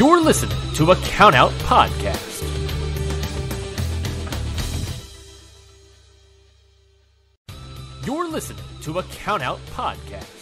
You're listening to a Countout Podcast. You're listening to a Countout Podcast.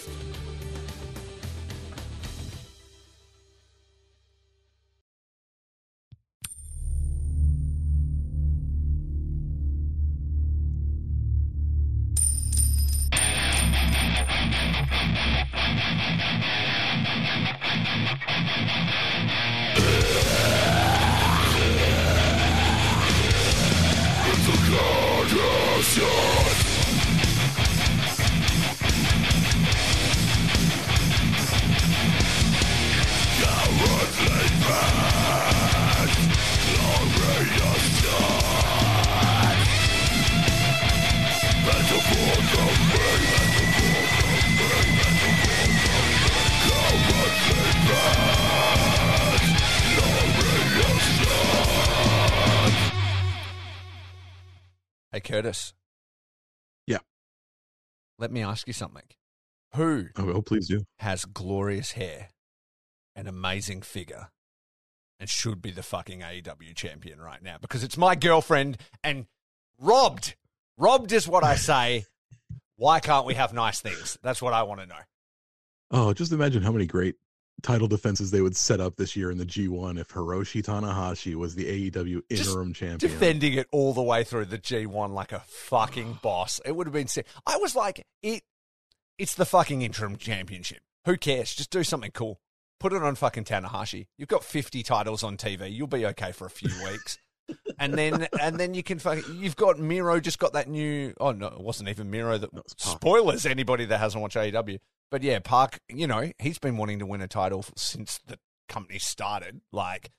Hey, Curtis. Yeah. Let me ask you something. Who Oh, please do. has glorious hair, an amazing figure, and should be the fucking AEW champion right now? Because it's my girlfriend and robbed. Robbed is what I say. Why can't we have nice things? That's what I want to know. Oh, just imagine how many great title defenses they would set up this year in the G1 if Hiroshi Tanahashi was the AEW interim champion. Defending it all the way through the G1 like a fucking boss. It would have been sick. I was like, it's the fucking interim championship. Who cares? Just do something cool. Put it on fucking Tanahashi. You've got 50 titles on TV. You'll be okay for a few weeks. And then you can fucking, you've got Miro just got that new, oh no, it wasn't even Miro that, spoilers anybody that hasn't watched AEW. But yeah, Park, you know, he's been wanting to win a title since the company started. Like,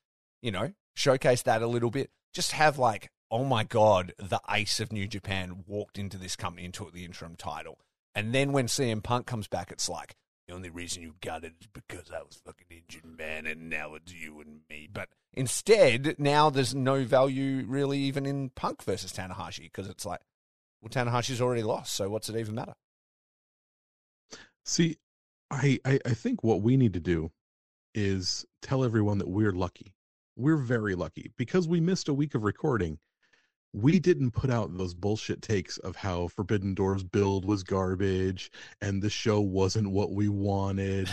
you know, showcase that a little bit. Just have like, oh my God, the ace of New Japan walked into this company and took the interim title. And then when CM Punk comes back, it's like, the only reason you got it is because I was fucking injured, man, and now it's you and me. But instead, now there's no value really even in Punk versus Tanahashi because it's like, well, Tanahashi's already lost, so what's it even matter? See, I think what we need to do is tell everyone that we're lucky. We're very lucky because we missed a week of recording. We didn't put out those bullshit takes of how Forbidden Door's build was garbage and the show wasn't what we wanted.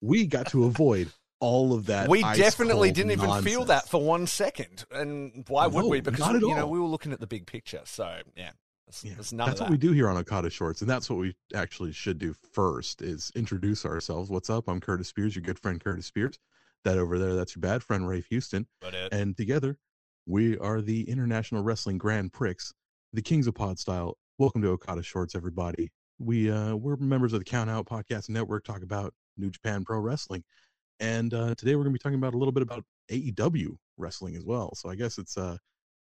We got to avoid all of that. We definitely didn't even nonsense. feel that for 1 second. And why would we? Because, not at you know, all. we were looking at the big picture. So, yeah. There's none That's of what that. we do here on Okada Shorts, and that's what we actually should do first is introduce ourselves. What's up? I'm Curtis Spears, your good friend Curtis Spears. That over there, that's your bad friend Rafe Houston. And together, we are the International Wrestling Grand Prix, the Kings of Pod Style. Welcome to Okada Shorts, everybody. We're members of the Count Out Podcast Network, talk about New Japan Pro Wrestling. And today we're going to be talking about a little bit about AEW wrestling as well. So I guess it's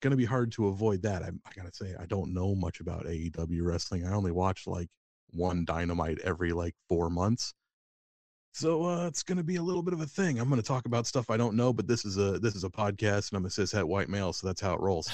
going to be hard to avoid that. I gotta say, I don't know much about AEW wrestling. I only watch like one Dynamite every like 4 months. So it's going to be a little bit of a thing. I'm going to talk about stuff I don't know, but this is a podcast and I'm a cishet white male, so that's how it rolls.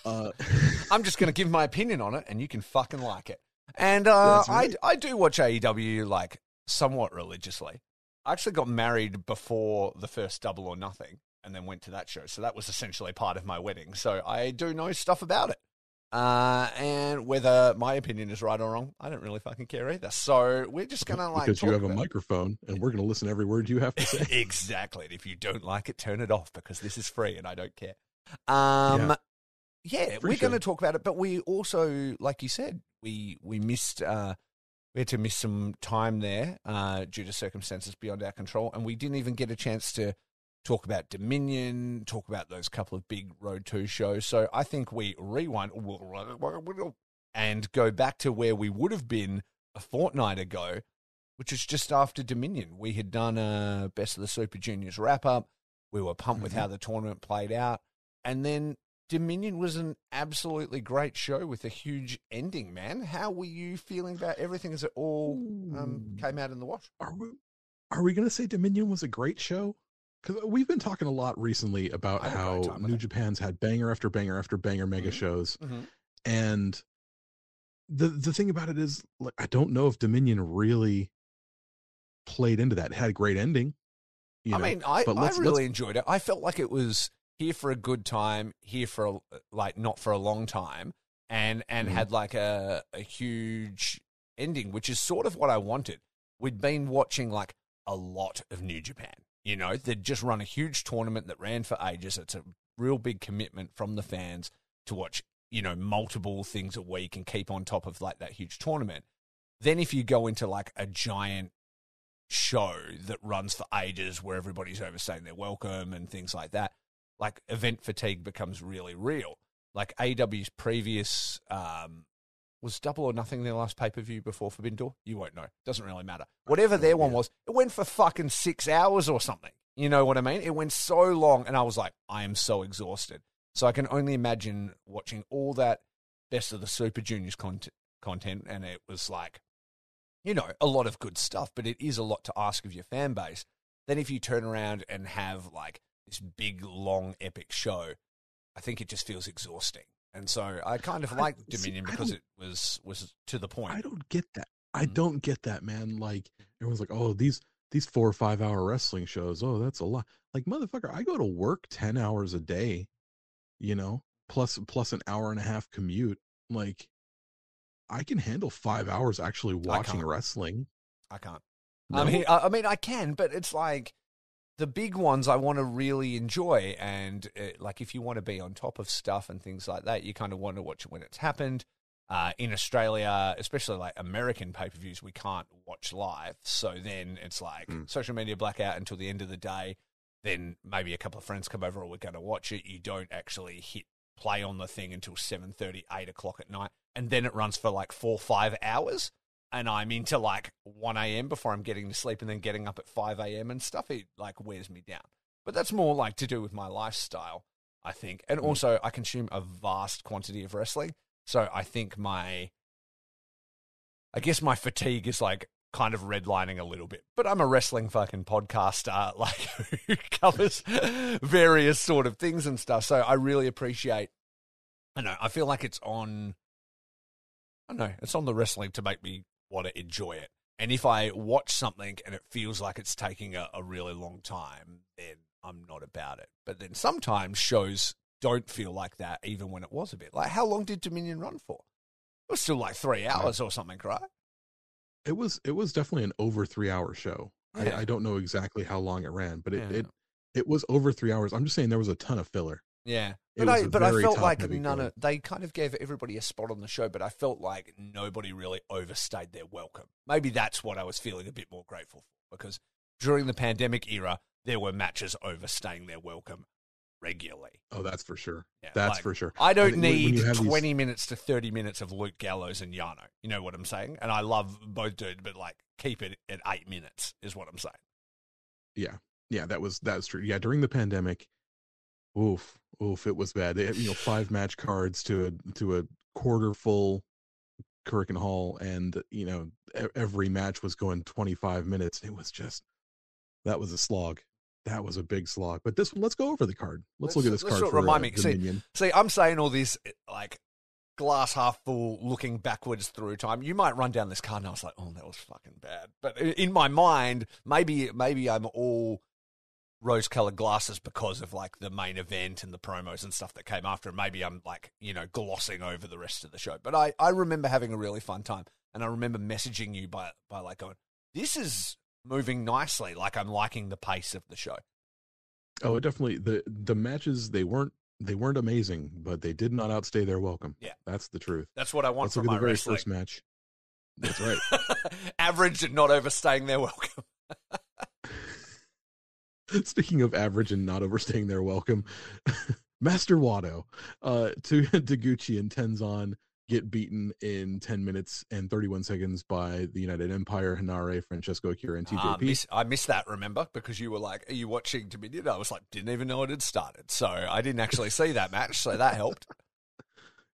I'm just going to give my opinion on it and you can fucking like it. And right. I do watch AEW like somewhat religiously. I actually got married before the first Double or Nothing and then went to that show. So that was essentially part of my wedding. So I do know stuff about it. And whether my opinion is right or wrong, I don't really fucking care either. So we're just going to like because talk you have a about microphone and we're going to listen to every word you have to say. Exactly. And if you don't like it, turn it off because this is free and I don't care. Yeah, we're going to talk about it. But we also, like you said, we missed, we had to miss some time there due to circumstances beyond our control. And we didn't even get a chance to talk about Dominion, talk about those couple of big Road 2 shows. So I think we rewind and go back to where we would have been a fortnight ago, which is just after Dominion. We had done a Best of the Super Juniors wrap-up. We were pumped with how the tournament played out. And then Dominion was an absolutely great show with a huge ending, man. How were you feeling about everything as it all came out in the wash? Are we going to say Dominion was a great show? Because we've been talking a lot recently about how New Japan's had banger after banger after banger mega shows. Mm-hmm. And the thing about it is, like, I don't know if Dominion really played into that. It had a great ending. You know? I But really enjoyed it. I felt like it was here for a good time, here for not for a long time, and had like a huge ending, which is sort of what I wanted. We'd been watching like a lot of New Japan. You know, they'd just run a huge tournament that ran for ages. It's a real big commitment from the fans to watch, you know, multiple things a week and keep on top of like that huge tournament. Then if you go into like a giant show that runs for ages where everybody's overstaying their welcome and things like that, like event fatigue becomes really real. Like AEW's previous was Double or Nothing their last pay-per-view before Forbidden Door? You won't know. Doesn't really matter. Whatever their one was, it went for fucking 6 hours or something. You know what I mean? It went so long, and I was like, I am so exhausted. So I can only imagine watching all that Best of the Super Juniors content, and it was like, you know, a lot of good stuff, but it is a lot to ask of your fan base. Then if you turn around and have like this big, long, epic show, I think it just feels exhausting. And so I kind of liked Dominion because it was to the point. I don't get that. I don't get that, man. Like, everyone's like, oh, these 4 or 5 hour wrestling shows, oh, that's a lot. Like, motherfucker, I go to work 10 hours a day, you know, plus an hour and a half commute. Like, I can handle 5 hours actually watching wrestling. I can't. No? I mean, I can, but it's like the big ones I want to really enjoy. And like, if you want to be on top of stuff and things like that, you kind of want to watch it when it's happened. In Australia, especially like American pay-per-views, we can't watch live. So then it's like social media blackout until the end of the day. Then maybe a couple of friends come over or we're going to watch it. You don't actually hit play on the thing until 7:30, 8 o'clock at night. And then it runs for like 4 or 5 hours. And I'm into like 1 a.m. before I'm getting to sleep and then getting up at 5 a.m. and stuff. It like wears me down. But that's more like to do with my lifestyle, I think. And also I consume a vast quantity of wrestling. So I think my fatigue is like kind of redlining a little bit. But I'm a wrestling fucking podcaster, like who covers various sort of things and stuff. So I really appreciate, I feel like it's on the wrestling to make me want to enjoy it. And if I watch something and it feels like it's taking a really long time, then I'm not about it. But then sometimes shows don't feel like that, even when it was a bit. Like, how long did Dominion run for? It was still like 3 hours or something, right? It was definitely an over 3 hour show. Yeah. I don't know exactly how long it ran, but it was over 3 hours. I'm just saying there was a ton of filler. Yeah, but I felt like they kind of gave everybody a spot on the show, but I felt like nobody really overstayed their welcome. Maybe that's what I was feeling a bit more grateful for, because during the pandemic era, there were matches overstaying their welcome regularly. Oh, that's for sure. Yeah, that's for sure. I don't need 20 minutes to 30 minutes of Luke Gallows and Yano. You know what I'm saying? And I love both dudes, but like keep it at 8 minutes is what I'm saying. Yeah, that's true. Yeah, during the pandemic, oof, it was bad. They had, 5 match cards to a quarter full Currican Hall, and every match was going 25 minutes. It was just, that was a slog. That was a big slog. But this one, let's go over the card. Let's look at this card for remind me. Dominion. See, I'm saying all this like glass half full, looking backwards through time. You might run down this card and I was like, oh, that was fucking bad. But in my mind, maybe I'm all rose-colored glasses because of like the main event and the promos and stuff that came after. And maybe I'm like, glossing over the rest of the show. But I remember having a really fun time. And I remember messaging you by like going, this is moving nicely. Like, I'm liking the pace of the show. Oh, definitely. The matches, they weren't amazing, but they did not outstay their welcome. Yeah, that's the truth. That's what I want from my very wrestling. First match. That's right. Average and not overstaying their welcome. Speaking of average and not overstaying their welcome, Master Wato, to Taguchi and Tenzan get beaten in 10 minutes and 31 seconds by the United Empire, Hinare, Francesco Akira, and TJP. I missed that, remember? Because you were like, are you watching Dominion? I was like, didn't even know it had started. So I didn't actually see that match, so that helped.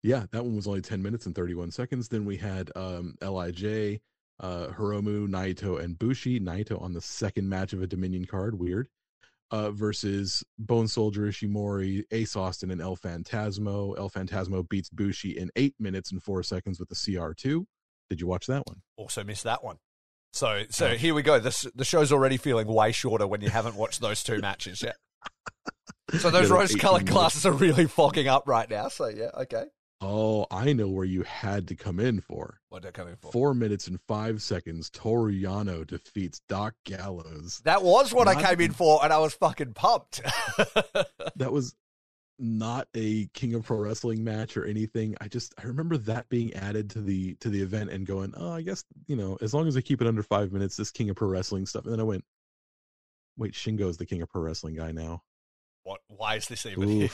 Yeah, that one was only 10 minutes and 31 seconds. Then we had LIJ, Hiromu, Naito, and Bushi. Naito on the second match of a Dominion card, weird. Versus Bone Soldier, Ishimori, Ace Austin, and El Phantasmo. El Phantasmo beats Bushi in 8 minutes and 4 seconds with the CR2. Did you watch that one? Also missed that one. So here we go. The show's already feeling way shorter when you haven't watched those two matches yet. So those rose-colored glasses are really fogging up right now. So yeah, okay. Oh, I know where you had to come in for. What did I come in for? 4 minutes and 5 seconds, Toru Yano defeats Doc Gallows. That was what I came in for, and I was fucking pumped. That was not a King of Pro Wrestling match or anything. I remember that being added to the event and going, oh, I guess, as long as I keep it under 5 minutes, this King of Pro Wrestling stuff. And then I went, wait, Shingo's the King of Pro Wrestling guy now. What? Why is this even here?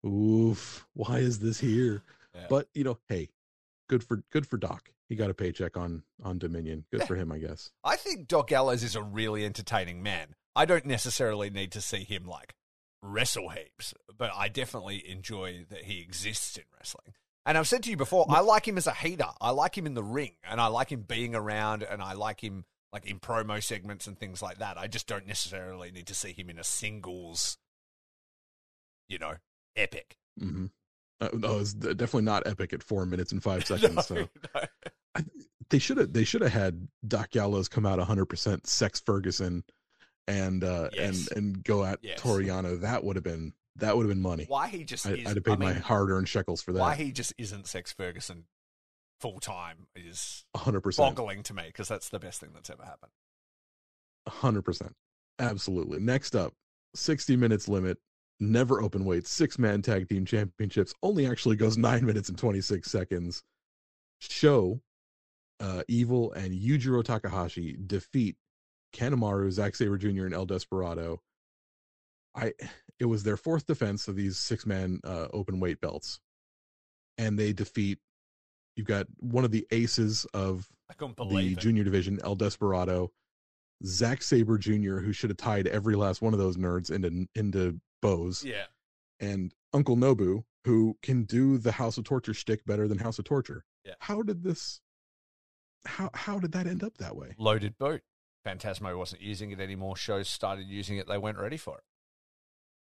Oof. Why is this here? Yeah. But, hey, good for Doc. He got a paycheck on Dominion. Good for him, I guess. I think Doc Gallows is a really entertaining man. I don't necessarily need to see him wrestle heaps, but I definitely enjoy that he exists in wrestling. And I've said to you before, I like him as a heater. I like him in the ring, and I like him being around, and I like him in promo segments and things like that. I just don't necessarily need to see him in a singles, epic. Mm-hmm. No, it's definitely not epic at 4 minutes and 5 seconds. No. They should have had Doc Gallows come out 100% Sex Ferguson and go at Toru Yano. That would have been money. Why he just I'd have paid my hard-earned shekels for that. Why he just isn't Sex Ferguson full time is 100% boggling to me, because that's the best thing that's ever happened. 100%, absolutely. Next up, 60 minutes limit, never open weight, 6-man tag team championships. Only actually goes 9 minutes and 26 seconds. Show Evil and Yujiro Takahashi defeat Kanemaru, Zack Sabre Jr., and El Desperado. It was their fourth defense of these 6-man open weight belts, and they defeat. You've got one of the aces of the junior division, El Desperado, Zack Sabre Jr., who should have tied every last one of those nerds into bows. Yeah, and Uncle Nobu, who can do the House of Torture shtick better than House of Torture. Yeah. How did that end up that way? Loaded boot. Phantasmo wasn't using it anymore. Shows started using it. They weren't ready for it.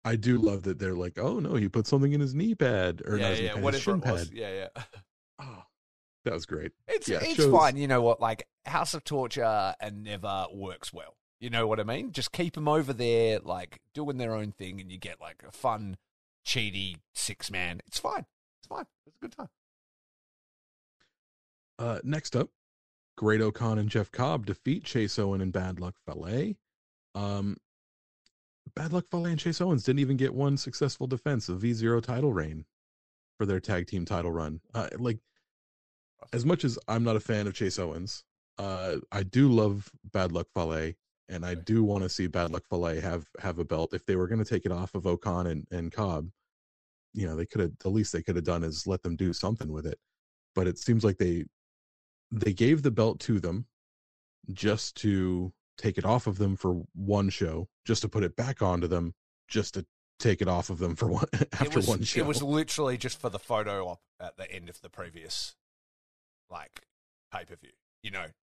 I do love that they're like, oh no, he put something in his knee pad or his shin pad. Yeah. Oh, that was great. It's fine. You know what? House of Torture and Never works well. You know what I mean? Just keep them over there, doing their own thing, and you get a fun, cheaty 6-man. It's fine. It's fine. It's a good time. Next up, Great O'Khan and Jeff Cobb defeat Chase Owen and Bad Luck Fale. Bad Luck Fale and Chase Owens didn't even get one successful defense of V0 title reign for their tag team title run. As much as I'm not a fan of Chase Owens, I do love Bad Luck Fale, and I do want to see Bad Luck Fale have a belt. If they were going to take it off of O'Khan and Cobb, they could have, the least they could have done is let them do something with it. But it seems like they gave the belt to them just to take it off of them for one show, just to put it back onto them, just to take it off of them for one one show. It was literally just for the photo op at the end of the previous pay-per-view.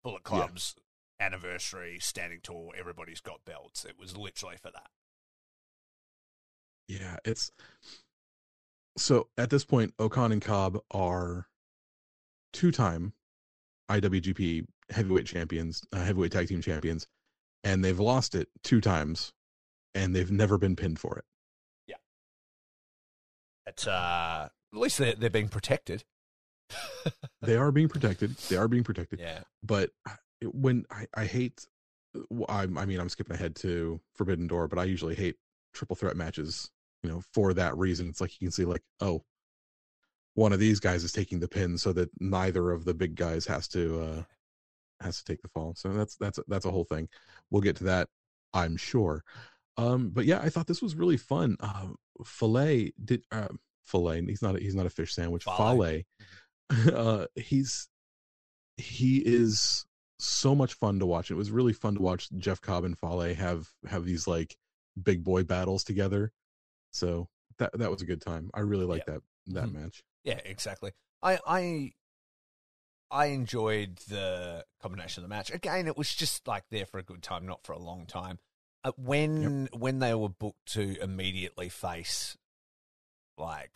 Bullet Club's anniversary, standing tall, everybody's got belts. It was literally for that. Yeah, so at this point, O'Khan and Cobb are 2-time IWGP heavyweight champions, heavyweight tag team champions, and they've lost it 2 times, and they've never been pinned for it. Yeah. It's at least they're being protected. They are being protected. Yeah. But when I hate, I'm skipping ahead to Forbidden Door, but I usually hate triple threat matches, for that reason. It's like you can see one of these guys is taking the pin so that neither of the big guys has to take the fall. So that's a whole thing. We'll get to that, I'm sure. But yeah, I thought this was really fun. Filet, he's not a fish sandwich. Fale. He is so much fun to watch. It was really fun to watch Jeff Cobb and Fale have these big boy battles together. So that was a good time. I really liked that match. Yeah, exactly. I enjoyed the combination of the match. Again, it was just there for a good time, not for a long time. When they were booked to immediately face the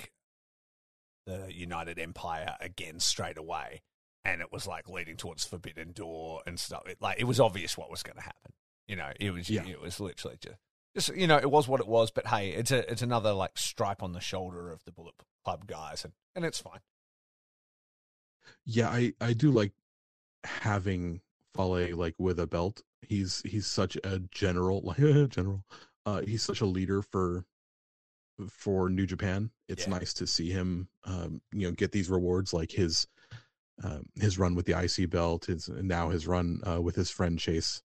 United Empire again straight away, and it was like leading towards Forbidden Door and stuff. It was obvious what was going to happen. It was literally just it was what it was. But hey, it's another like stripe on the shoulder of the Bullet Club guys, and it's fine. Yeah, I do like having Fale like with a belt. He's such a general, he's such a leader for New Japan. It's nice to see him, get these rewards like his run with the IC belt, his run with his friend Chase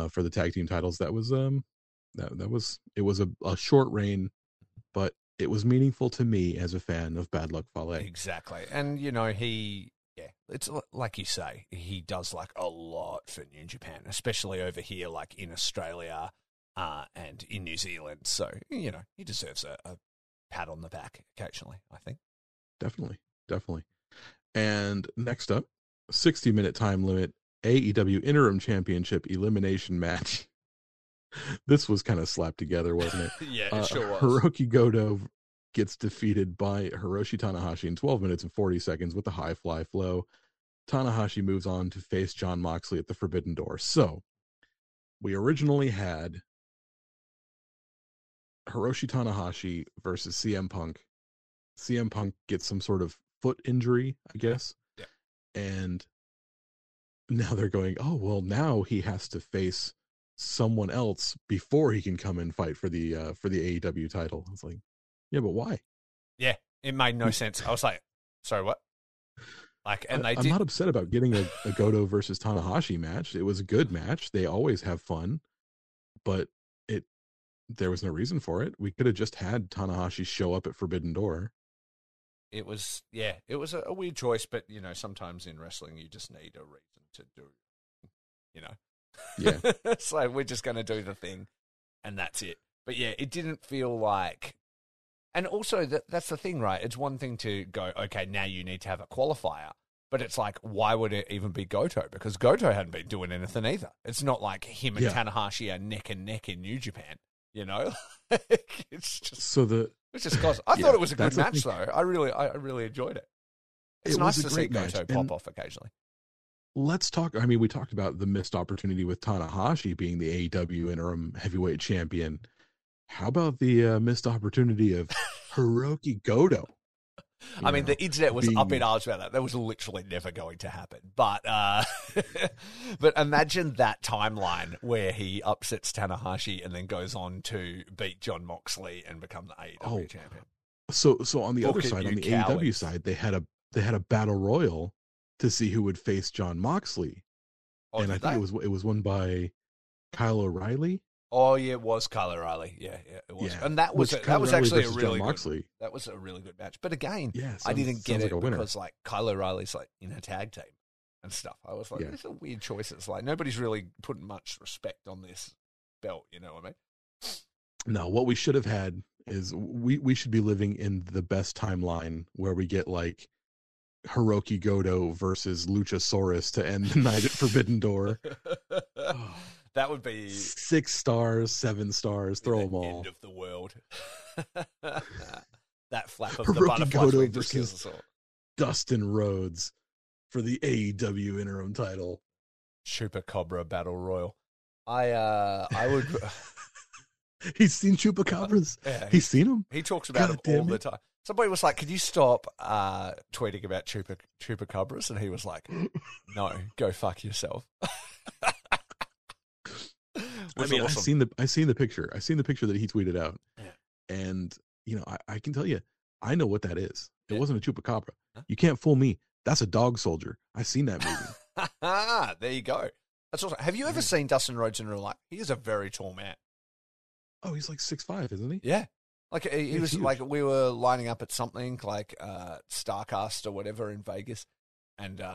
for the tag team titles. That was it was a short reign, but it was meaningful to me as a fan of Bad Luck Fale. Exactly, and it's like you say, he does like a lot for New Japan, especially over here, like in Australia and in New Zealand. So, he deserves a pat on the back occasionally, I think. Definitely. And next up, 60-minute time limit AEW Interim Championship elimination match. This was kind of slapped together, wasn't it? Yeah, it sure was. Hiroki Goto gets defeated by Hiroshi Tanahashi in 12 minutes and 40 seconds with a high fly flow. Tanahashi moves on to face Jon Moxley at the Forbidden Door. So, we originally had Hiroshi Tanahashi versus CM Punk. CM Punk gets some sort of foot injury, I guess. Yeah. And now they're going, oh, well, now he has to face someone else before he can come and fight for the AEW title. It's like, yeah, but why? Yeah, it made no sense. I was like, sorry, what? I'm not upset about getting a Goto versus Tanahashi match. It was a good match. They always have fun, but there was no reason for it. We could have just had Tanahashi show up at Forbidden Door. It was a weird choice, but sometimes in wrestling you just need a reason to do. Yeah. It's like we're just going to do the thing, and that's it. But yeah, it didn't feel like. And also, that's the thing, right? It's one thing to go, okay, now you need to have a qualifier. But it's like, why would it even be Goto? Because Goto hadn't been doing anything either. It's not like him and Tanahashi are neck and neck in New Japan, It's just... It's just cause I thought it was a good match, though. I really enjoyed it. It's nice to see Goto pop off occasionally. Let's talk. I mean, we talked about the missed opportunity with Tanahashi being the AEW interim heavyweight champion. How about the missed opportunity of Hiroki Goto? I mean, the internet was up in arms about that. That was literally never going to happen. But but imagine that timeline where he upsets Tanahashi and then goes on to beat Jon Moxley and become the AEW champion. So on the other side, on the AEW side, they had a battle royal to see who would face Jon Moxley, and I think it was won by Kyle O'Reilly. Oh yeah, it was Kyle O'Reilly. Yeah, it was, and that was actually a really good. That was a really good match. But again, I didn't get it because like Kyle O'Reilly's like in a tag team and stuff. I was like, these are weird choices. Like nobody's really putting much respect on this belt. You know what I mean? No, what we should have had is we should be living in the best timeline where we get like Hiroki Goto versus Luchasaurus to end the night at Forbidden Door. That would be 6 stars, 7 stars, throw them all. End of the world. That flap of Hiroki the butterfly Goto just kills us all. Dustin Rhodes for the AEW interim title. Chupacabra Battle Royal. I would. He's seen Chupacabras. Yeah, he's seen them. He talks about them all the time. Somebody was like, "Could you stop tweeting about Chupacabras?" And he was like, "No, go fuck yourself." I mean, awesome. I've seen the picture. I've seen the picture that he tweeted out, and I can tell you, I know what that is. It wasn't a chupacabra. Huh? You can't fool me. That's a dog soldier. I've seen that movie. There you go. That's awesome. Have you ever seen Dustin Rhodes in real life? He is a very tall man. Oh, he's like 6'5", isn't he? Yeah. Like he was huge. Like we were lining up at something like Starcast or whatever in Vegas, and there's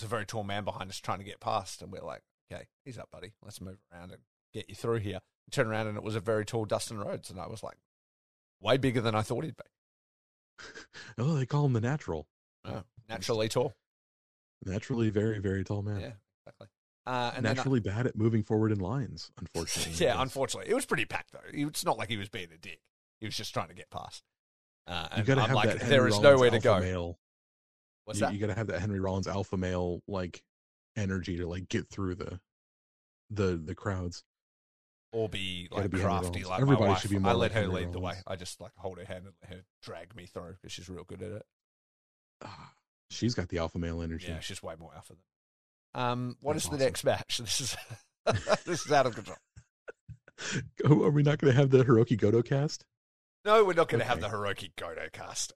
a very tall man behind us trying to get past, and we're like, okay, he's up, buddy. Let's move around and get you through here. Turn around, and it was a very tall Dustin Rhodes, and I was like, way bigger than I thought he'd be. Oh, they call him the Natural. Oh, naturally tall. Naturally very, very tall man. Yeah, exactly. And naturally bad at moving forward in lines, unfortunately. Yeah, unfortunately. It was pretty packed, though. It's not like he was being a dick. He was just trying to get past. You got to have like, that there is nowhere to go. Male. What's that? You got to have that Henry Rollins alpha male like energy to like get through the crowds. Or be Gotta like be Henry crafty Rollins. like Everybody my wife. should be I more let like her Henry lead the way. Rollins. I just like hold her hand and let her drag me through because she's real good at it. She's got the alpha male energy. Yeah, she's way more alpha than. What That's is the awesome. next match? This is this is out of control. Are we not going to have the Hiroki Goto cast? No, we're not going to have Okay. the Hiroki Goto cast.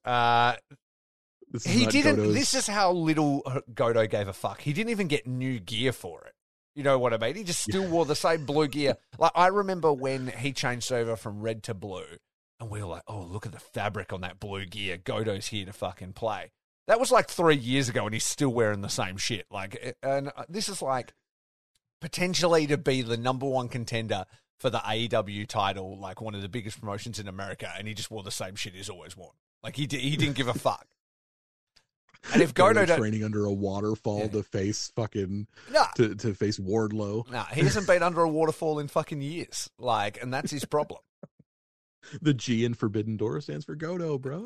This is He not didn't. Goto's- This is how little Goto gave a fuck. He didn't even get new gear for it. You know what I mean? He just still wore the same blue gear. Like I remember when he changed over from red to blue, and we were like, "Oh, look at the fabric on that blue gear. Goto's here to fucking play." That was like 3 years ago, and he's still wearing the same shit. Like, and this is like potentially to be the number one contender for the AEW title, like one of the biggest promotions in America, and he just wore the same shit he's always worn. Like he didn't give a fuck. And if Goto training under a waterfall to face fucking to face Wardlow. No, he hasn't been under a waterfall in fucking years. Like, and that's his problem. The G in Forbidden Door stands for Goto, bro.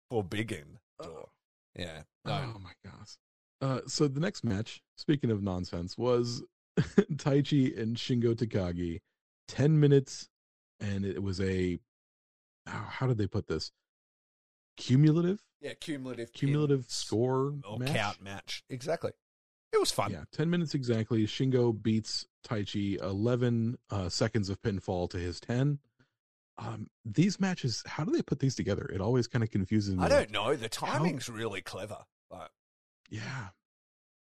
Forbidden Door. Yeah. No. Oh my gosh. So the next match, speaking of nonsense, was Taichi and Shingo Takagi. 10 minutes, and it was a how did they put this? Cumulative score or match? Count match. Exactly. It was fun. Yeah, 10 minutes exactly. Shingo beats Taichi 11 seconds of pinfall to his 10. These matches, how do they put these together? It always kind of confuses me. I don't know. The timing's really clever. But yeah,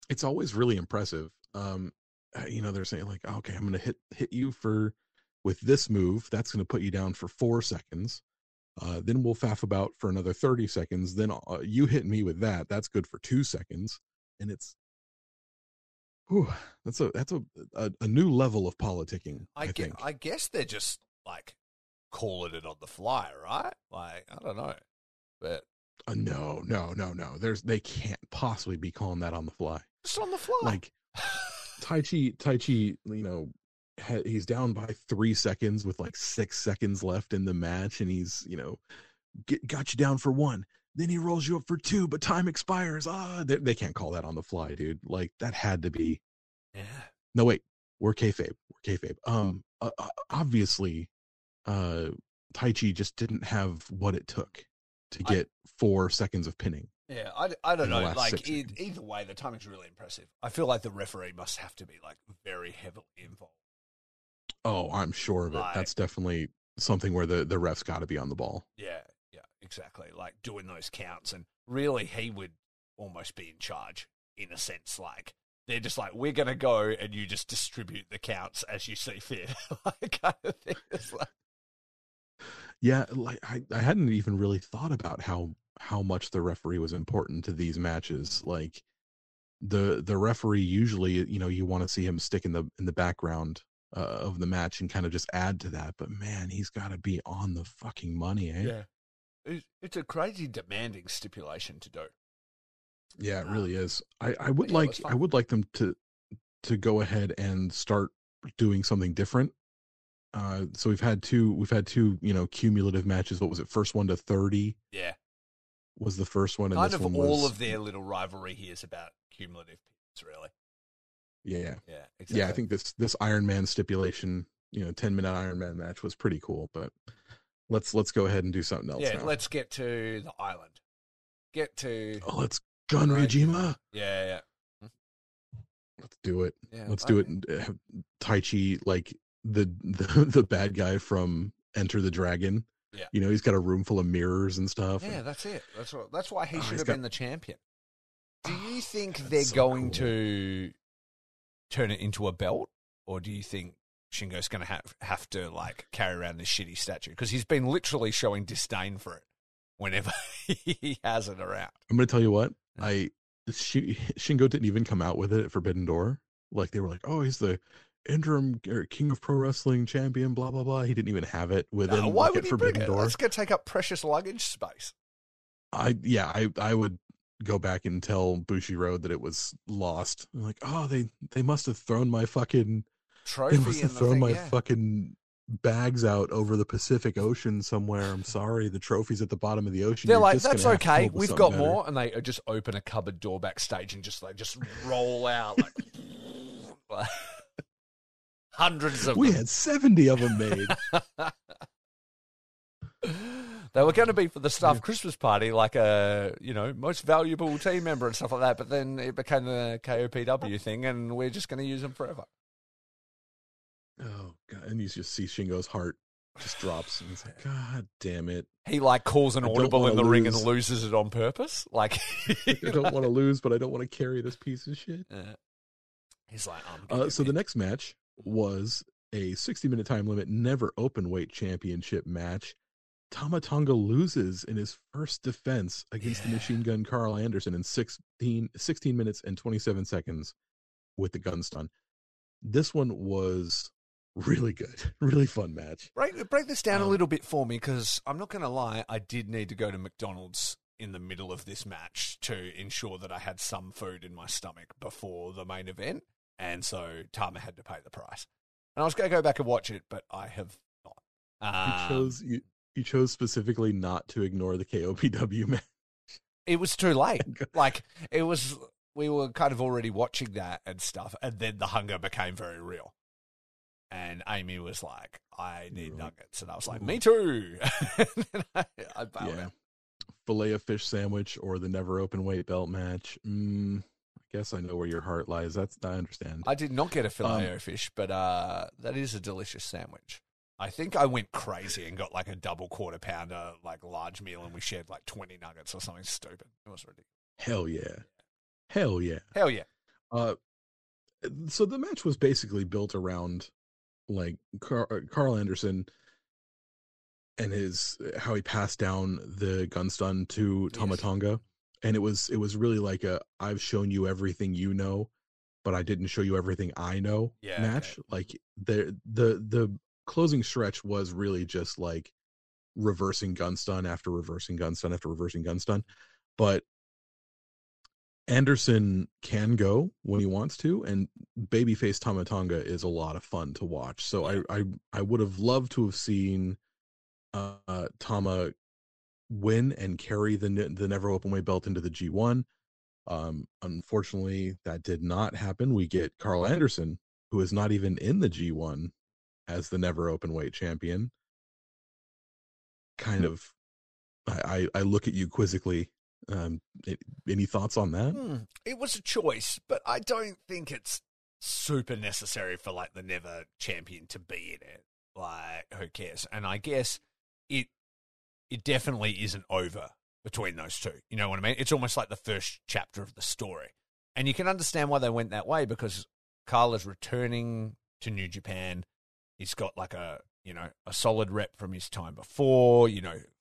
it's always really impressive. They're saying like, okay, I'm going to hit you with this move. That's going to put you down for 4 seconds. Then we'll faff about for another 30 seconds. Then you hit me with that. That's good for 2 seconds. And it's, that's a new level of politicking. I think. I guess they're just like calling it on the fly, right? Like, I don't know, but no. They can't possibly be calling that on the fly. Just on the fly. Like Taichi, he's down by 3 seconds with like 6 seconds left in the match, and he's got you down for 1. Then he rolls you up for 2, but time expires. They can't call that on the fly, dude. Like that had to be. Yeah. No, wait. We're kayfabe. Obviously, Taichi just didn't have what it took to get 4 seconds of pinning. Yeah, I don't know. Like either way, the timing's really impressive. I feel like the referee must have to be like very heavily involved. Oh, I'm sure of it. That's definitely something where the ref's got to be on the ball. Yeah, exactly. Like doing those counts, and really, he would almost be in charge in a sense. Like they're just like, we're gonna go, and you just distribute the counts as you see fit, like kind of thing. It's like, yeah, like I hadn't even really thought about how much the referee was important to these matches. Like the referee usually, you want to see him stick in the background of the match and kind of just add to that. But man, he's got to be on the fucking money, eh? Yeah, it's a crazy demanding stipulation to do. Yeah, it really is. I would like them to go ahead and start doing something different. So we've had two cumulative matches. What was it? First one to 30. Yeah, was the first one, and kind this of one all was, of their little rivalry here is about cumulative pins, really. Yeah, exactly. Yeah, I think this Iron Man stipulation, 10-minute Iron Man match was pretty cool. But let's go ahead and do something else. Yeah, now. let's get to the island. Let's Gun Regima. Yeah. Let's do it. Yeah, let's do it. And Taichi, like the bad guy from Enter the Dragon. Yeah. He's got a room full of mirrors and stuff. Yeah, that's it. That's why he should have been the champion. Do you think that's they're so going cool. to turn it into a belt, or do you think Shingo's going to have to like carry around this shitty statue? Because he's been literally showing disdain for it whenever he has it around. I'm going to tell you what. Shingo didn't even come out with it at Forbidden Door. Like they were like, oh, he's the interim King of Pro Wrestling champion, blah blah blah. He didn't even have it with him. Why would he Forbidden bring it? Door. That's going to take up precious luggage space. I would go back and tell Bushiroad that it was lost. I'm like, oh, they must have thrown my fucking trophy. They must have thrown my fucking bags out over the Pacific Ocean somewhere. I'm sorry, the trophy's at the bottom of the ocean. They're You're like, just that's gonna have to come okay. up with We've something got better." more, and they just open a cupboard door backstage and just roll out like hundreds of We them. had 70 of them made. They were going to be for the staff Christmas party, like a most valuable team member and stuff like that. But then it became the KOPW thing, and we're just going to use them forever. Oh god! And you just see Shingo's heart just drops, and he's like, "God damn it!" He calls an audible in the ring and loses it on purpose. Like, I don't want to lose, but I don't want to carry this piece of shit. He's like, so the next match was a 60-minute time limit, never open weight championship match. Tama Tonga loses in his first defense against the Machine Gun Carl Anderson in 16 minutes and 27 seconds with the gun stun. This one was really good, really fun match. Break this down a little bit for me, because I'm not going to lie, I did need to go to McDonald's in the middle of this match to ensure that I had some food in my stomach before the main event, and so Tama had to pay the price. And I was going to go back and watch it, but I have not. You chose specifically not to ignore the KOPW match. It was too late. We were kind of already watching that and stuff, and then the hunger became very real. And Amy was like, "I need nuggets," and I was like, "Me too." And then I bailed out. Filet of fish sandwich or the never open weight belt match. I guess I know where your heart lies. I understand. I did not get a filet of fish, but that is a delicious sandwich. I think I went crazy and got like a double quarter pounder, like large meal, and we shared like 20 nuggets or something stupid. It was ridiculous. Hell yeah. Hell yeah. Hell yeah. So the match was basically built around like Carl Anderson and how he passed down the gun stun to Tama Tonga. And it was really like I've shown you everything you know, but I didn't show you everything I know match. Okay. Like the closing stretch was really just like reversing gun stun after reversing gun stun after reversing gun stun. But Anderson can go when he wants to, and babyface Tama Tonga is a lot of fun to watch. So I would have loved to have seen Tama win and carry the never open weight belt into the G1. Unfortunately, that did not happen. We get Carl Anderson, who is not even in the G1, as the never open weight champion. Kind of, I look at you quizzically. Any thoughts on that? It was a choice, but I don't think it's super necessary for like the never champion to be in it. Like, who cares? And I guess it definitely isn't over between those two. You know what I mean? It's almost like the first chapter of the story. And you can understand why they went that way, because Carl is returning to New Japan. He's got like a solid rep from his time before,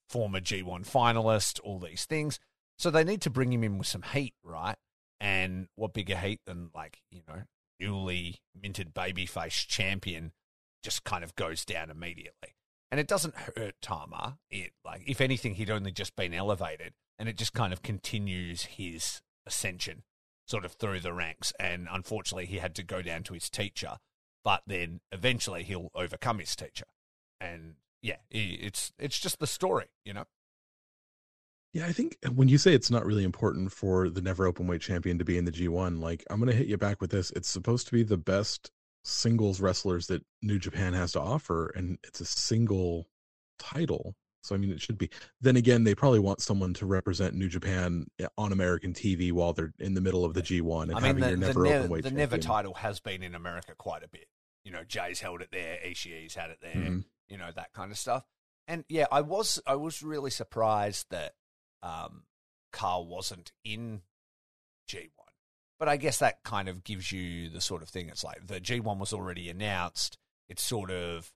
former G1 finalist, all these things. So they need to bring him in with some heat, right? And what bigger heat than newly minted babyface champion just kind of goes down immediately. And it doesn't hurt Tama. If anything, he'd only just been elevated, and it just kind of continues his ascension sort of through the ranks. And unfortunately, he had to go down to his teacher, but then eventually he'll overcome his teacher. And yeah, it's just the story, Yeah, I think when you say it's not really important for the never open weight champion to be in the G1, like, I'm going to hit you back with this. It's supposed to be the best singles wrestlers that New Japan has to offer, and it's a single title. So, I mean, it should be. Then again, they probably want someone to represent New Japan on American TV while they're in the middle of the G1 and having your never open weight champion. The never title has been in America quite a bit. Jay's held it there, Ishii's had it there, that kind of stuff. And yeah, I was really surprised that Carl wasn't in G1. But I guess that kind of gives you the sort of thing. It's like the G1 was already announced. It's sort of,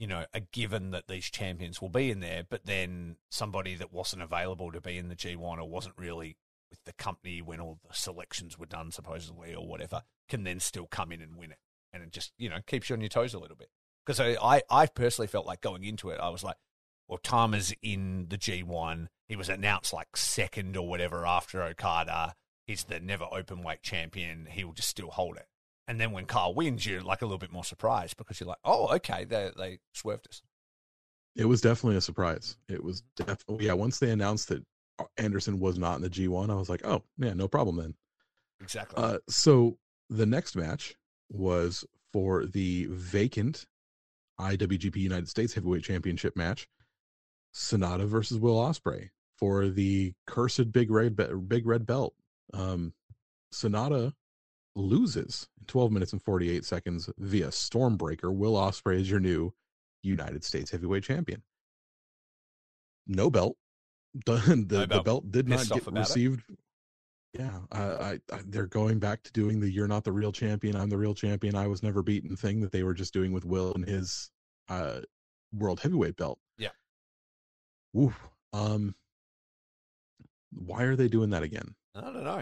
a given that these champions will be in there, but then somebody that wasn't available to be in the G1 or wasn't really with the company when all the selections were done, supposedly, or whatever, can then still come in and win it. And it just, keeps you on your toes a little bit. Because I personally felt like going into it, I was like, well, Tama's in the G1. He was announced like second or whatever after Okada. He's the never open weight champion. He will just still hold it. And then when Kyle wins, you're like a little bit more surprised because you're like, oh, okay, they swerved us. It was definitely a surprise. It was definitely, yeah. Once they announced that Anderson was not in the G1, I was like, oh, yeah, no problem then. Exactly. So the next match was for the vacant IWGP United States Heavyweight Championship match, Sonata versus Will Ospreay for the cursed big red belt. Sonata loses in 12 minutes and 48 seconds via Stormbreaker. Will Ospreay is your new United States Heavyweight Champion. No belt. The belt did not get received. Yeah, they're going back to doing the "you're not the real champion, I'm the real champion, I was never beaten" thing that they were just doing with Will and his world heavyweight belt. Yeah. Ooh. Why are they doing that again? I don't know.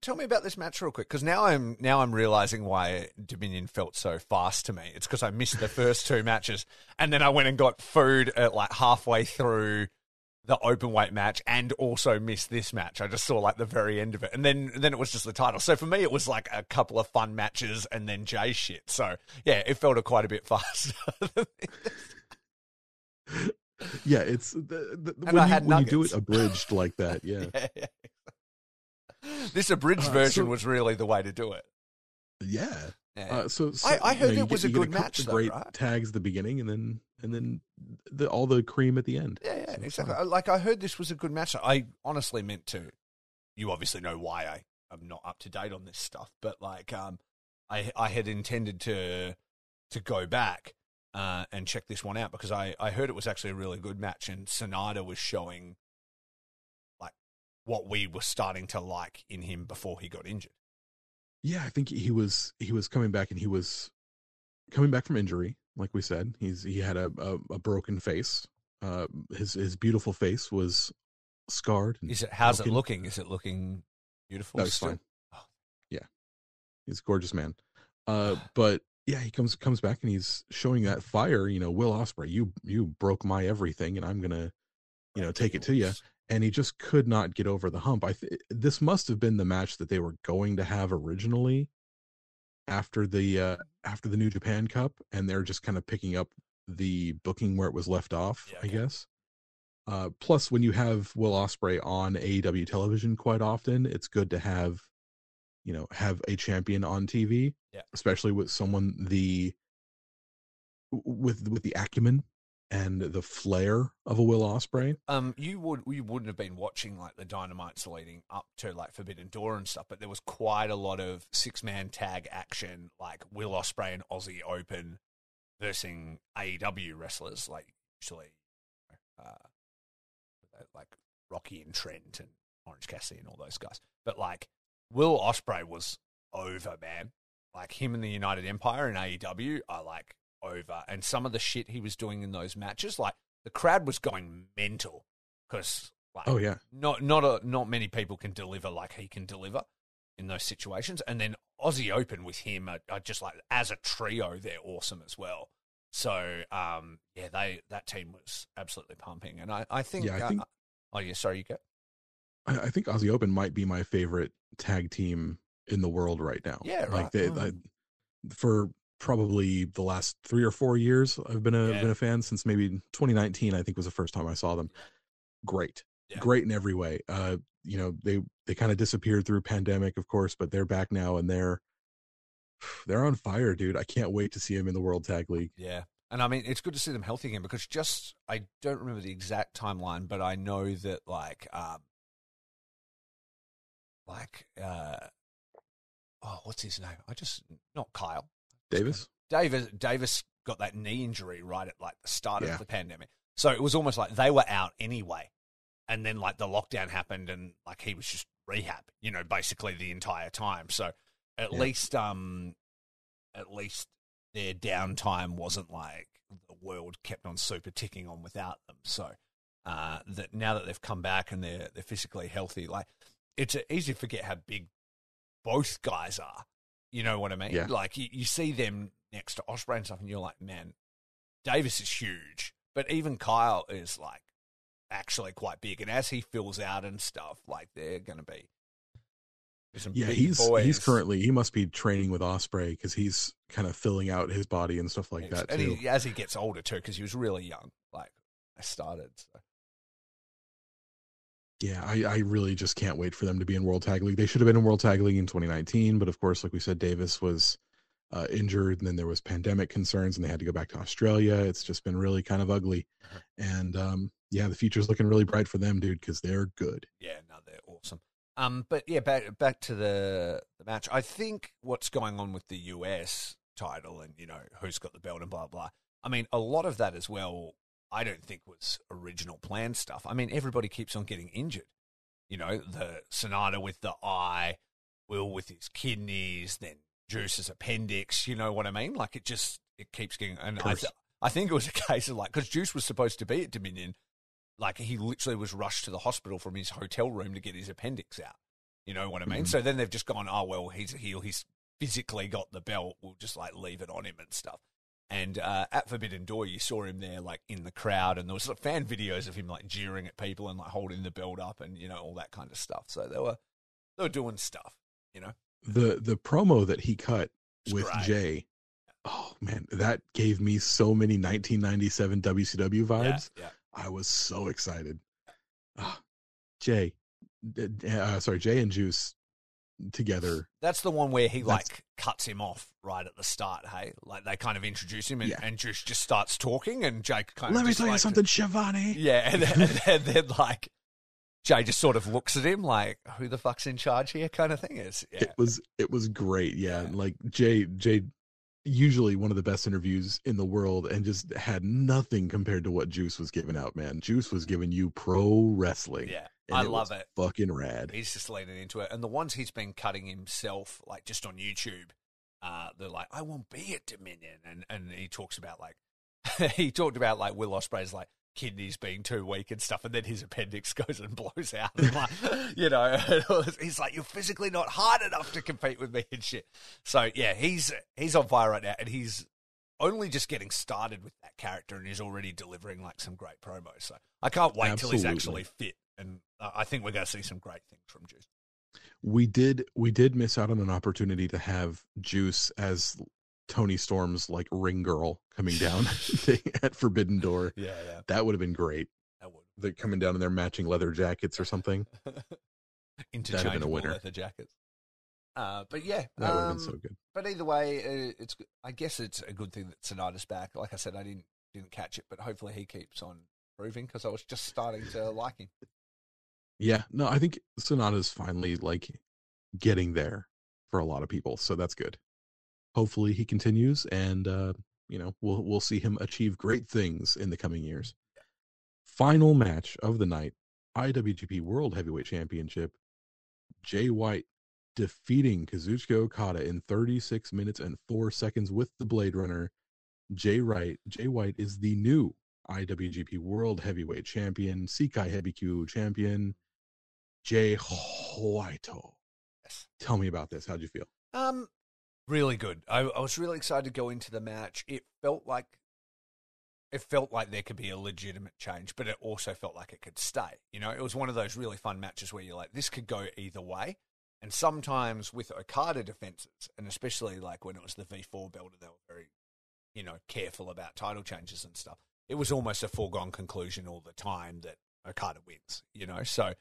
Tell me about this match real quick, because now I'm realizing why Dominion felt so fast to me. It's because I missed the first two matches, and then I went and got food at like halfway through the open weight match, and also missed this match. I just saw like the very end of it, and then it was just the title. So for me, it was like a couple of fun matches, and then Jay shit. So yeah, it felt quite a bit faster. Yeah, it's when you do it abridged like that. Yeah. Yeah. This abridged version was really the way to do it. Yeah. So I heard it was a good match. Great right? Tags at the beginning, and then all the cream at the end. Yeah, so exactly. Like I heard this was a good match. I honestly meant to. You obviously know why I am not up to date on this stuff, but like I had intended to go back and check this one out because I heard it was actually a really good match, and Sonata was showing like what we were starting to like in him before he got injured. Yeah, I think he was coming back, and he was coming back from injury. Like we said, he had a broken face. His beautiful face was scarred. How's it looking? Is it looking beautiful? No, it's fine. Oh. Yeah, he's a gorgeous man. But yeah, he comes back, and he's showing that fire. Will Ospreay, you broke my everything, and I'm gonna, take it to you. And he just could not get over the hump. This must have been the match that they were going to have originally after the New Japan Cup, and they're just kind of picking up the booking where it was left off, I guess. Plus, when you have Will Ospreay on AEW television quite often, it's good to have a champion on TV, especially with someone with the acumen and the flair of a Will Ospreay. You wouldn't have been watching like the Dynamites leading up to like Forbidden Door and stuff, but there was quite a lot of 6-man tag action, like Will Ospreay and Aussie Open versus AEW wrestlers, like usually like Rocky and Trent and Orange Cassidy and all those guys. But like Will Ospreay was over, man. Like him and the United Empire and AEW are like over, and some of the shit he was doing in those matches, like the crowd was going mental because, like, oh yeah, not many people can deliver like he can deliver in those situations. And then Aussie Open with him are just like as a trio, they're awesome as well. So that team was absolutely pumping, and I think sorry, you go. I think Aussie Open might be my favorite tag team in the world right now. Yeah, right. Like for probably the last 3 or 4 years, I've been a fan since maybe 2019. I think was the first time I saw them. Great in every way. They kind of disappeared through pandemic, of course, but they're back now, and they're on fire, dude. I can't wait to see them in the World Tag League. Yeah, and I mean it's good to see them healthy again because I don't remember the exact timeline, but I know that what's his name? Not Kyle. Davis got that knee injury right at like the start of the pandemic. So it was almost like they were out anyway. And then like the lockdown happened and like he was just rehab, basically the entire time. So at least their downtime wasn't like the world kept on super ticking on without them. So that now that they've come back and they're physically healthy, like it's easy to forget how big both guys are. You know what I mean? Yeah. Like, you see them next to Ospreay and stuff, and you're like, man, Davis is huge. But even Kyle is, like, actually quite big. And as he fills out and stuff, like, they're going to be Some Yeah, big boys. he's currently, he must be training with Ospreay because he's kind of filling out his body and stuff like that too. And as he gets older too, because he was really young. Like I started. So. Yeah, I really just can't wait for them to be in World Tag League. They should have been in World Tag League in 2019, but of course, like we said, Davis was injured, and then there was pandemic concerns, and they had to go back to Australia. It's just been really kind of ugly, and yeah, the future's looking really bright for them, dude, because they're good. Yeah, no, they're awesome. But yeah, back to the match. I think what's going on with the US title and, you know, who's got the belt and blah, blah. I mean, a lot of that as well, I don't think was original plan stuff. I mean, everybody keeps on getting injured. You know, the Sonata with the eye, Will with his kidneys, then Juice's appendix. You know what I mean? Like, it keeps getting... And I think it was a case of, like, because Juice was supposed to be at Dominion, like, he literally was rushed to the hospital from his hotel room to get his appendix out. You know what I mean? Mm-hmm. So then they've just gone, oh, well, he's a heel. He's physically got the belt. We'll just, like, leave it on him and stuff. And at Forbidden Door, you saw him there, like, in the crowd. And there was, like, fan videos of him, like, jeering at people and, like, holding the belt up and, you know, all that kind of stuff. So they were doing stuff, you know? The promo that he cut with great. Jay, oh, man, that gave me so many 1997 WCW vibes. Yeah. I was so excited. Jay and Juice together. That's the one where he like cuts him off right at the start. Hey, like they kind of introduce him and Juice just starts talking, and Jake kind of let me tell you something, Shivani. Yeah, and then like Jay just sort of looks at him like, who the fuck's in charge here, kind of thing. It was great. Yeah, like Jay. Usually one of the best interviews in the world, and just had nothing compared to what Juice was giving out, man. Juice was giving you pro wrestling. Yeah, I love it. Fucking rad. He's just leaning into it. And the ones he's been cutting himself, like just on YouTube, they're like, I won't be at Dominion. And he talks about like, like Will Ospreay's like kidneys being too weak and stuff. And then his appendix goes and blows out. And like, you know, he's like, you're physically not hard enough to compete with me and shit. So yeah, he's on fire right now. And he's only just getting started with that character, and he's already delivering like some great promos. So I can't wait till he's actually fit. And I think we're going to see some great things from Juice. We did miss out on an opportunity to have Juice as Tony Storm's like ring girl coming down at Forbidden Door. Yeah. That would have been great. That would. They're coming down in their matching leather jackets or something. Interchangeable leather jackets. But yeah, that would have been so good. But either way, I guess it's a good thing that Sonata's back. Like I said, I didn't catch it, but hopefully he keeps on improving, because I was just starting to like him. Yeah, no, I think Sonata's finally like getting there for a lot of people, so that's good. Hopefully he continues, and you know, we'll see him achieve great things in the coming years. Yeah. Final match of the night, IWGP World Heavyweight Championship. Jay White defeating Kazuchika Okada in 36 minutes and 4 seconds with the Blade Runner. Jay White is the new IWGP World Heavyweight Champion, Sekai Hebiku Champion, Jay White. Yes. Tell me about this. How'd you feel? Really good. I was really excited to go into the match. It felt like there could be a legitimate change, but it also felt like it could stay. You know, it was one of those really fun matches where you're like, this could go either way. And sometimes with Okada defenses, and especially like when it was the V4 belt, they were very, you know, careful about title changes and stuff. It was almost a foregone conclusion all the time that Okada wins, you know. So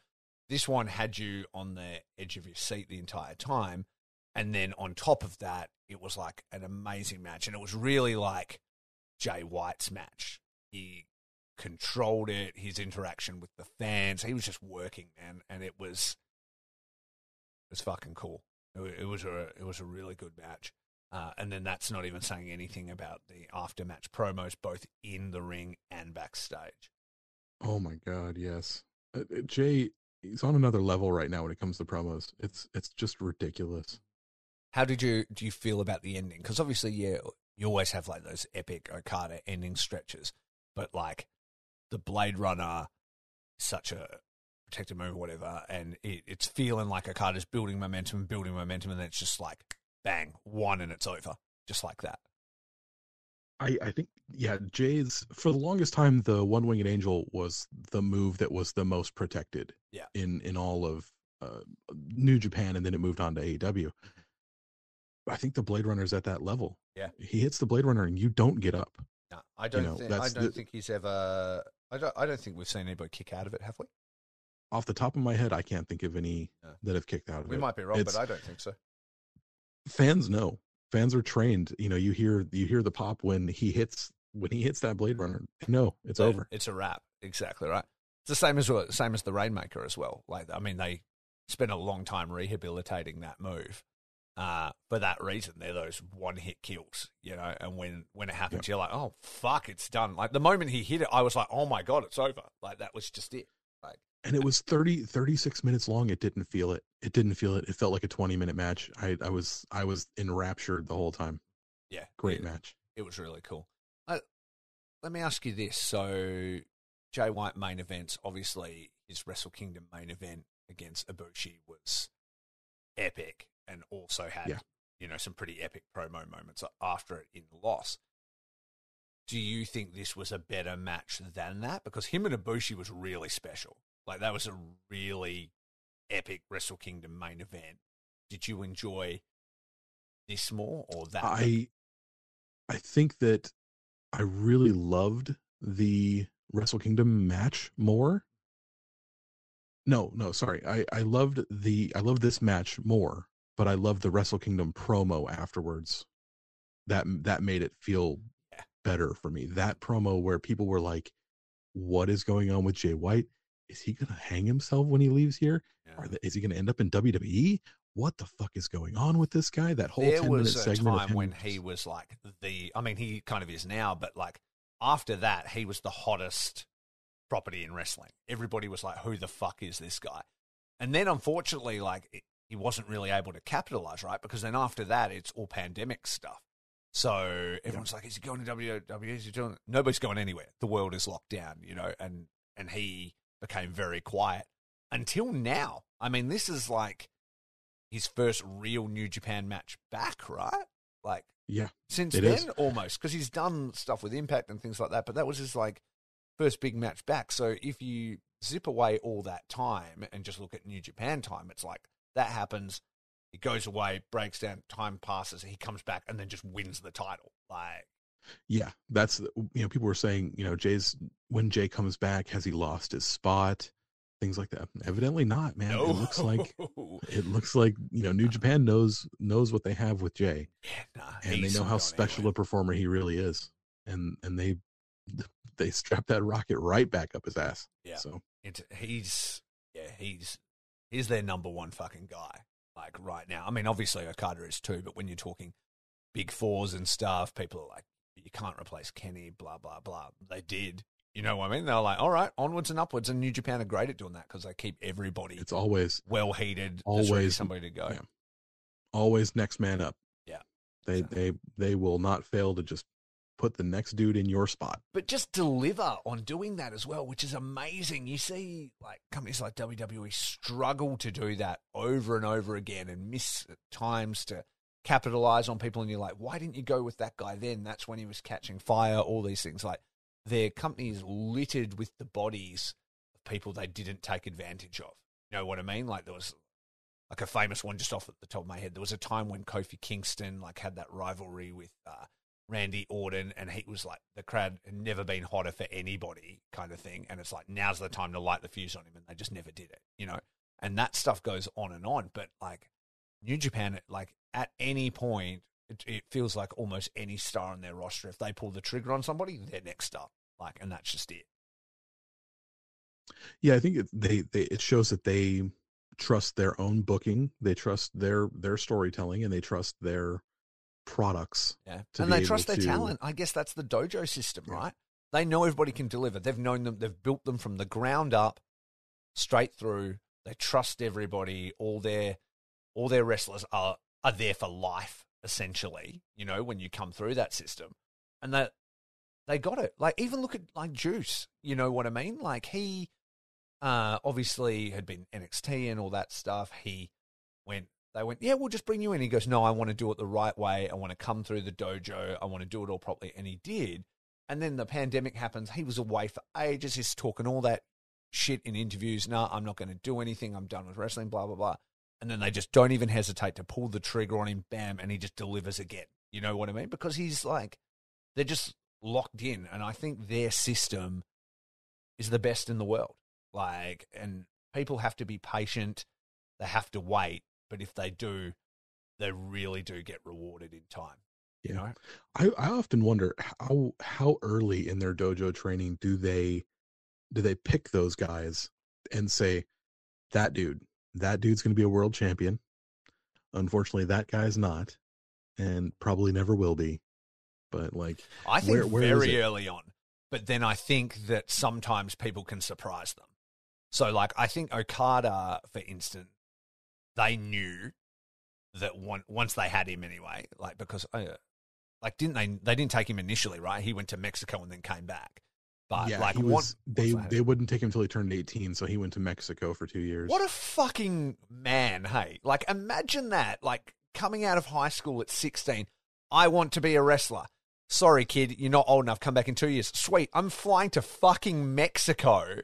this one had you on the edge of your seat the entire time. And then on top of that, it was like an amazing match. And it was really like Jay White's match. He controlled it, his interaction with the fans. He was just working, man. And it was fucking cool. It was a really good match. And then that's not even saying anything about the after-match promos, both in the ring and backstage. Oh my God, yes. Jay, he's on another level right now when it comes to promos. It's just ridiculous. How do you feel about the ending? Because obviously, yeah, you always have like those epic Okada ending stretches, but like the Blade Runner is such a protected move or whatever, and it's feeling like Okada's building momentum, and then it's just like bang, one, and it's over, just like that. I think, yeah, Jay's, for the longest time, the One-Winged Angel was the move that was the most protected in all of New Japan, and then it moved on to AEW. I think the Blade Runner's at that level. Yeah, he hits the Blade Runner, and you don't get up. no, I don't think he's ever. I don't think we've seen anybody kick out of it, have we? Off the top of my head, I can't think of any that have kicked out of it. We might be wrong, but I don't think so. Fans know. Fans are trained. You hear the pop when he hits that Blade Runner. No, it's over. It's a wrap. Exactly right. It's the same as the Rainmaker as well. Like, I mean, they spent a long time rehabilitating that move. For that reason, they're those one-hit kills, and when it happens, you're like, oh, fuck, it's done. Like, the moment he hit it, I was like, oh, my God, it's over. Like, that was just it. Like, and it was 36 minutes long. It didn't feel it. It felt like a 20-minute match. I was enraptured the whole time. Yeah. Great match. It was really cool. Let me ask you this. So, Jay White main events, obviously, his Wrestle Kingdom main event against Ibushi was epic. And also had, some pretty epic promo moments after it in the loss. Do you think this was a better match than that? Because him and Ibushi was really special. Like, that was a really epic Wrestle Kingdom main event. Did you enjoy this more or that? I think that I really loved the Wrestle Kingdom match more. No, sorry. I loved this match more. But I love the Wrestle Kingdom promo afterwards. That made it feel better for me. That promo where people were like, "What is going on with Jay White? Is he gonna hang himself when he leaves here? Yeah. Is he gonna end up in WWE? What the fuck is going on with this guy?" That whole 10-minute segment. There was a time when he was like he kind of is now, but like after that, he was the hottest property in wrestling. Everybody was like, "Who the fuck is this guy?" And then unfortunately, he wasn't really able to capitalize, right? Because then after that, it's all pandemic stuff. So everyone's like, is he going to WWE? Is he doing? Nobody's going anywhere. The world is locked down, and he became very quiet until now. I mean, this is like his first real New Japan match back, right? Like, since then, almost, because he's done stuff with Impact and things like that, but that was his first big match back. So if you zip away all that time and just look at New Japan time, it's like, that happens, he goes away, breaks down, time passes, he comes back, and then just wins the title. That's people were saying, when Jay comes back, has he lost his spot? Things like that. Evidently not, man. No. It looks like New Japan knows what they have with Jay, and they know how special a performer he really is, and they strap that rocket right back up his ass. Yeah, so he's their number one fucking guy, right now. I mean, obviously Okada is too, but when you're talking big fours and stuff, people are like, you can't replace Kenny, blah, blah, blah. They did. You know what I mean? They're like, all right, onwards and upwards. And New Japan are great at doing that because they keep everybody it's always well-heated. Always somebody to go. Yeah. Always next man up. Yeah. They will not fail to just put the next dude in your spot. But just deliver on doing that as well, which is amazing. You see companies like WWE struggle to do that over and over again and miss at times to capitalize on people. And you're like, why didn't you go with that guy then? That's when he was catching fire, all these things. Their company is littered with the bodies of people they didn't take advantage of. You know what I mean? There was a famous one just off at the top of my head. There was a time when Kofi Kingston had that rivalry with Randy Orton, and he was the crowd had never been hotter for anybody kind of thing. And it's now's the time to light the fuse on him, and they just never did it, and that stuff goes on and on. But New Japan, at any point, it feels like almost any star on their roster, if they pull the trigger on somebody, they're next up. And that's just it. Yeah, I think it shows that they trust their own booking, they trust their storytelling, and they trust their products. Yeah, and they trust their talent. I guess that's the dojo system, right? They know everybody can deliver. They've known them. They've built them from the ground up, straight through. They trust everybody. All their wrestlers are there for life, essentially. When you come through that system, and that they got it. Even look at Juice. You know what I mean? He obviously had been NXT and all that stuff. They went, yeah, we'll just bring you in. He goes, no, I want to do it the right way. I want to come through the dojo. I want to do it all properly. And he did. And then the pandemic happens. He was away for ages. He's talking all that shit in interviews. No, I'm not going to do anything. I'm done with wrestling, blah, blah, blah. And then they just don't even hesitate to pull the trigger on him, bam, and he just delivers again. You know what I mean? Because he's like, they're just locked in. And I think their system is the best in the world. Like, and people have to be patient. They have to wait. But if they do, they really do get rewarded in time. Yeah. You know? I often wonder how early in their dojo training do they pick those guys and say, that dude's going to be a world champion. Unfortunately, that guy's not, and probably never will be. But like, I think where very early on. But then I think that sometimes people can surprise them. So like, I think Okada, for instance, they knew that once they had him anyway, like, because like they didn't take him initially, right? He went to Mexico and then came back. But yeah, like, they wouldn't take him until he turned 18, so he went to Mexico for 2 years. What a fucking man, hey! Like, imagine that, like, coming out of high school at 16, I want to be a wrestler. Sorry, kid, you're not old enough. Come back in 2 years. Sweet, I'm flying to fucking Mexico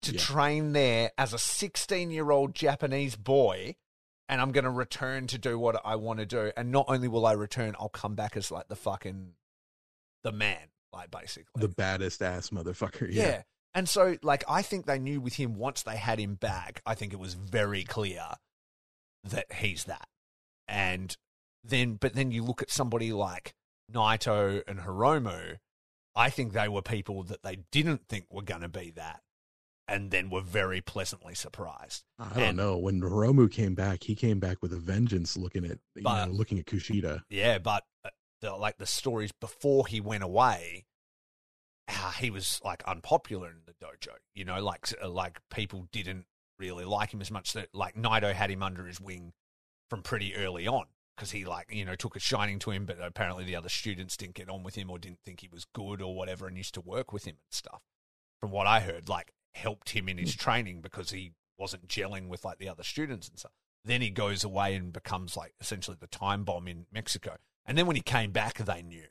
to train there as a 16-year-old Japanese boy, and I'm going to return to do what I want to do. And not only will I return, I'll come back as, like, the man. Like, basically the baddest ass motherfucker. Yeah. And so, like, I think they knew with him, once they had him back, I think it was very clear that he's that. And then, but then you look at somebody like Naito and Hiromu, I think they were people that they didn't think were going to be that, and then were very pleasantly surprised. I don't know. When Hiromu came back, he came back with a vengeance, looking at Kushida. Yeah, but the stories before he went away, he was like unpopular in the dojo. You know, like people didn't really like him as much. That like Naito had him under his wing from pretty early on, because he took a shining to him, but apparently the other students didn't get on with him or didn't think he was good or whatever, and used to work with him and stuff. From what I heard, like, helped him in his training because he wasn't gelling with like the other students and stuff. Then he goes away and becomes like essentially the time bomb in Mexico. And then when he came back, they knew.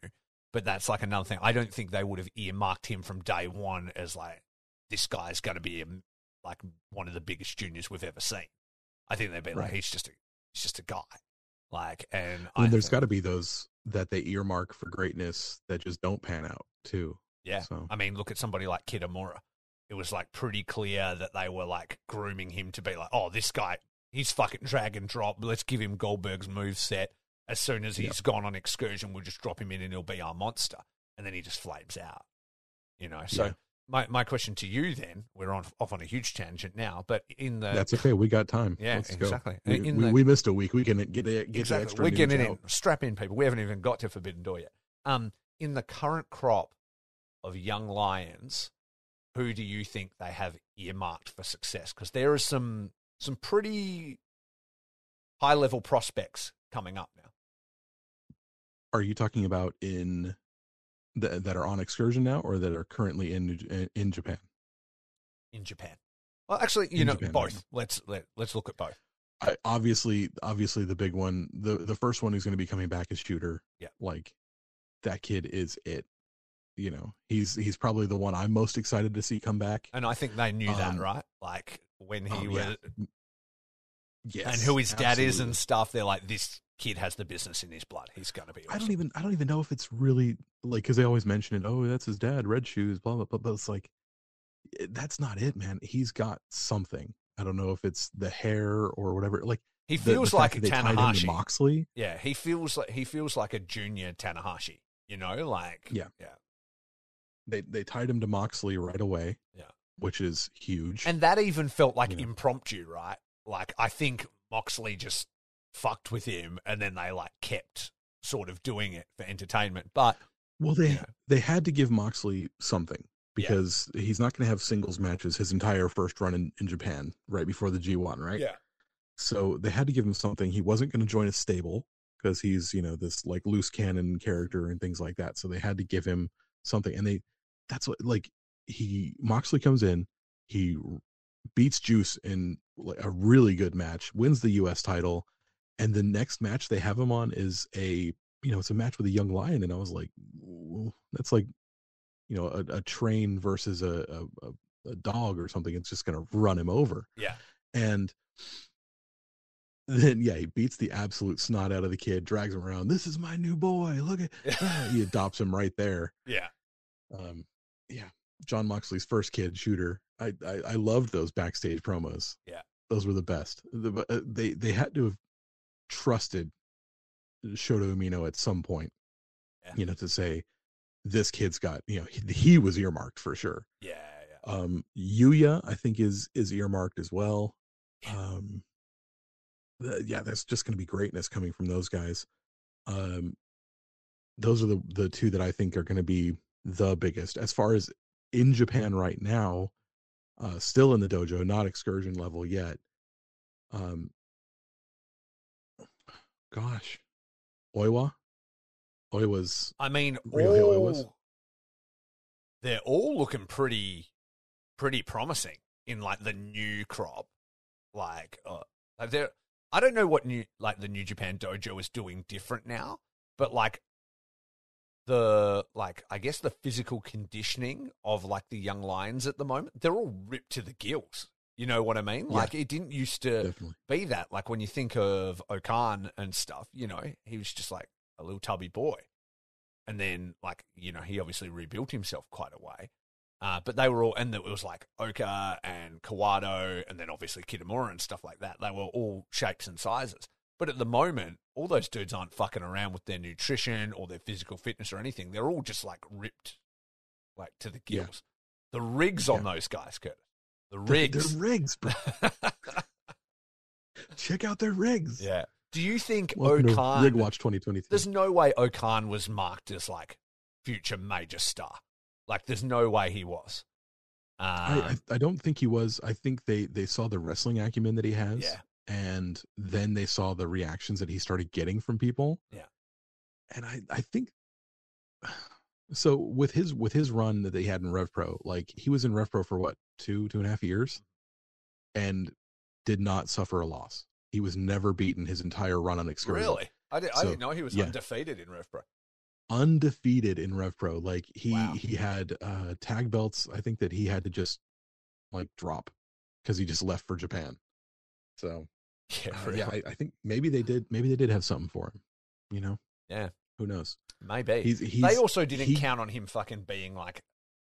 But that's like another thing. I don't think they would have earmarked him from day one as like, this guy's going to be like one of the biggest juniors we've ever seen. I think they'd be like, he's just a guy. Like, and there's got to be those that they earmark for greatness that just don't pan out too. Yeah. So. I mean, look at somebody like Kitamura. It was like pretty clear that they were like grooming him to be like, oh, this guy, he's fucking drag and drop. Let's give him Goldberg's move set. As soon as he's gone on excursion, we'll just drop him in and he'll be our monster. And then he just flames out, you know? So my question to you then, we're off on a huge tangent now, but that's okay. We got time. Yeah, Let's exactly. Go. We missed a week. We can get exactly. extra. We're getting in. Strap in, people. We haven't even got to Forbidden Door yet. In the current crop of young lions, who do you think they have earmarked for success? Because there are some pretty high-level prospects coming up now. Are you talking about that are on excursion now, or that are currently in Japan? In Japan. Well, actually, Japan, both. Let's look at both. Obviously, the big one, the first one who's going to be coming back is Shooter. Yeah, like that kid is it. You know, he's probably the one I'm most excited to see come back. And I think they knew that, right? Like when he was, yes, and who his dad is and stuff. They're like, this kid has the business in his blood. He's going to be awesome. I don't even know if it's really like, because they always mention it. Oh, that's his dad, Red Shoes, blah blah blah. But it's like, that's not it, man. He's got something. I don't know if it's the hair or whatever. Like, he feels like a Tanahashi. Moxley. Yeah, he feels like a junior Tanahashi. You know, like yeah. They tied him to Moxley right away. Yeah, which is huge. And that even felt like impromptu, right? Like, I think Moxley just fucked with him, and then they like kept sort of doing it for entertainment. But they had to give Moxley something, because he's not going to have singles matches his entire first run in Japan right before the G1, right? Yeah. So they had to give him something. He wasn't going to join a stable because he's, this like loose cannon character and things like that. So they had to give him something, and that's what, like, Moxley comes in, he beats Juice in a really good match, wins the US title, and the next match they have him on is it's a match with a young lion, and I was like, that's like, a train versus a a dog or something, it's just going to run him over. Yeah. And then, he beats the absolute snot out of the kid, drags him around. This is my new boy. Look at he adopts him right there. Yeah. John Moxley's first kid, Shooter. I loved those backstage promos. Yeah. Those were the best. They had to have trusted Shota Umino at some point, to say this kid's got, he was earmarked for sure. Yeah. Yuya, I think is earmarked as well. That's just going to be greatness coming from those guys. Those are the two that I think are going to be the biggest as far as in Japan right now. Still in the dojo, not excursion level yet. Oiwa's. I mean, they're all looking pretty promising in like the new crop. Like I don't know what the New Japan dojo is doing different now, but like I guess the physical conditioning of like the young lions at the moment, they're all ripped to the gills. You know what I mean? Yeah, like it didn't used to be that. Like when you think of Okan and stuff, he was just like a little tubby boy. And then he obviously rebuilt himself quite a way. But they were all, and it was like Oka and Kawado, and then obviously Kitamura and stuff like that. They were all shapes and sizes. But at the moment, all those dudes aren't fucking around with their nutrition or their physical fitness or anything. They're all just like ripped, like to the gills. The rigs on those guys, Curtis. The rigs. They're rigs, bro. Check out their rigs. Yeah. Do you think Okan... Rig Watch 2023. There's no way Okan was marked as like future major star. Like there's no way he was. I don't think he was. I think they saw the wrestling acumen that he has. Yeah. And then they saw the reactions that he started getting from people. Yeah. And I think so with his run that they had in Rev Pro, like he was in Rev Pro for what, 2.5 years, and did not suffer a loss. He was never beaten his entire run on excursion. Really? I didn't know he was undefeated in Rev Pro. Undefeated in Rev Pro. Like he had tag belts, I think, that he had to just like drop because he just left for Japan. So really. I think maybe they did have something for him, Yeah. Who knows? Maybe. They also didn't count on him fucking being like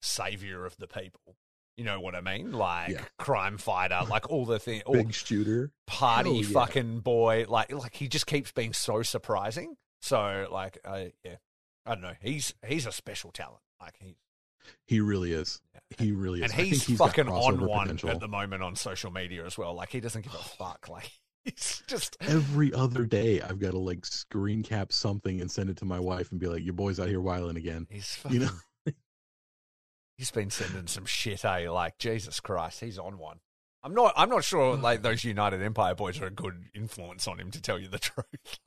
savior of the people. You know what I mean? Like crime fighter, like all the things. Big shooter. Party fucking boy. Like he just keeps being so surprising. So like, I don't know. He's a special talent. Like he really is. He really is. And he's fucking on one potential at the moment on social media as well. Like he doesn't give a fuck. Like he's just every other day I've got to like screen cap something and send it to my wife and be like, "Your boy's out here wilding again." He's fucking, he's been sending some shit, Like Jesus Christ, he's on one. I'm not sure like those United Empire boys are a good influence on him, to tell you the truth.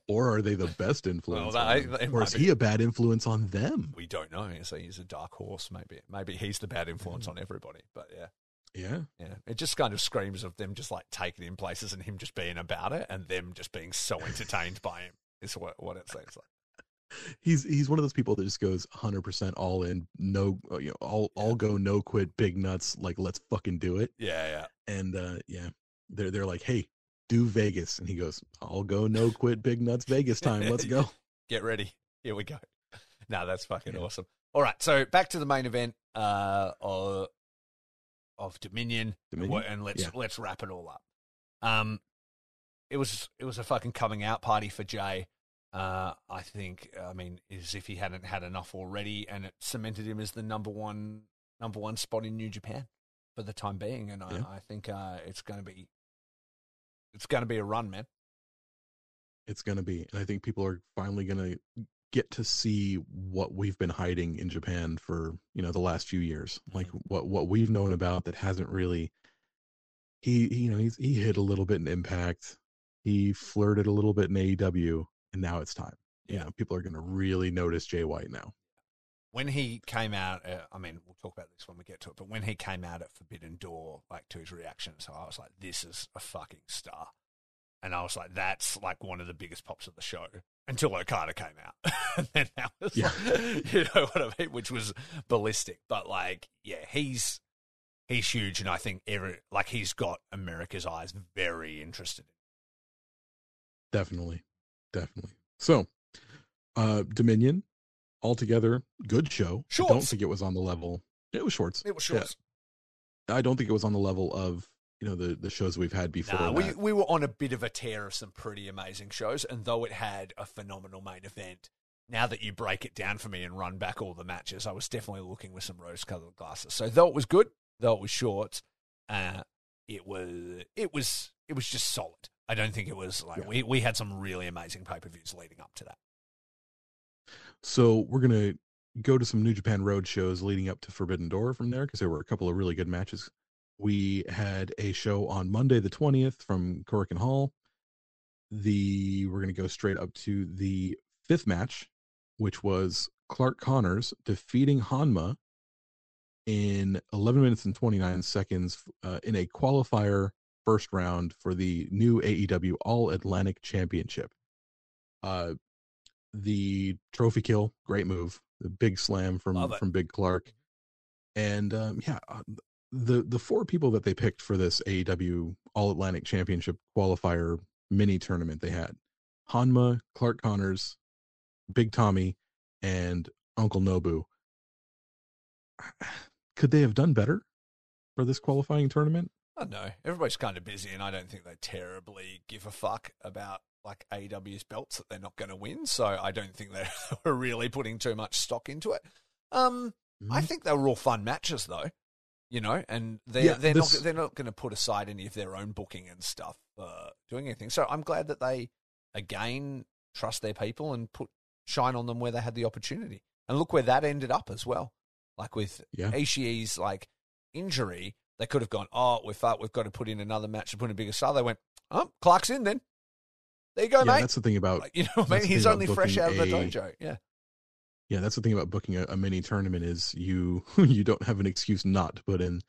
Or are they the best influence? Or is he a bad influence on them? We don't know. So he's a dark horse. Maybe he's the bad influence on everybody. But yeah. It just kind of screams of them just like taking him places and him just being about it, and them just being so entertained by him. Is what it seems like. He's one of those people that just goes 100% all in. No, all go, no quit, big nuts. Like let's fucking do it. Yeah. And they're like, hey, do Vegas, and he goes, I'll go, no quit, big nuts, Vegas time. Let's go. Get ready. Here we go. No, that's fucking awesome. All right, so back to the main event of Dominion, and let's wrap it all up. It was a fucking coming out party for Jay. I think, as if he hadn't had enough already, and it cemented him as the number one spot in New Japan for the time being, and I think it's going to be a run, man. It's going to be. And I think people are finally going to get to see what we've been hiding in Japan for, the last few years. Like what we've known about that hasn't really, he hit a little bit in Impact. He flirted a little bit in AEW, and now it's time. People are going to really notice Jay White now. When he came out, we'll talk about this when we get to it, but when he came out at Forbidden Door, like to his reaction, so I was like, this is a fucking star. And I was like, that's like one of the biggest pops of the show until Okada came out. And then that was like, you know what I mean? Which was ballistic. But like, he's he's huge, and I think he's got America's eyes very interested. Definitely. So, Dominion, altogether, good show. Shorts. I don't think it was on the level. It was shorts. Yeah. I don't think it was on the level of the shows we've had before. Nah, we were on a bit of a tear of some pretty amazing shows, and though it had a phenomenal main event, now that you break it down for me and run back all the matches, I was definitely looking with some rose-colored glasses. So though it was good, though it was short, it was just solid. I don't think it was we had some really amazing pay-per-views leading up to that. So we're gonna go to some New Japan Road shows leading up to Forbidden Door from there, because there were a couple of really good matches. We had a show on Monday the 20th from Korakuen Hall. We're going to go straight up to the 5th match, which was Clark Connors defeating Hanma in 11 minutes and 29 seconds in a qualifier first round for the new AEW All Atlantic Championship. The trophy kill, great move. The big slam from Big Clark. And the 4 people that they picked for this AEW All Atlantic Championship qualifier mini tournament, they had Hanma, Clark Connors, Big Tommy, and Uncle Nobu. Could they have done better for this qualifying tournament? I don't know. Everybody's kind of busy, and I don't think they terribly give a fuck about AEW's belts that they're not going to win. So I don't think they were really putting too much stock into it. I think they were all fun matches, though. And they're not going to put aside any of their own booking and stuff doing anything. So I'm glad that they again trust their people and shine on them where they had the opportunity. And look where that ended up as well. With Ishii's injury, they could have gone, we've got to put in another match to put in a bigger star. They went, Clark's in then. There you go, mate. That's the thing about he's only fresh out of the dojo. Yeah. Yeah, that's the thing about booking a mini tournament is you don't have an excuse not to put in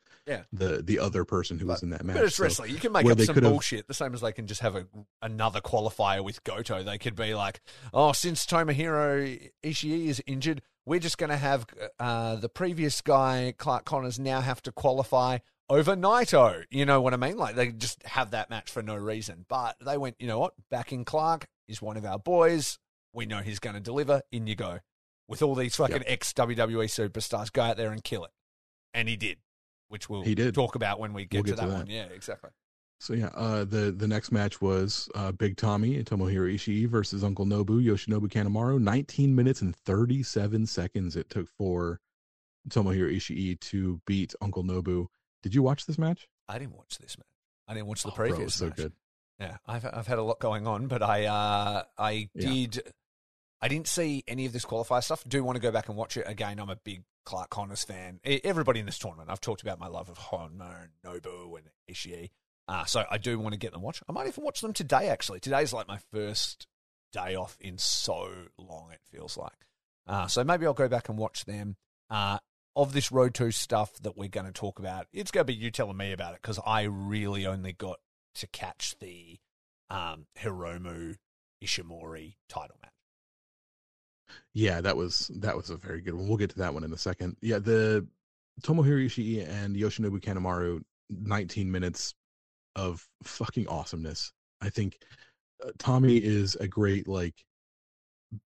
the other person who was in that match. But it's wrestling. You can make up some bullshit, the same as they can just have another qualifier with Goto. They could be like, since Tomohiro Ishii is injured, we're just going to have the previous guy, Clark Connors, now have to qualify over Naito. You know what I mean? They just have that match for no reason. But they went, you know what? Backing Clark is one of our boys. We know he's going to deliver. In you go. With all these fucking ex-WWE superstars, go out there and kill it. And he did, which we'll talk about when we get to that one. Yeah, exactly. So, the next match was Big Tommy and Tomohiro Ishii versus Uncle Nobu, Yoshinobu Kanemaru. 19 minutes and 37 seconds it took for Tomohiro Ishii to beat Uncle Nobu. Did you watch this match? I didn't watch this match. I didn't watch the previous match. So good. Yeah, I've had a lot going on, but I did... I didn't see any of this qualifier stuff. Do want to go back and watch it again. I'm a big Clark Connors fan. Everybody in this tournament, I've talked about my love of Honma and Nobu and Ishii. So I do want to get them watched. I might even watch them today, actually. Today's my first day off in so long, it feels like. So maybe I'll go back and watch them. Of this Road 2 stuff that we're going to talk about, it's going to be you telling me about it, because I really only got to catch the Hiromu Ishimori title match. Yeah, that was a very good one. We'll get to that one in a second. Yeah, the Tomohiro Ishii and Yoshinobu Kanemaru, 19 minutes of fucking awesomeness. I think Tommy is a great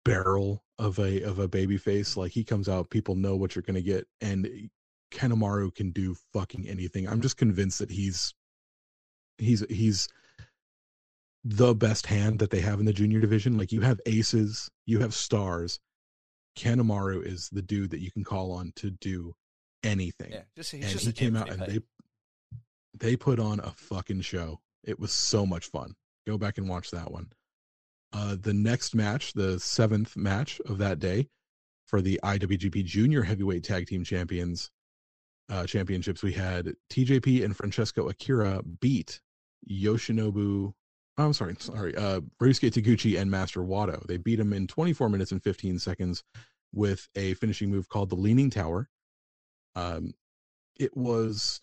barrel of a baby face. He comes out, people know what you're gonna get, and Kanemaru can do fucking anything. I'm just convinced that he's the best hand that they have in the junior division. You have aces, you have stars. Kanemaru is the dude that you can call on to do anything. Yeah, he came out and they put on a fucking show. It was so much fun. Go back and watch that one. The next match, the 7th match of that day for the IWGP Junior Heavyweight Tag Team Championships, we had TJP and Francesco Akira beat Ryusuke Taguchi and Master Wato. They beat him in 24 minutes and 15 seconds with a finishing move called the Leaning Tower. It was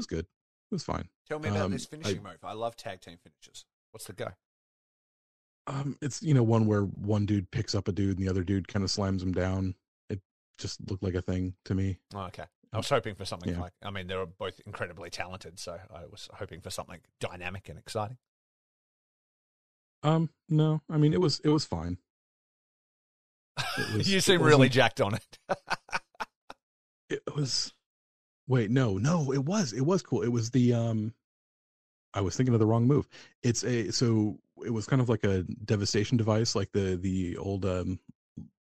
good. It was fine. Tell me about this finishing move. I love tag team finishes. What's the go? It's one where one dude picks up a dude and the other dude kind of slams him down. It just looked like a thing to me. Oh, okay. I was hoping for something like, I mean, they were both incredibly talented, so I was hoping for something dynamic and exciting. No, I mean, it was fine. You seem really jacked on it. It was, wait, no, it was cool. It was the, I was thinking of the wrong move. So it was kind of like a devastation device, like the old,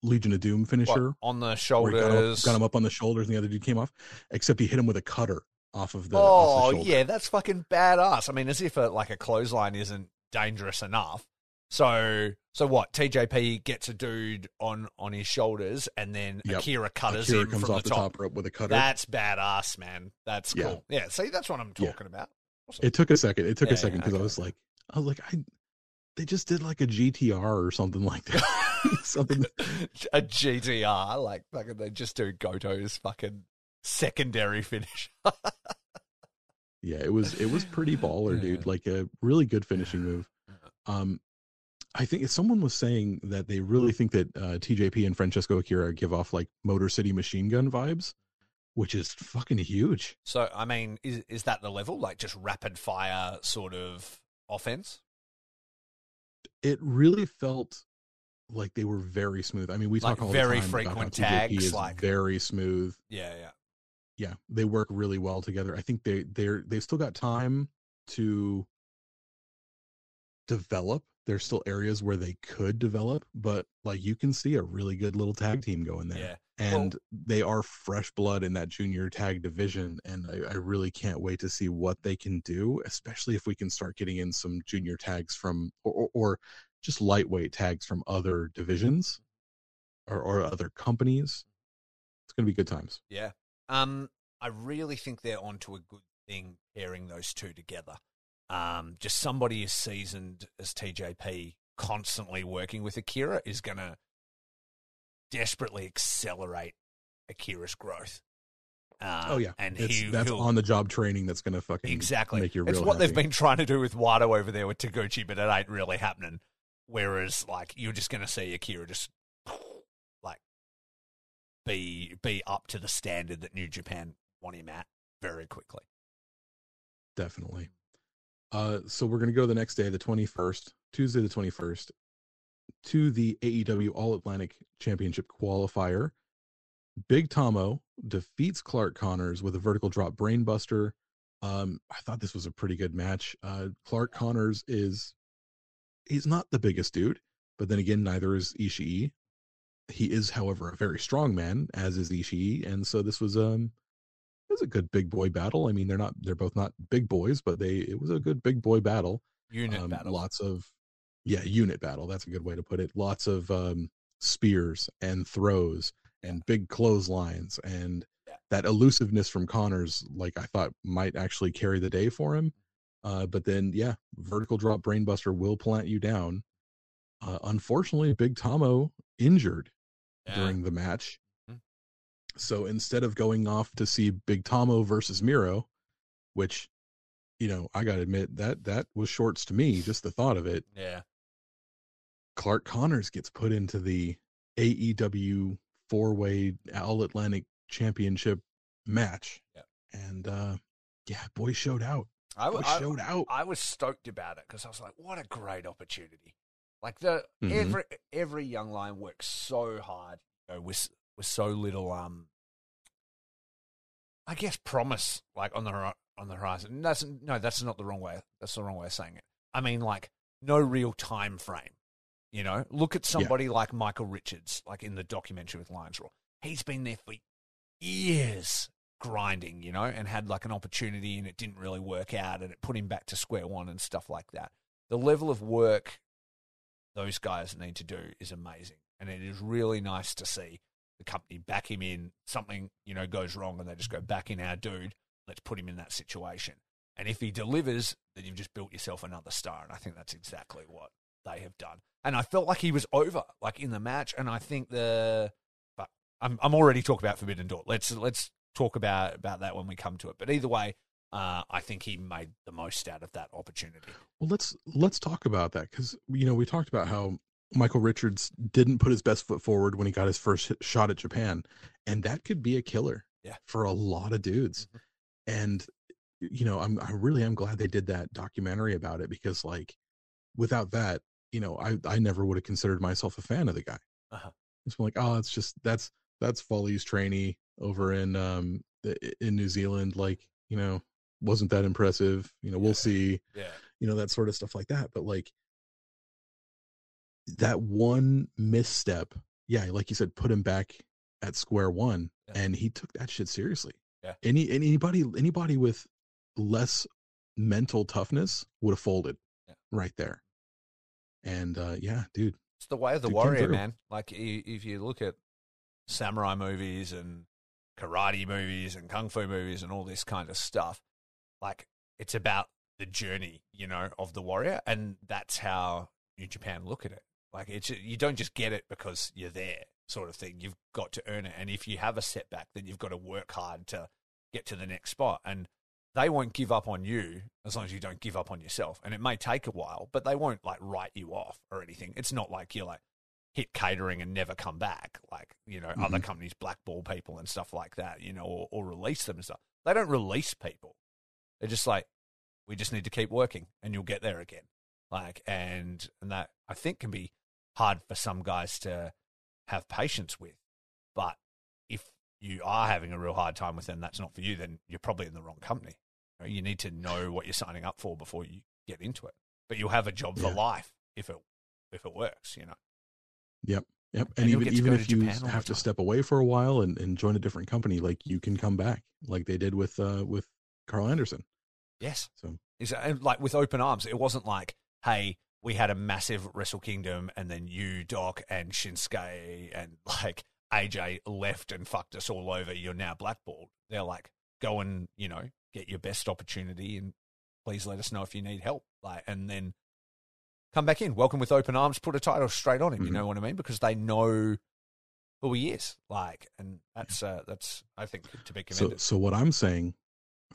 Legion of Doom finisher. What, on the shoulders. Got him up on the shoulders and the other dude came off, except he hit him with a cutter off of the shoulder. Yeah, that's fucking badass. I mean, as if a clothesline isn't dangerous enough. So what? TJP gets a dude on his shoulders, and then Akira cutters him comes from off the top rope with a cutter. That's badass, man. That's cool. Yeah, see, that's what I'm talking about. Awesome. It took a second. Because I was like, they just did like a GTR or something like that. Something a GTR, like fucking they just do Goto's fucking secondary finish. Yeah, it was pretty baller, dude. Like a really good finishing move. I think someone was saying that they really think that TJP and Francesco Akira give off like Motor City Machine Gun vibes, which is fucking huge. So, I mean, is that the level? Like just rapid fire sort of offense? It really felt like they were very smooth. I mean, we talk all the time very frequent tags, TJP is like very smooth. Yeah. They work really well together. I think they've still got time to develop. There's still areas where they could develop, but like you can see a really good little tag team going there. Yeah. And they are fresh blood in that junior tag division. And I really can't wait to see what they can do, especially if we can start getting in some junior tags from, or just lightweight tags from other divisions or other companies. It's going to be good times. Yeah. I really think they're onto a good thing pairing those two together. Just somebody as seasoned as TJP constantly working with Akira is going to desperately accelerate Akira's growth. And that's on the job training that's going to fucking make you real It's what happy. they've been trying to do with Wado over there with Taguchi, but it ain't really happening. Whereas, like, you're just going to see Akira just like be up to the standard that New Japan want him at very quickly. Definitely. So we're going to go the next day, the 21st, Tuesday the 21st, to the AEW All Atlantic Championship qualifier. Big Tomo defeats Clark Connors with a vertical drop brainbuster. I thought this was a pretty good match. Clark Connors he's not the biggest dude, but then again, neither is Ishii. He is, however, a very strong man, as is Ishii, and so this was it was a good big boy battle. I mean, they're both not big boys, but it was a good big boy battle. Unit battle. Lots of unit battle. That's a good way to put it. Lots of spears and throws and big clotheslines and that elusiveness from Connors, like I thought might actually carry the day for him. But then, vertical drop brainbuster will plant you down. Unfortunately, Big Tomo injured during the match. So instead of going off to see Big Tomo versus Miro, which, I got to admit that was shorts to me, just the thought of it. Yeah. Clark Connors gets put into the AEW 4-way All Atlantic Championship match. Yeah. And, boy showed out. I was stoked about it because I was like, what a great opportunity. Like every young lion works so hard, with so little, I guess, promise, like on the horizon. That's not the wrong way. That's the wrong way of saying it. I mean, like, no real time frame. Look at somebody like Michael Richards, like in the documentary with Lions Roar. He's been there for years grinding, and had like an opportunity and it didn't really work out and it put him back to square one and stuff like that. The level of work those guys need to do is amazing. And it is really nice to see the company back him in. Something, goes wrong and they just go, back in our dude. Let's put him in that situation. And if he delivers, then you've just built yourself another star. And I think that's exactly what they have done. And I felt like he was over, like in the match. And I think but I'm already talking about Forbidden Door. Let's talk about that when we come to it. But either way, I think he made the most out of that opportunity. Well, let's talk about that because we talked about how Michael Richards didn't put his best foot forward when he got his first shot at Japan, and that could be a killer. for a lot of dudes. And you know, I'm glad they did that documentary about it, because like without that, you know, I never would have considered myself a fan of the guy. It's like, oh, it's just that's Foley's trainee over in New Zealand. Like, you know, wasn't that impressive? You know, we'll see. You know, that sort of stuff like that. But like that one misstep, like you said, put him back at square one, and he took that shit seriously. Anybody with less mental toughness would have folded right there. And dude, it's the way of the warrior, man. Like if you look at samurai movies and karate movies and kung fu movies and all this kind of stuff, like it's about the journey, you know, of the warrior, and that's how New Japan look at it. Like you don't just get it because you're there, sort of thing. You've got to earn it, and if you have a setback, then you've got to work hard to get to the next spot. And they won't give up on you as long as you don't give up on yourself. And it may take a while, but they won't like write you off or anything. It's not like you're like hit catering and never come back. Like, you know, other companies blackball people and stuff like that, you know, or release them and stuff. They don't release people. They're just like, we just need to keep working and you'll get there again. Like, and that I think can be hard for some guys to have patience with. But if you are having a real hard time with them, that's not for you, then you're probably in the wrong company. You need to know what you're signing up for before you get into it. But you'll have a job for life if it works, you know. Yep. And even if you have to step away for a while and join a different company, like you can come back, like they did with Carl Anderson. Yes. So like with open arms, it wasn't like, hey, we had a massive Wrestle Kingdom and then you, Doc, and Shinsuke and like AJ left and fucked us all over. You're now blackballed. They're like, go and, you know, get your best opportunity and please let us know if you need help. Like, and then come back in. Welcome with open arms. Put a title straight on him. You know what I mean? Because they know who he is. Like, and that's I think to be commended. So what I'm saying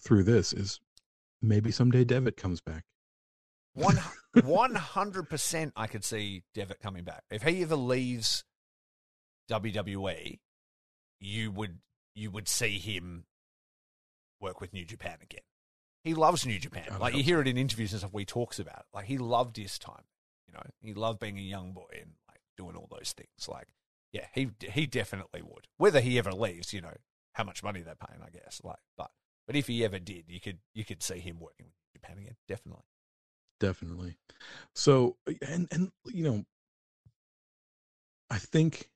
through this is maybe someday Devitt comes back. 100% I could see Devitt coming back. If he ever leaves WWE, you would see him work with New Japan again. He loves New Japan. Like you hear it in interviews and stuff where he talks about it. Like he loved his time. You know, he loved being a young boy and like doing all those things. Like, yeah, he definitely would. Whether he ever leaves, you know, how much money they're paying, I guess. Like, but if he ever did, you could see him working with Japan again. Definitely. So, and you know, I think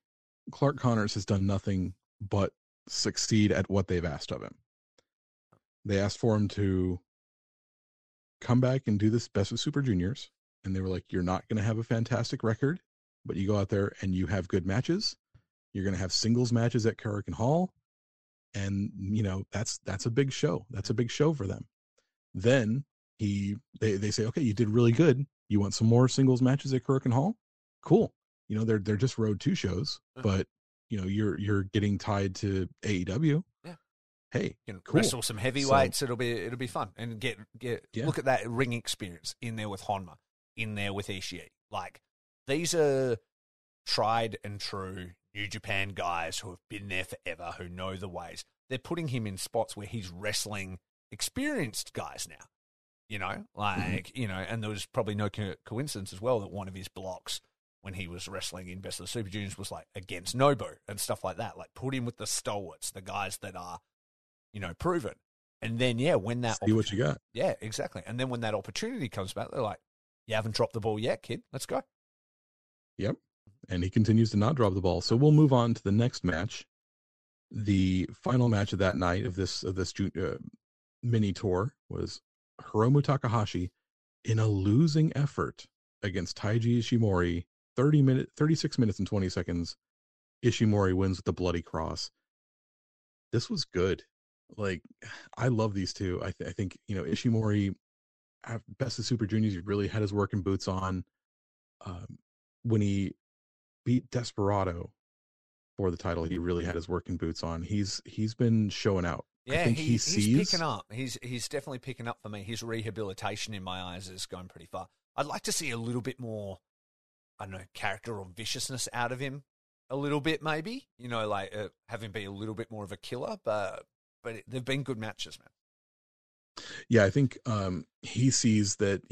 Clark Connors has done nothing but succeed at what they've asked of him. They asked for him to come back and do this Best of Super Juniors. And they were like, you're not going to have a fantastic record, but you go out there and you have good matches. You're going to have singles matches at Korakuen Hall. And, you know, that's a big show. That's a big show for them. Then they say, okay, you did really good. You want some more singles matches at Korakuen Hall? Cool. You know, they're just Road 2 shows, but you know, you're getting tied to AEW. Yeah. Hey, you can wrestle some heavyweights. So, it'll be fun and get look at that ring experience in there with Honma, in there with Ishii. Like these are tried and true New Japan guys who have been there forever, who know the ways. They're putting him in spots where he's wrestling experienced guys now. You know, like you know, and there was probably no coincidence as well that one of his blocks when he was wrestling in Best of the Super Juniors was like against Nobu and stuff like that. Like put him with the stalwarts, the guys that are, you know, proven. And then, when that... See what you got. Yeah, exactly. And then when that opportunity comes back, they're like, you haven't dropped the ball yet, kid. Let's go. Yep. And he continues to not drop the ball. So we'll move on to the next match. The final match of that night of this mini tour was Hiromu Takahashi in a losing effort against Taiji Ishimori. 36 minutes and 20 seconds. Ishimori wins with the bloody cross. This was good. Like, I love these two. I think, you know, Ishimori, Best of Super Juniors, he really had his working boots on. When he beat Desperado for the title, he really had his working boots on. He's been showing out. Yeah, I think he's picking up. He's definitely picking up for me. His rehabilitation in my eyes is going pretty far. I'd like to see a little bit more, I don't know, character or viciousness out of him. a little bit, maybe, like having been a little bit more of a killer, but they've been good matches, man. Yeah, I think he sees that,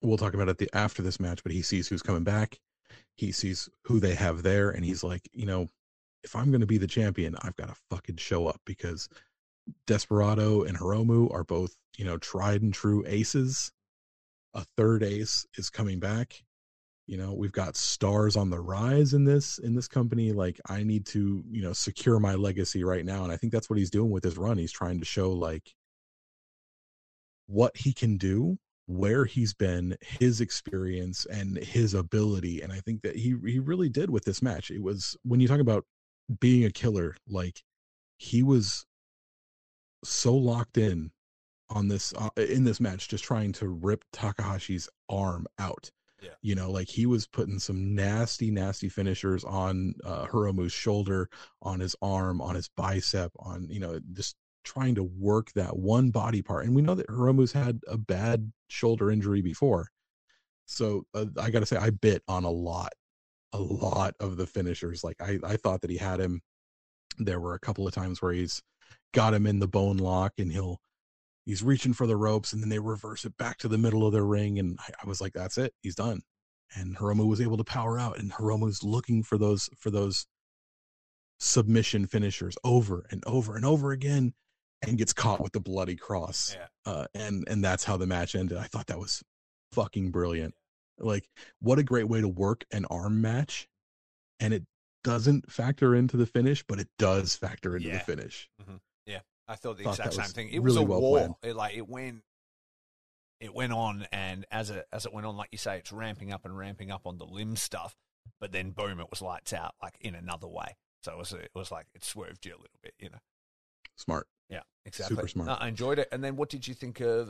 we'll talk about it after this match, but he sees who's coming back. He sees who they have there, and he's like, if I'm going to be the champion, I've got to fucking show up, because Desperado and Hiromu are both, tried and true aces. A third ace is coming back. We've got stars on the rise in this company. Like, I need to, secure my legacy right now. And I think that's what he's doing with his run. He's trying to show like what he can do, where he's been, his experience and his ability. And I think that he really did with this match. It was, when you talk about being a killer, like, he was so locked in on this in this match, just trying to rip Takahashi's arm out. Yeah. Like, he was putting some nasty finishers on Hiromu's shoulder, on his arm, on his bicep, on, just trying to work that one body part. And we know that Hiromu's had a bad shoulder injury before. So I got to say, I bit on a lot of the finishers. Like, I thought that he had him. There were a couple of times where he's got him in the bone lock, and he's reaching for the ropes, and then they reverse it back to the middle of the ring. And I was like, that's it. He's done. And Hiromu was able to power out, and Hiromu's looking for those submission finishers over and over and over again, and gets caught with the bloody cross. Yeah. And that's how the match ended. I thought that was fucking brilliant. Like, what a great way to work an arm match. And it doesn't factor into the finish, but it does factor into the finish. Mm-hmm. Yeah. I thought the exact same thing. It really was a war. It went on, and as it went on, like you say, it's ramping up on the limb stuff, but then boom, it was lights out, like, in another way. So it was like it swerved you a little bit, Smart. Yeah, exactly. Super smart. No, I enjoyed it. And then what did you think of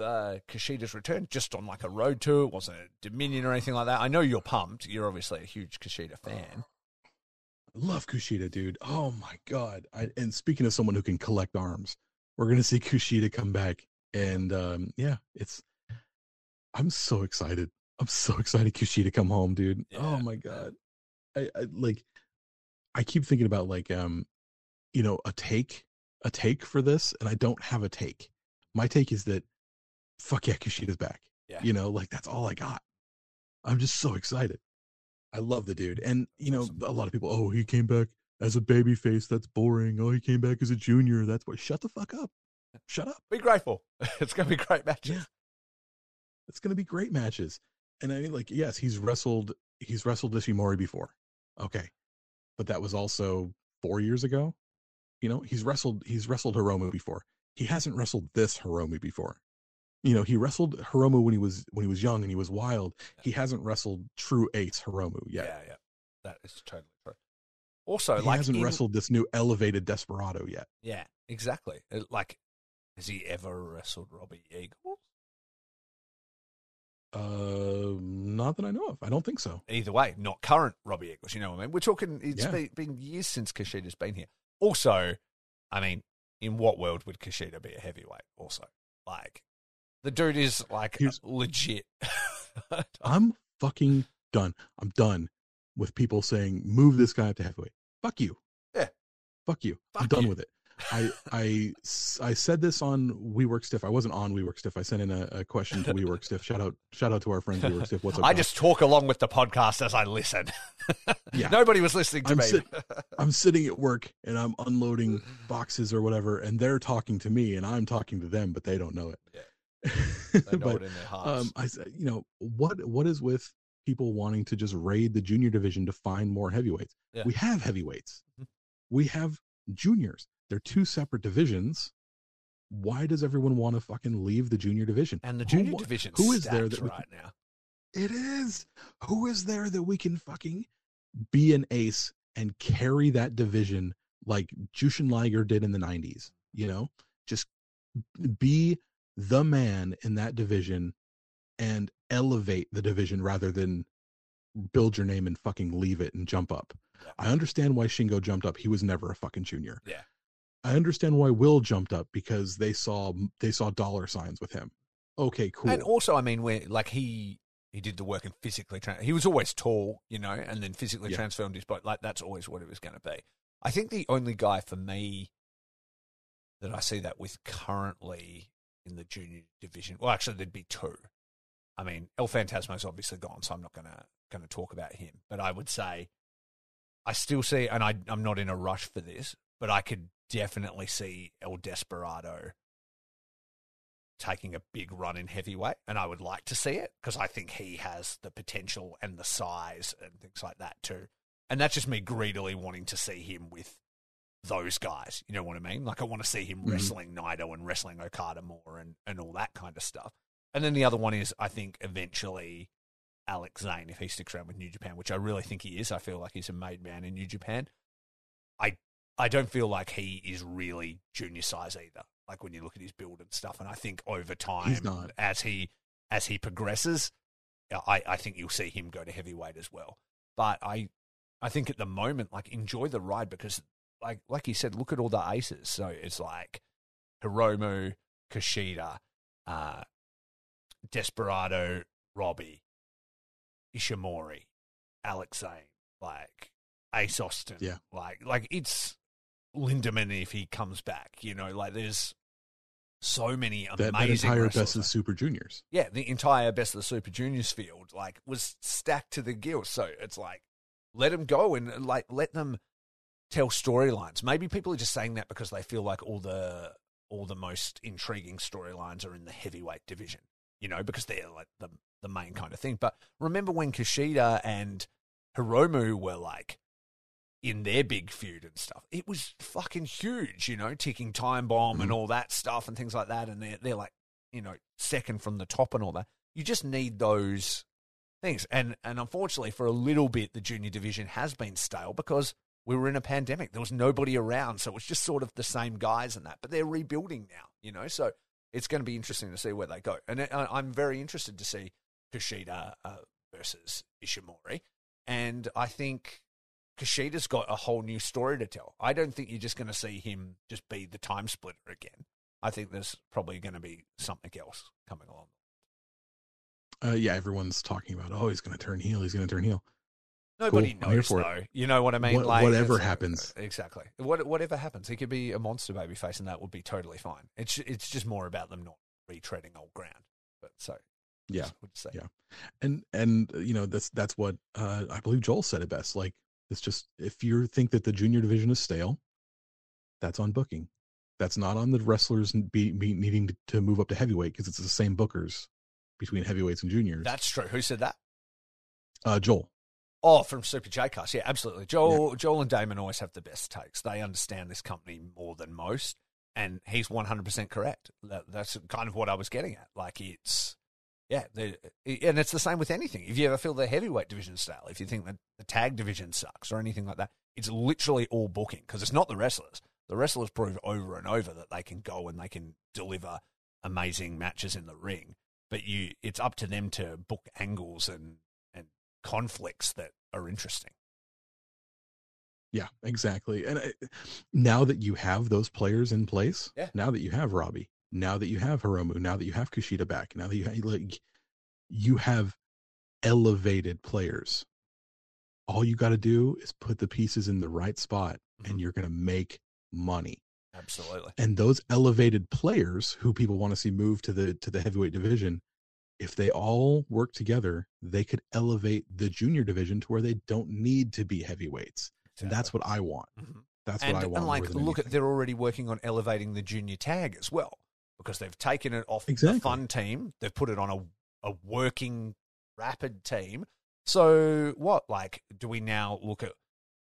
Kushida's return? Just on like a road tour? It wasn't a Dominion or anything like that. I know you're pumped. You're obviously a huge Kushida fan. I love Kushida, dude. Oh my God. And speaking of someone who can collect arms, we're going to see Kushida come back. And I'm so excited. I'm so excited Kushida come home, dude. Yeah. Oh my God. I keep thinking about like, a take for this, and I don't have a take. My take is that fuck yeah, Kushida's back. Yeah. Like, that's all I got. I'm just so excited. I love the dude. And, a lot of people, oh, he came back as a baby face. That's boring. Oh, he came back as a junior. That's what. Shut the fuck up. Shut up. Be grateful. It's going to be great matches. Yeah. It's going to be great matches. And I mean, like, yes, he's wrestled Ishimori before. Okay. But that was also 4 years ago. He's wrestled Hiromu before. He hasn't wrestled this Hiromu before. He wrestled Hiromu when he was young and he was wild. He hasn't wrestled true ace Hiromu yet. Yeah. That is totally true. Also, he hasn't wrestled this new elevated Desperado yet. Yeah, exactly. Like, has he ever wrestled Robbie Eagles? Not that I know of. I don't think so. Either way, not current Robbie Eagles. You know what I mean? We're talking. It's been years since Kushida's been here. Also, I mean, in what world would Kushida be a heavyweight? Also, like, the dude is like legit. I'm fucking done. I'm done with people saying move this guy up to heavyweight. Fuck you. Yeah. Fuck you. I'm done with it. I said this on We Work Stiff. I wasn't on We Work Stiff. I sent in a question to We Work Stiff. Shout out to our friends We Work Stiff. What's up? I just talk along with the podcast as I listen. Yeah. Nobody was listening to me. I'm sitting at work and I'm unloading boxes or whatever, and they're talking to me and I'm talking to them, but they don't know it. Yeah. They know it in their hearts. I said, what is with people wanting to just raid the junior division to find more heavyweights? Yeah. We have heavyweights. Mm-hmm. We have juniors. They're two separate divisions. Why does everyone want to fucking leave the junior division? And the junior division who is there right now? It is. Who is there that we can fucking be an ace and carry that division like Jushin Liger did in the 90s? Just be the man in that division and elevate the division rather than build your name and fucking leave it and jump up. Yeah. I understand why Shingo jumped up. He was never a fucking junior. Yeah. I understand why Will jumped up, because they saw dollar signs with him. Okay, cool. And also, I mean, where like he he did the work and physically he was always tall, you know, and then physically transformed his body. Like, that's always what it was going to be. I think the only guy for me that I see that with currently in the junior division, well, actually, there'd be two. I mean, El Phantasmo's obviously gone, so I'm not going to talk about him. But I would say I still see, and I'm not in a rush for this, but I could definitely see El Desperado taking a big run in heavyweight, and I would like to see it because I think he has the potential and the size and things like that too. And that's just me greedily wanting to see him with those guys. You know what I mean? Like, I want to see him wrestling Naito and wrestling Okada more and all that kind of stuff. And then the other one is, I think, eventually Alex Zane, if he sticks around with New Japan, which I really think he is. I feel like he's a made man in New Japan. I don't feel like he is really junior size either, like when you look at his build and stuff. And I think over time, as he progresses, I think you'll see him go to heavyweight as well. But I think at the moment, like, enjoy the ride because, like you said, look at all the aces. So it's like Hiromu, Kushida, Desperado, Robbie, Ishimori, Alex Zane, like Ace Austin. Yeah. Like it's Lindemann if he comes back, you know, like there's so many amazing that entire wrestlers. Best of Super Juniors. Yeah, the entire Best of the Super Juniors field, like, was stacked to the gill. So it's like, let them go and, like, let them tell storylines. Maybe people are just saying that because they feel like all the most intriguing storylines are in the heavyweight division, you know, because they're like the main kind of thing. But remember when Kushida and Hiromu were like in their big feud and stuff? It was fucking huge, you know, ticking time bomb and all that stuff and things like that. And they're like, you know, second from the top and all that. You just need those things. And unfortunately, for a little bit, the junior division has been stale because we were in a pandemic. There was nobody around, so it was just sort of the same guys and that. But they're rebuilding now, you know, so it's going to be interesting to see where they go. And I'm very interested to see Kushida versus Ishimori. And I think Kushida's got a whole new story to tell. I don't think you're just going to see him just be the time splitter again. I think there's probably going to be something else coming along. Yeah, everyone's talking about, he's going to turn heel. He's going to turn heel. Nobody cool. knows, though. You know what I mean? Whatever happens. Exactly. Whatever happens. He could be a monster babyface, and that would be totally fine. It's just more about them not retreading old ground. But so, yeah, would say. Yeah, and you know that's what I believe Joel said it best. Like, it's just, if you think that the junior division is stale, that's on booking. That's not on the wrestlers needing to move up to heavyweight, because it's the same bookers between heavyweights and juniors. That's true. Who said that? Joel. Oh, from Super J-Cast. Yeah, absolutely. Joel and Damon always have the best takes. They understand this company more than most, and he's 100% correct. That's kind of what I was getting at. Like, it's, yeah, and it's the same with anything. If you ever feel the heavyweight division style, if you think that the tag division sucks or anything like that, it's literally all booking, because it's not the wrestlers. The wrestlers prove over and over that they can go and they can deliver amazing matches in the ring, but it's up to them to book angles and conflicts that are interesting. Yeah, exactly. And now that you have those players in place, now that you have Robbie, now that you have Hiromu, now that you have Kushida back, now that you have elevated players, all you got to do is put the pieces in the right spot, and you're going to make money. Absolutely. And those elevated players who people want to see move to the heavyweight division, if they all work together, they could elevate the junior division to where they don't need to be heavyweights. Exactly. And that's what I want. That's what I want. And like, look at, they're already working on elevating the junior tag as well, because they've taken it off the fun team. They've put it on a working, rapid team. So what, like, do we now look at,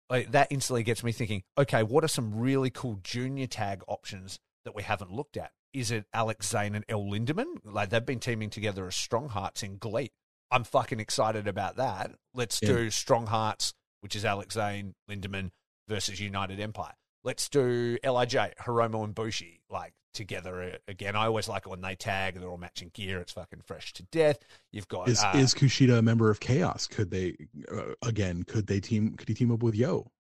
like, that instantly gets me thinking, okay, what are some really cool junior tag options that we haven't looked at? Is it Alex Zane and El Lindemann? Like, they've been teaming together as Strong Hearts in Glee. I'm fucking excited about that. Let's do Strong Hearts, which is Alex Zane, Lindemann versus United Empire. Let's do LIJ, Hiromu and Bushi, like, together again. I always like it when they tag. They're all matching gear. It's fucking fresh to death. You've got is Kushida a member of Chaos? Could they could he team up with Yo?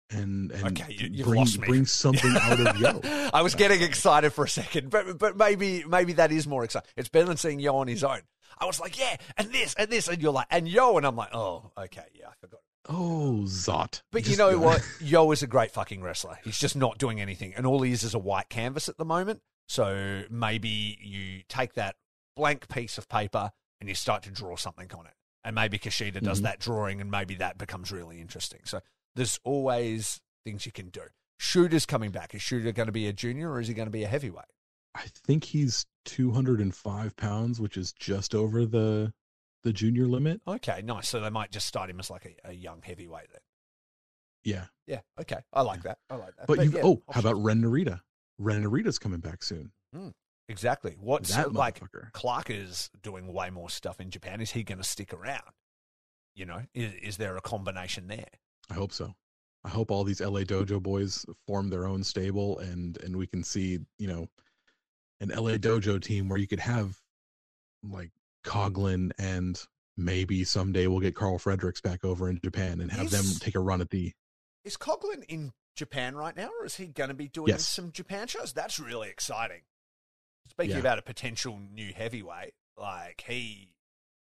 And okay, you've lost me. Bring something out of Yo. I was getting excited for a second, but maybe that is more exciting. It's better than seeing Yo on his own. I was like, yeah, and this, and you're like, and yo, and I'm like, oh, okay, yeah, I forgot. Oh, Zot. But you know what? Yo is a great fucking wrestler. He's just not doing anything. And all he is a white canvas at the moment. So maybe you take that blank piece of paper and you start to draw something on it. And maybe Kushida does that drawing, and maybe that becomes really interesting. So there's always things you can do. Shooter's coming back. Is Shooter going to be a junior, or is he going to be a heavyweight? I think he's 205 pounds, which is just over the junior limit. Okay, nice. So they might just start him as like a young heavyweight then. Yeah. Yeah, okay. I like that. But how about Ren Narita? Ren Narita's coming back soon. Exactly. What's that like motherfucker? Clark is doing way more stuff in Japan. Is he going to stick around? You know, is there a combination there? I hope so. I hope all these LA Dojo boys form their own stable, and we can see, you know, an LA Dojo team where you could have like Coughlin, and maybe someday we'll get Carl Fredericks back over in Japan and have them take a run at the. Is Coughlin in Japan right now, or is he going to be doing some Japan shows? That's really exciting. Speaking about a potential new heavyweight, like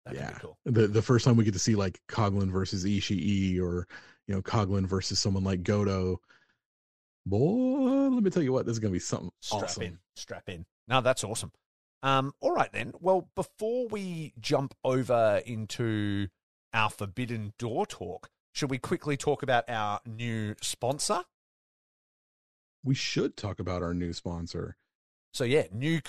that could be cool. The first time we get to see like Coughlin versus Ishii, or, you know, Coughlin versus someone like Goto. Boy, let me tell you what, this is going to be something awesome. Strap in. No, that's awesome. All right then. Well, before we jump over into our Forbidden Door talk, should we quickly talk about our new sponsor? We should talk about our new sponsor. So yeah, new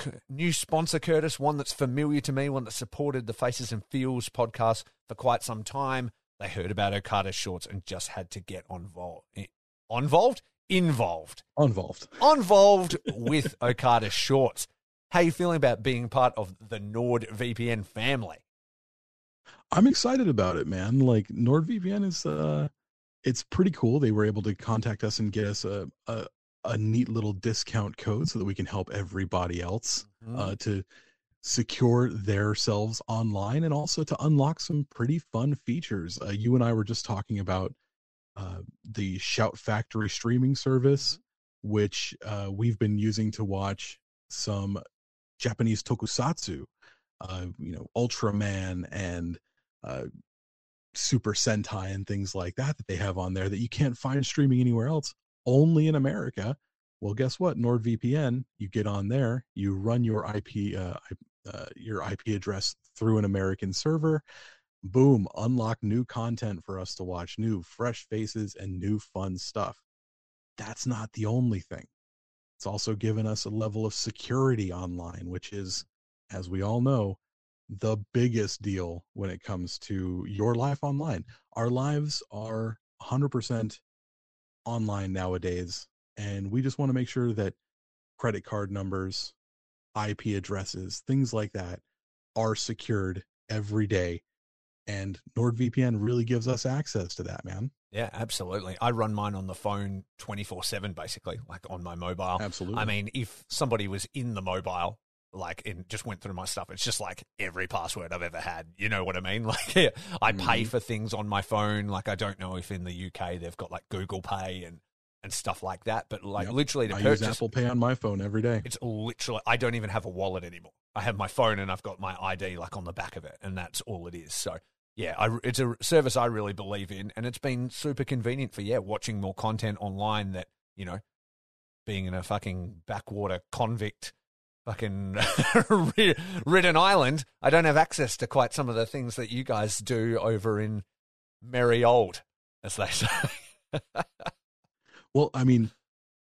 sponsor, Curtis, one that's familiar to me, one that supported the Faces and Feels podcast for quite some time. They heard about Okada shorts and just had to get involved with Okada shorts. How are you feeling about being part of the NordVPN family? I'm excited about it, man. Like, NordVPN is it's pretty cool. They were able to contact us and get us a neat little discount code so that we can help everybody else to secure themselves online, and also to unlock some pretty fun features. You and I were just talking about the Shout Factory streaming service, which we've been using to watch some Japanese tokusatsu, you know, Ultraman and Super Sentai and things like that they have on there that you can't find streaming anywhere else, only in America. Well, guess what? NordVPN, you get on there, you run your IP address through an American server. Boom, unlock new content for us to watch, new fresh faces and new fun stuff. That's not the only thing. It's also given us a level of security online, which is, as we all know, the biggest deal when it comes to your life online. Our lives are 100% online nowadays, and we just want to make sure that credit card numbers, IP addresses, things like that are secured every day. And NordVPN really gives us access to that, man. Yeah, absolutely. I run mine on the phone 24/7, basically, like on my mobile. Absolutely. I mean, if somebody was in the mobile, like, and just went through my stuff, it's just like every password I've ever had. You know what I mean? Like, yeah, I pay for things on my phone. Like, I don't know if in the UK they've got like Google Pay and stuff like that, but like literally to purchase. I use Apple Pay on my phone every day. It's literally, I don't even have a wallet anymore. I have my phone and I've got my ID like on the back of it, and that's all it is. So yeah, it's a service I really believe in, and it's been super convenient for, watching more content online that, you know, being in a fucking backwater convict fucking ridden island, I don't have access to quite some of the things that you guys do over in merry old, as they say. Well, I mean,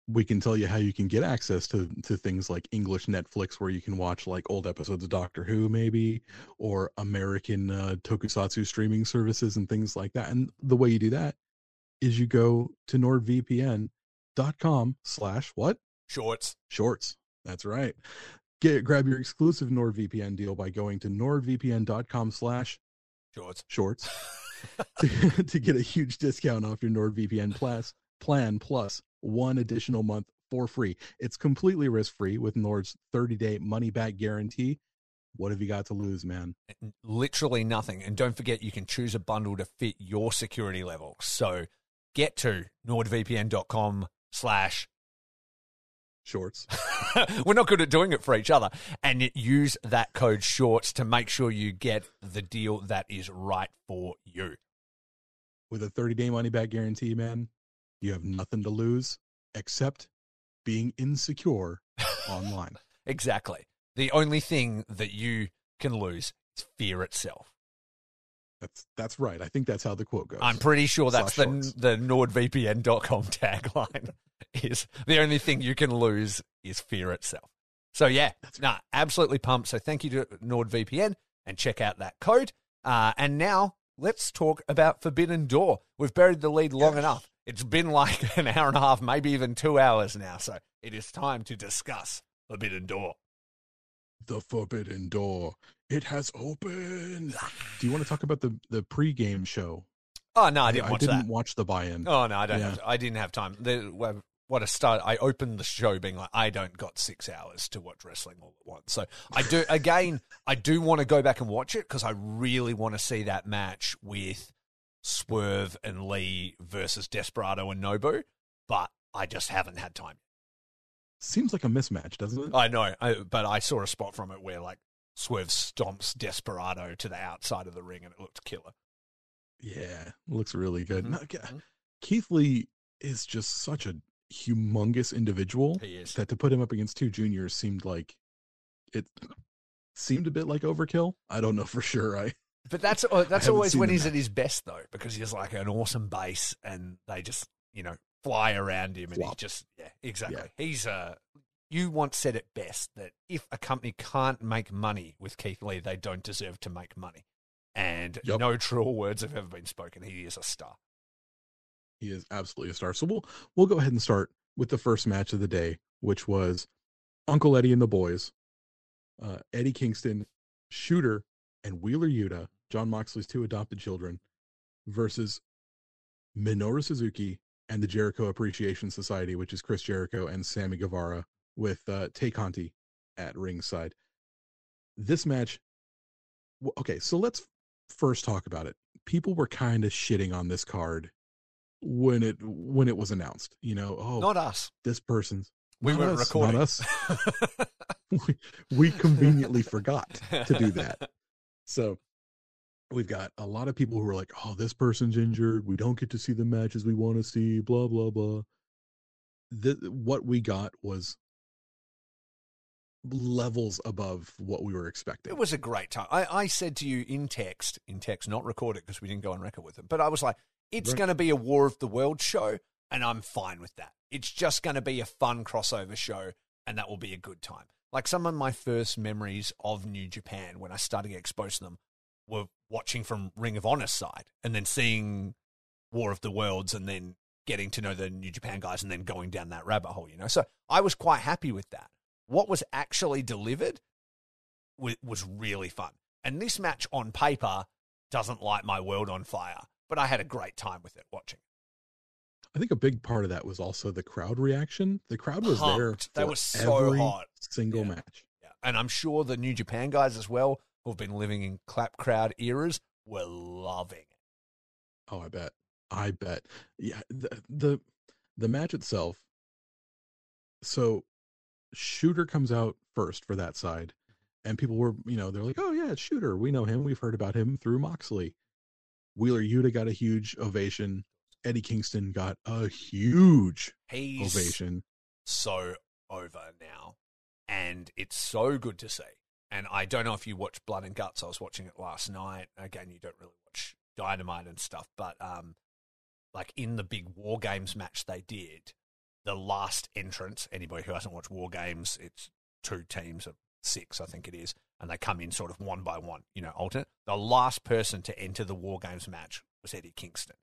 we can tell you how you can get access to things like English Netflix, where you can watch like old episodes of Doctor Who, maybe, or American tokusatsu streaming services and things like that. And the way you do that is you go to nordvpn.com/what? Shorts. That's right. Grab your exclusive NordVPN deal by going to nordvpn.com/shorts to get a huge discount off your NordVPN plan plus one additional month for free. It's completely risk-free with Nord's 30-day money-back guarantee. What have you got to lose, man? Literally nothing. And don't forget, you can choose a bundle to fit your security level. So get to nordvpn.com/shorts Shorts. We're not good at doing it for each other. And use that code SHORTS to make sure you get the deal that is right for you. With a 30-day money-back guarantee, man, you have nothing to lose except being insecure online. Exactly. The only thing that you can lose is fear itself. That's right. I think that's how the quote goes. I'm pretty sure that's the NordVPN.com tagline. Is the only thing you can lose is fear itself. So yeah, absolutely pumped. So thank you to NordVPN and check out that code. And now let's talk about Forbidden Door. We've buried the lead long enough. It's been like an hour and a half, maybe even 2 hours now. So it is time to discuss Forbidden Door. The Forbidden Door. It has opened. Do you want to talk about the pre-game show? Oh, no, I didn't watch that. I didn't watch the buy-in. Oh, no, I didn't have time. What a start. I opened the show being like, I don't got 6 hours to watch wrestling all at once. So I do want to go back and watch it because I really want to see that match with Swerve and Lee versus Desperado and Nobu, but I just haven't had time. Seems like a mismatch, doesn't it? I know, but I saw a spot from it where like Swerve stomps Desperado to the outside of the ring and it looked killer. Yeah, looks really good. Mm-hmm. Keith Lee is just such a humongous individual. He is. That to put him up against two juniors seemed a bit like overkill. I don't know for sure. But that's always when he's at his best though, because he's like an awesome base and they just, fly around him and Flop. he's just, exactly. Yeah. He's you once said it best that if a company can't make money with Keith Lee, they don't deserve to make money. And no truer words have ever been spoken. He is a star. He is absolutely a star. So we'll go ahead and start with the first match of the day, which was Uncle Eddie and the boys, Eddie Kingston, Shooter, and Wheeler Yuta, Jon Moxley's two adopted children, versus Minoru Suzuki and the Jericho Appreciation Society, which is Chris Jericho and Sammy Guevara, with Tay Conti at ringside. This match, okay, so let's first talk about it. People were kind of shitting on this card when it was announced. Not us. This person's. We weren't recording. Not us. we conveniently forgot to do that. So we've got a lot of people who are like, oh, this person's injured. We don't get to see the matches we want to see, blah, blah, blah. What we got was levels above what we were expecting. It was a great time. I said to you in text, not recorded because we didn't go on record with it, but I was like, it's going to be a War of the World show, and I'm fine with that. It's just going to be a fun crossover show, and that will be a good time. Like some of my first memories of New Japan when I started getting exposed to them were watching from Ring of Honor's side and then seeing War of the Worlds and then getting to know the New Japan guys and then going down that rabbit hole, So I was quite happy with that. What was actually delivered was really fun. And this match on paper doesn't light my world on fire, but I had a great time with it watching. I think a big part of that was also the crowd reaction. The crowd was pumped. there. They were so hot. Single match. Yeah. And I'm sure the New Japan guys as well, who've been living in clap crowd eras, were loving it. Oh, I bet. Yeah. The match itself. So Shooter comes out first for that side, and people were, they're like, oh yeah, it's Shooter. We know him. We've heard about him through Moxley. Wheeler Yuta got a huge ovation. Eddie Kingston got a huge ovation. So over now, and it's so good to see. And I don't know if you watch Blood and Guts. I was watching it last night. Again, you don't really watch Dynamite and stuff, but like in the big War Games match they did, the last entrance, anybody who hasn't watched War Games, it's 2 teams of 6, I think it is, and they come in sort of one by one, alternate. The last person to enter the War Games match was Eddie Kingston.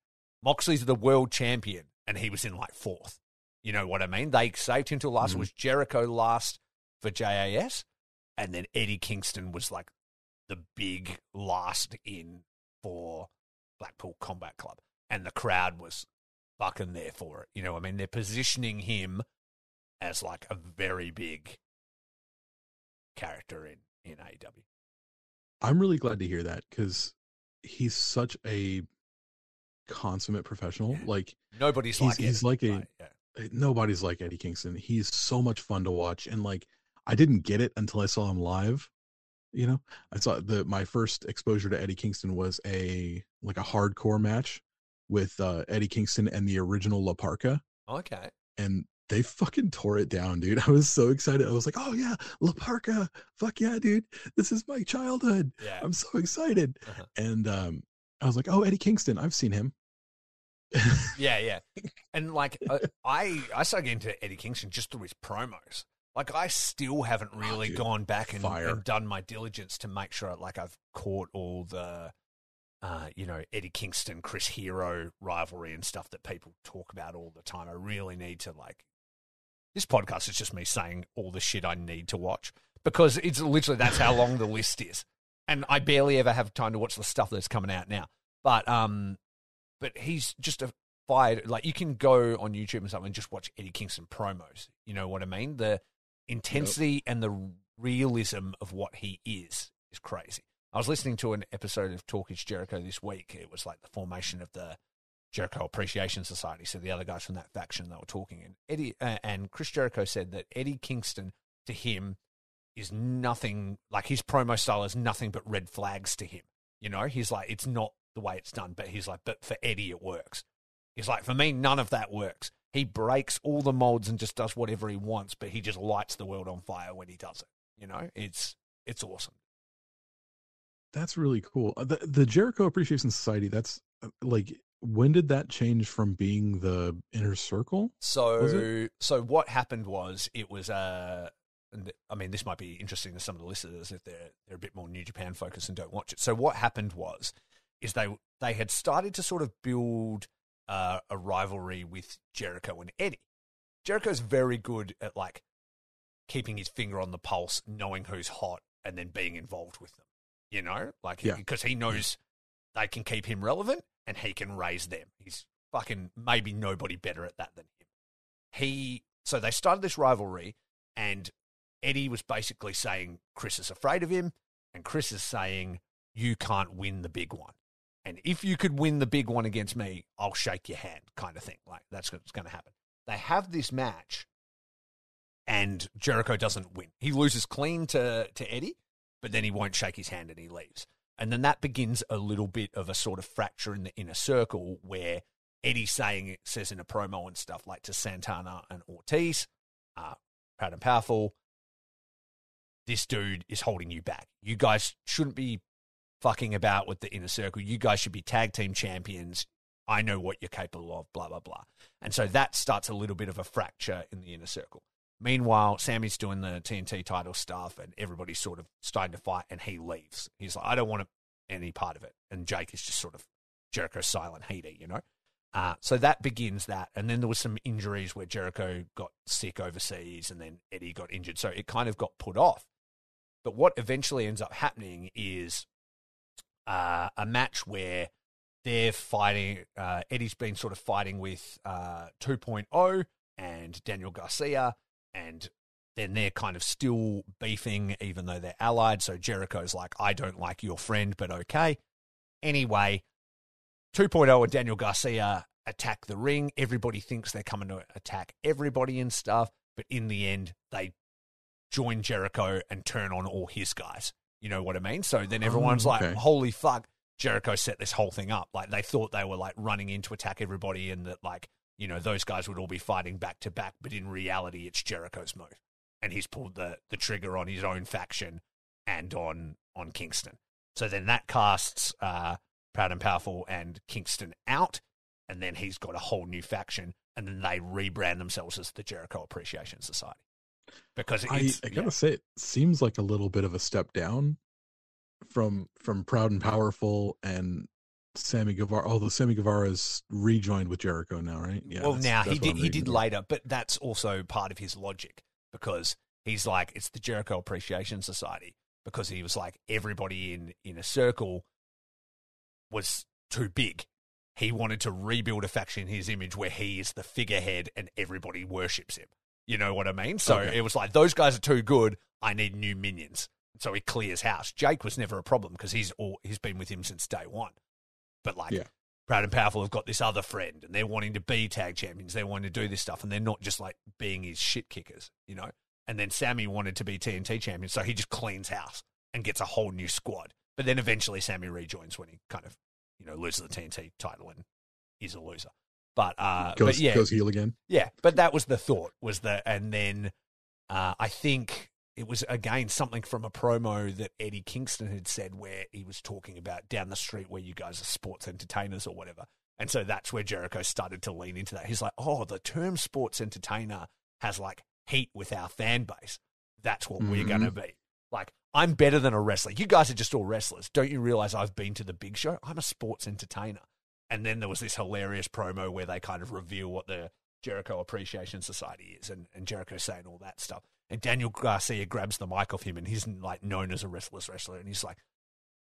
Moxley's the world champion, and he was in like 4th. You know what I mean? They saved him till last. Mm-hmm. It was Jericho last for JAS, and then Eddie Kingston was like the big last in for Blackpool Combat Club. And the crowd was fucking there for it. You know what I mean? They're positioning him as like a very big character in AEW. I'm really glad to hear that because he's such a consummate professional. Yeah. Like nobody's he's like a nobody's like Eddie Kingston. He's so much fun to watch, and like I didn't get it until I saw him live. You know, I saw my first exposure to Eddie Kingston was a hardcore match with Eddie Kingston and the original La Parka. Okay. And they fucking tore it down, dude. I was so excited. I was like, oh yeah, La Parka. Fuck yeah, dude. This is my childhood. Yeah. I'm so excited. Uh-huh. And I was like, oh, Eddie Kingston. I've seen him. Yeah. And like, I started getting to Eddie Kingston just through his promos. Like, I still haven't really gone back and done my diligence to make sure, like, I've caught all the, Eddie Kingston, Chris Hero rivalry and stuff that people talk about all the time. I really need to, like, this podcast is just me saying all the shit I need to watch because it's literally, that's how long the list is. And I barely ever have time to watch the stuff that's coming out now. But he's just a fired, like, you can go on YouTube and something and just watch Eddie Kingston promos. You know what I mean? The intensity and the realism of what he is crazy. I was listening to an episode of Talk Is Jericho this week. It was like the formation of the Jericho Appreciation Society. So the other guys from that faction, they were talking. And Eddie and Chris Jericho said that Eddie Kingston, to him, is nothing, like his promo style is nothing but red flags to him. You know, he's like, it's not the way it's done, but he's like, but for Eddie, it works. He's like, for me, none of that works. He breaks all the molds and just does whatever he wants, but he just lights the world on fire when he does it. You know, it's awesome. That's really cool. The Jericho Appreciation Society, that's like, when did that change from being the Inner Circle? So what happened was, it was I mean, this might be interesting to some of the listeners if they're a bit more New Japan focused and don't watch it. So what happened is they had started to sort of build a rivalry with Jericho and Eddie. Jericho's very good at, like, keeping his finger on the pulse, knowing who's hot, and then being involved with them. You know, like, because he knows they can keep him relevant and he can raise them. He's fucking maybe nobody better at that than him. So they started this rivalry, and Eddie was basically saying Chris is afraid of him, and Chris is saying, you can't win the big one. And if you could win the big one against me, I'll shake your hand, kind of thing. Like, that's what's going to happen. They have this match, and Jericho doesn't win. He loses clean to Eddie, but then he won't shake his hand and he leaves. And then that begins a little bit of a sort of fracture in the Inner Circle where Eddie says in a promo and stuff, like, to Santana and Ortiz, Proud and Powerful, this dude is holding you back. You guys shouldn't be fucking about with the Inner Circle. You guys should be tag team champions. I know what you're capable of, blah, blah, blah. And so that starts a little bit of a fracture in the Inner Circle. Meanwhile, Sammy's doing the TNT title stuff and everybody's sort of starting to fight, and he leaves. He's like, I don't want any part of it. And Jake is just sort of Jericho's silent hater, you know? So that begins that. And then there was some injuries where Jericho got sick overseas and then Eddie got injured. So it kind of got put off. But what eventually ends up happening is a match where they're fighting. Eddie's been sort of fighting with 2.0 and Daniel Garcia, and then they're kind of still beefing even though they're allied. So Jericho's like, I don't like your friend, but okay. Anyway, 2.0 and Daniel Garcia attack the ring. Everybody thinks they're coming to attack everybody and stuff, but in the end, they join Jericho and turn on all his guys. You know what I mean? So then everyone's like, holy fuck, Jericho set this whole thing up. Like, they thought they were, like, running in to attack everybody and that, like, you know, those guys would all be fighting back to back, but in reality, it's Jericho's move. And he's pulled the trigger on his own faction and on Kingston. So then that casts Proud and Powerful and Kingston out, and then he's got a whole new faction, and then they rebrand themselves as the Jericho Appreciation Society. Because I gotta say, it seems like a little bit of a step down from Proud and Powerful and Sammy Guevara, although Sammy Guevara's rejoined with Jericho now, right? Yeah. Well, now he did later, but that's also part of his logic, because he's like, it's the Jericho Appreciation Society, because he was like, everybody in a circle was too big. He wanted to rebuild a faction in his image where he is the figurehead and everybody worships him. You know what I mean? So It was like, those guys are too good. I need new minions. So he clears house. Jake was never a problem because he's been with him since day one. But like Proud and Powerful have got this other friend and they're wanting to be tag champions. They're wanting to do this stuff and they're not just like being his shit kickers, you know? And then Sammy wanted to be TNT champion, so he just cleans house and gets a whole new squad. But then eventually Sammy rejoins when he kind of, you know, loses the TNT title and he's a loser. But goes yeah, heel again. Yeah, but that was the thought, and then I think it was, again, something from a promo that Eddie Kingston had said where he was talking about down the street where you guys are sports entertainers or whatever. And so that's where Jericho started to lean into that. He's like, oh, the term sports entertainer has like heat with our fan base. That's what we're going to be. Like, I'm better than a wrestler. You guys are just all wrestlers. Don't you realize I've been to the big show? I'm a sports entertainer. And then there was this hilarious promo where they kind of reveal what the Jericho Appreciation Society is, and Jericho saying all that stuff. And Daniel Garcia grabs the mic off him, and he's like known as a restless wrestler, and he's like,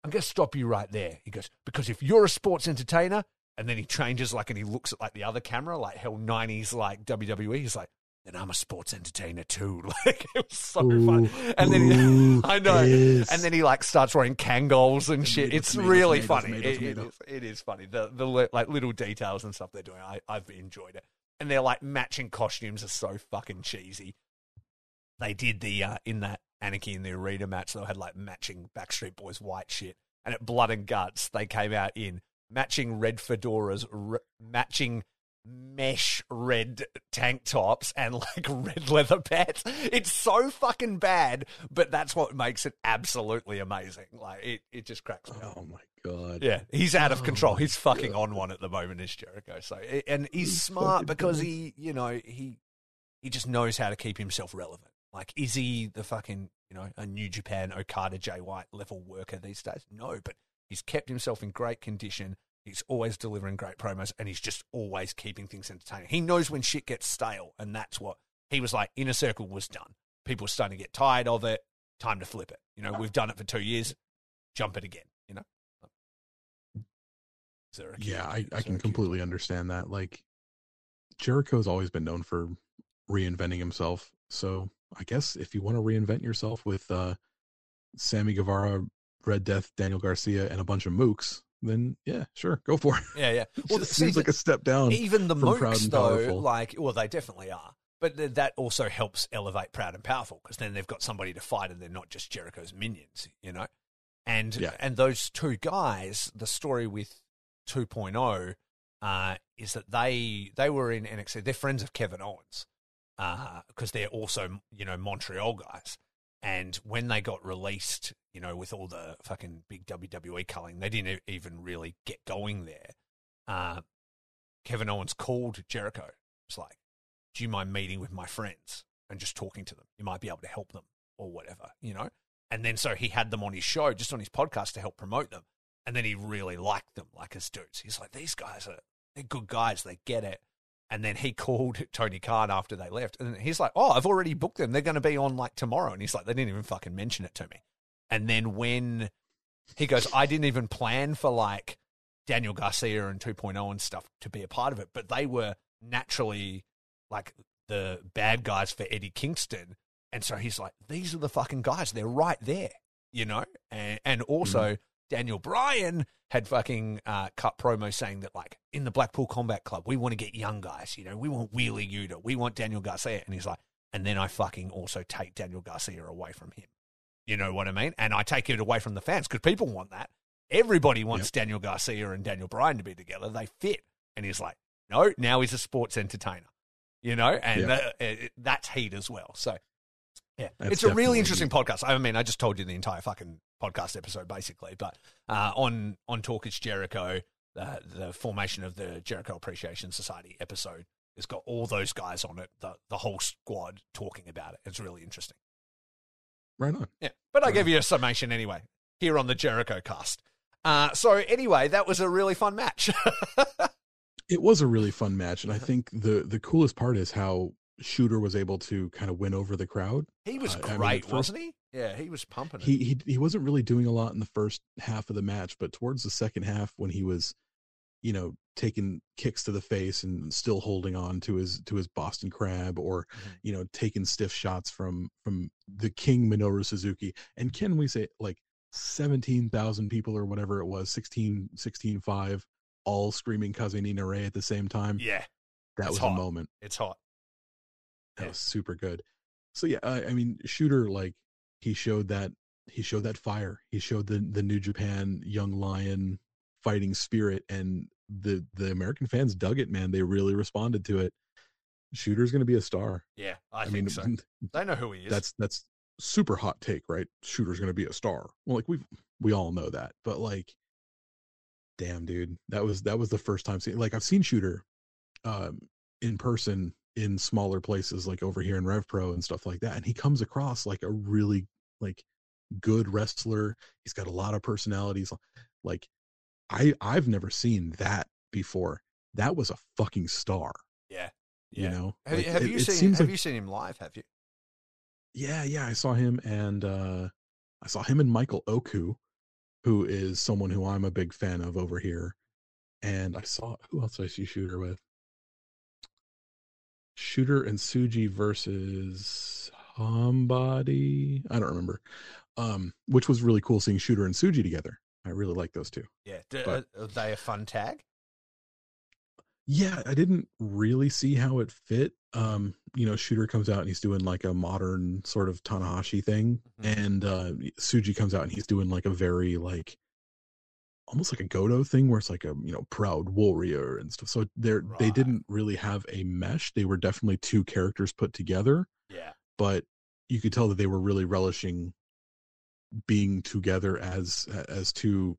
I'm going to stop you right there. He goes, because if you're a sports entertainer, and then he changes like, and he looks at like the other camera, like hell 90s, like WWE, he's like, then I'm a sports entertainer too. Like, it was so fun. And then I know. Yes. And then he like starts wearing Kangols and shit. It's really funny. It is funny. The like little details and stuff they're doing. I've enjoyed it. And their like matching costumes are so fucking cheesy. They did the in that Anarchy in the Arena match, they had like matching Backstreet Boys white shit. And at Blood and Guts, they came out in matching red fedoras, matching mesh red tank tops and like red leather pants. It's so fucking bad, but that's what makes it absolutely amazing. Like it just cracks me up. Oh my god. Yeah, he's out of control. He's fucking on one at the moment, is Jericho. So, and he's smart because he just knows how to keep himself relevant. Like, is he the fucking, you know, a New Japan Okada Jay White level worker these days? No, but he's kept himself in great condition. He's always delivering great promos, and he's just always keeping things entertaining. He knows when shit gets stale, and that's what he was like. Inner Circle was done. People were starting to get tired of it. Time to flip it. You know, we've done it for 2 years. Jump it again, you know? Yeah, I can completely understand that. Like, Jericho's always been known for reinventing himself. So I guess if you want to reinvent yourself with Sammy Guevara, Red Death, Daniel Garcia, and a bunch of mooks, then yeah, sure, go for it. Yeah. Well, it seems like a step down. Even the mooks, though, like, well, they definitely are. But that also helps elevate Proud and Powerful, because then they've got somebody to fight, and they're not just Jericho's minions, you know. And those two guys, the story with 2.0 is that they were in NXT. They're friends of Kevin Owens because they're also, you know, Montreal guys. And when they got released, you know, with all the fucking big WWE culling, they didn't even really get going there. Kevin Owens called Jericho. It's like, do you mind meeting with my friends and just talking to them? You might be able to help them or whatever, you know? And then so he had them on his show, just on his podcast, to help promote them. And then he really liked them, like, as dudes. He's like, these guys they're good guys. They get it. And then he called Tony Khan after they left. And he's like, oh, I've already booked them. They're going to be on like tomorrow. And he's like, they didn't even fucking mention it to me. And then when he goes, I didn't even plan for like Daniel Garcia and 2.0 and stuff to be a part of it, but they were naturally like the bad guys for Eddie Kingston. And so he's like, these are the fucking guys. They're right there, you know? And also Daniel Bryan had fucking cut promo saying that, like, in the Blackpool Combat Club, we want to get young guys, you know? We want Wheeler Yuta. We want Daniel Garcia. And he's like, and then I fucking also take Daniel Garcia away from him. You know what I mean? And I take it away from the fans because people want that. Everybody wants Daniel Garcia and Daniel Bryan to be together. They fit. And he's like, no, now he's a sports entertainer, you know? And that's heat as well. So, yeah, it's a really interesting podcast. I mean, I just told you the entire fucking podcast episode, basically. But on Talk It's Jericho, the formation of the Jericho Appreciation Society episode has got all those guys on it, the whole squad talking about it. It's really interesting. Right on. Yeah, but I gave you a summation anyway here on the Jericho cast. So anyway, that was a really fun match. It was a really fun match, and I think the coolest part is how Shooter was able to kind of win over the crowd. He was great, wasn't he? Yeah, he was pumping it. He wasn't really doing a lot in the first half of the match, but towards the second half, when he was, you know, taking kicks to the face and still holding on to his Boston Crab, or you know, taking stiff shots from the King Minoru Suzuki, and can we say like 17,000 people or whatever it was, 16.5 all screaming Kaze ni Nare at the same time. Yeah. That was hot. a moment. It's hot. That was super good. So yeah, I mean, Shooter, like, he showed that fire. He showed the New Japan young lion fighting spirit, and the American fans dug it, man. They really responded to it. Shooter's going to be a star. Yeah, I think so. They know who he is. That's super hot take, right? Shooter's going to be a star. Well, like we all know that, but like, damn, dude, that was the first time seeing. Like, I've seen Shooter in person in smaller places, like over here in Rev Pro and stuff like that, and he comes across like a really like good wrestler. He's got a lot of personalities. Like, I've never seen that before. That was a fucking star. Yeah. You know, have you seen him live? Have you? Yeah, I saw him, and I saw him and Michael Oku, who is someone who I'm a big fan of over here. And I saw, who else did I see Shooter with? Shooter and Tsuji versus somebody, I don't remember. Which was really cool seeing Shooter and Tsuji together. I really like those two. Yeah, are they a fun tag? Yeah, I didn't really see how it fit. Shooter comes out and he's doing like a modern sort of Tanahashi thing, and Tsuji comes out and he's doing like a very like almost like a Goto thing where it's like a proud warrior and stuff. So they didn't really have a mesh. They were definitely two characters put together. Yeah, but you could tell that they were really relishing being together as two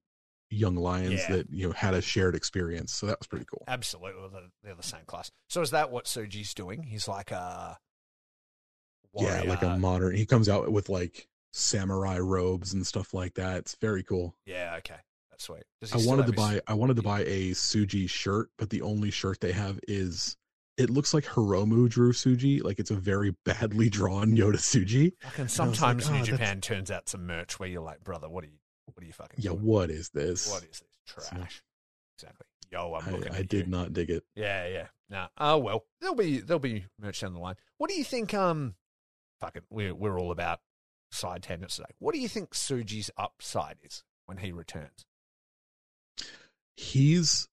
young lions that had a shared experience. So that was pretty cool. Absolutely, they're the same class. So is that what Tsuji's doing? He's like a warrior. Yeah, like a modern. He comes out with like samurai robes and stuff like that. It's very cool. Yeah, okay, that's sweet. I wanted to buy a Tsuji shirt, but the only shirt they have is, it looks like Hiromu drew Tsuji. Like, it's a very badly drawn Yoda Tsuji. And sometimes New Japan turns out some merch where you're like, brother, what are you fucking doing? What is this? What is this? Trash. Exactly. Yo, I'm looking at you. I did not dig it. Yeah. Nah. Oh, well, there'll be merch down the line. What do you think, we're all about side tangents today. What do you think Tsuji's upside is when he returns? He's,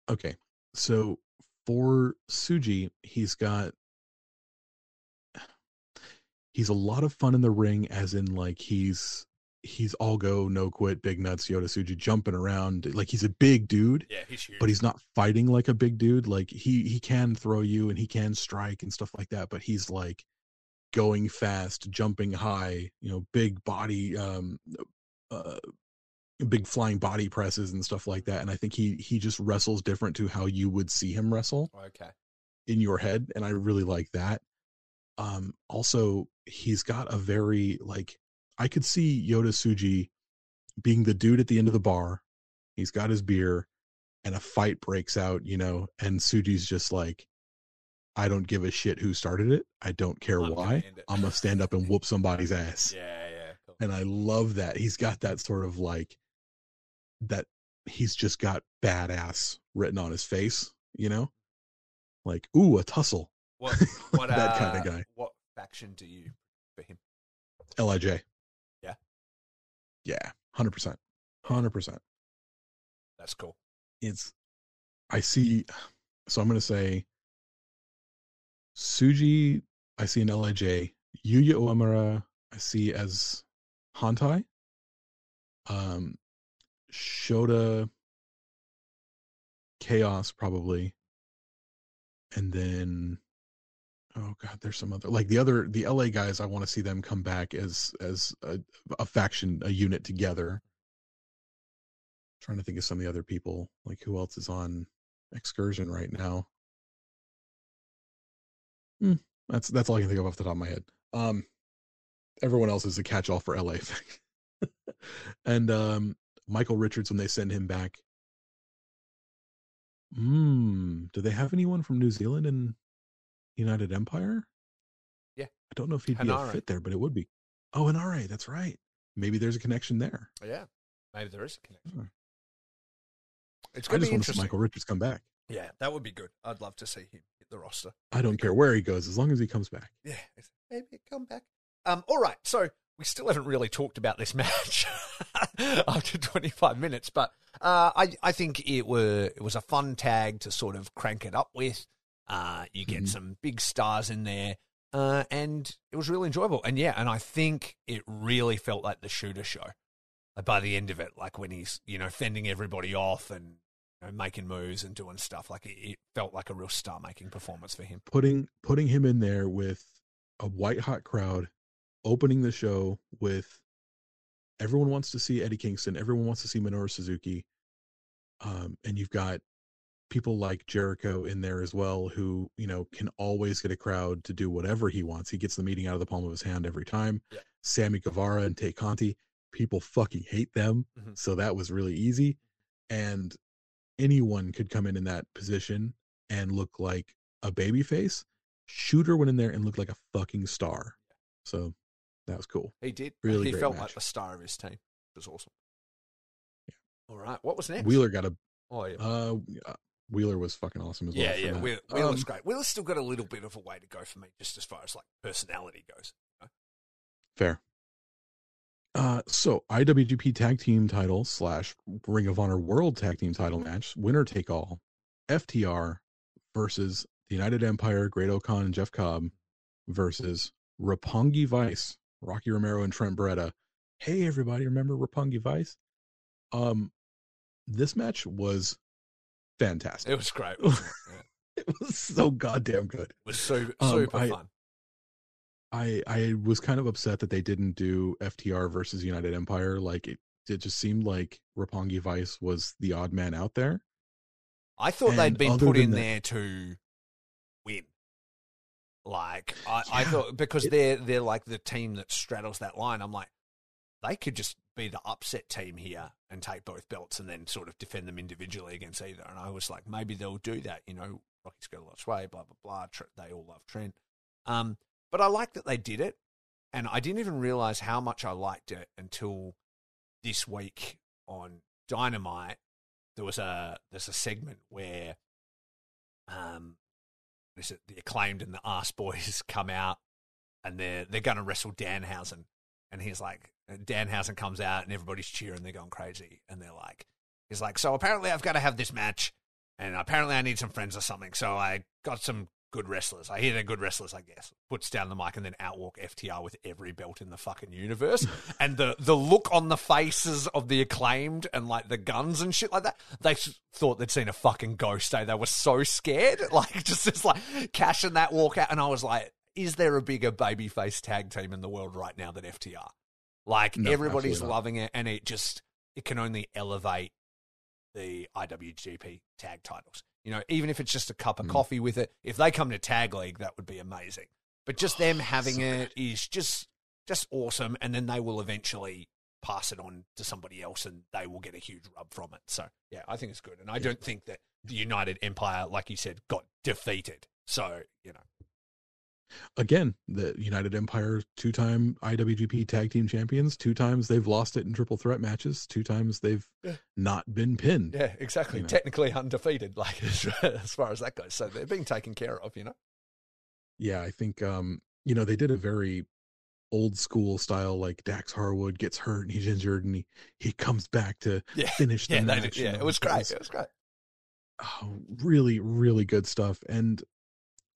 okay, so for Tsuji, he's a lot of fun in the ring, as in like he's all go, no quit, big nuts, Yoda Tsuji, jumping around. Like, he's a big dude. Yeah, he's huge. But he's not fighting like a big dude. Like, he can throw you and he can strike and stuff like that, but he's like going fast, jumping high, big body, big flying body presses and stuff like that. And I think he just wrestles different to how you would see him wrestle. Okay. In your head, and I really like that. Also, he's got a very, like, I could see Yoda Tsuji being the dude at the end of the bar. He's got his beer, and a fight breaks out, and Tsuji's just like, I don't give a shit who started it. I don't care why. I'm gonna stand up and whoop somebody's ass. Yeah. Cool. And I love that. He's got that sort of like, that he's just got badass written on his face, like, ooh, a tussle. What that kind of guy. What faction do you for him? LIJ. Yeah, 100%. That's cool. I see. So I'm gonna say Tsuji, I see in LIJ. Yuya Uemura, I see as Hantai. Shota, Chaos, probably. And then, oh god, there's some other, like the LA guys. I want to see them come back as a faction, a unit together. Trying to think of some of the other people, like who else is on Excursion right now. That's all I can think of off the top of my head. Everyone else is a catch-all for LA. And Michael Richards, when they send him back. Do they have anyone from New Zealand and United Empire? Yeah. I don't know if he'd be a fit there, but it would be. Oh, Hanare, that's right. Maybe there's a connection there. Yeah, maybe there is a connection. It's going to be interesting. I just want to see Michael Richards come back. Yeah, that would be good. I'd love to see him hit the roster. I don't care where he goes, as long as he comes back. Yeah, maybe come back. All right, so we still haven't really talked about this match after 25 minutes, but I think it was a fun tag to sort of crank it up with. You get some big stars in there, and it was really enjoyable. And I think it really felt like the Shooter show by the end of it, like when he's, fending everybody off and making moves and doing stuff. Like it felt like a real star-making performance for him. Putting him in there with a white-hot crowd, opening the show with everyone wants to see Eddie Kingston, everyone wants to see Minoru Suzuki, and you've got people like Jericho in there as well who, can always get a crowd to do whatever he wants. He gets the meeting out of the palm of his hand every time. Yeah. Sammy Guevara and Tay Conti, people fucking hate them, so that was really easy. And anyone could come in that position and look like a babyface. Shooter went in there and looked like a fucking star. So that was cool. He did. Really he great felt match. like the star of his team. It was awesome. Yeah. All right. What was next? Wheeler got a... Oh, yeah. Wheeler was fucking awesome as well. Yeah. Wheeler's great. Wheeler's still got a little bit of a way to go for me, just as far as like personality goes. Fair. So IWGP Tag Team title / Ring of Honor World Tag Team title match, winner take all, FTR versus the United Empire, Great O'Khan and Jeff Cobb versus Roppongi Vice, Rocky Romero and Trent Beretta. Hey everybody, remember Roppongi Vice? This match was fantastic. It was great. It was so goddamn good. It was super fun. I was kind of upset that they didn't do FTR versus United Empire. Like it just seemed like Roppongi Vice was the odd man out there. I thought they'd been put in there to win. Like I thought, because they're like the team that straddles that line. I'm like, they could just be the upset team here and take both belts and then sort of defend them individually against either. And I was like, maybe they'll do that. Rocky's got a lot of sway, blah blah blah. They all love Trent. But I like that they did it, and I didn't even realize how much I liked it until this week on Dynamite. There's a segment where the Acclaimed and the Arse Boys come out, and they're going to wrestle Danhausen, and Danhausen comes out, and everybody's cheering, they're going crazy, and he's like, so apparently I've got to have this match, and apparently I need some friends or something, so I got some good wrestlers. I hear they're good wrestlers, I guess. Puts down the mic and then outwalk FTR with every belt in the fucking universe. And the look on the faces of the Acclaimed and like the guns and shit like that, they thought they'd seen a fucking ghost. They were so scared. Like just like Cash and that walk out. And I was like, is there a bigger babyface tag team in the world right now than FTR? Like no, everybody's loving it, and it can only elevate the IWGP tag titles. Even if it's just a cup of coffee with it, if they come to Tag League, that would be amazing. But just them having it is just awesome, and then they will eventually pass it on to somebody else, and they will get a huge rub from it. So, yeah, I think it's good. And I don't think that the United Empire, like you said, got defeated. So, Again, the United Empire, 2-time IWGP Tag Team Champions, 2 times they've lost it in triple threat matches, 2 times they've not been pinned. Yeah, exactly. Technically undefeated, like as far as that goes. So they're being taken care of, Yeah, I think, they did a very old school style, like Dax Harwood gets hurt and he's injured and he comes back to finish the match. It was great. It was great. Oh, really, really good stuff. And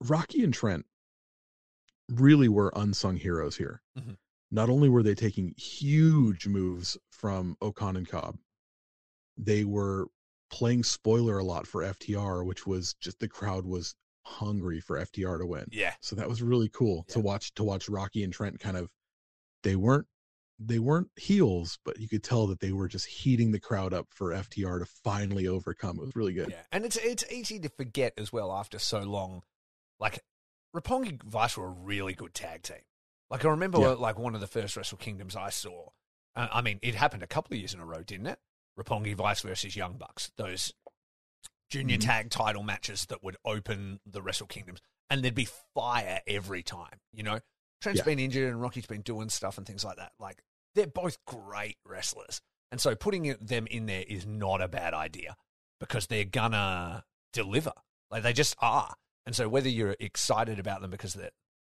Rocky and Trent really were unsung heroes here. Mm-hmm. Not only were they taking huge moves from O'Khan and Cobb, they were playing spoiler a lot for FTR, which was just the crowd was hungry for FTR to win. Yeah. So that was really cool to watch Rocky and Trent kind of, they weren't heels, but you could tell that they were just heating the crowd up for FTR to finally overcome. It was really good. Yeah. And it's easy to forget as well after so long. Like Roppongi Vice were a really good tag team. Like I remember like one of the first Wrestle Kingdoms I saw. It happened a couple of years in a row, didn't it? Roppongi Vice versus Young Bucks. Those junior tag title matches that would open the Wrestle Kingdoms. And there'd be fire every time, Trent's been injured and Rocky's been doing stuff and things like that. Like, they're both great wrestlers. And so putting them in there is not a bad idea because they're gonna deliver. Like, they just are. And so whether you're excited about them because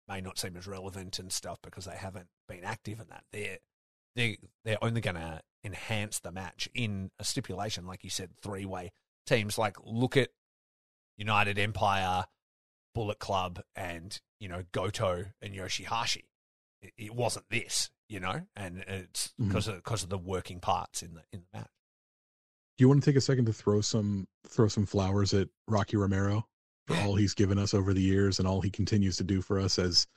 may not seem as relevant and stuff because they haven't been active in that. They're only going to enhance the match in a stipulation, like you said, 3-way teams. Like, look at United Empire, Bullet Club, and, Goto and Yoshihashi. It wasn't this, and it's because of the working parts in the match. Do you want to take a second to throw some flowers at Rocky Romero for all he's given us over the years and all he continues to do for us as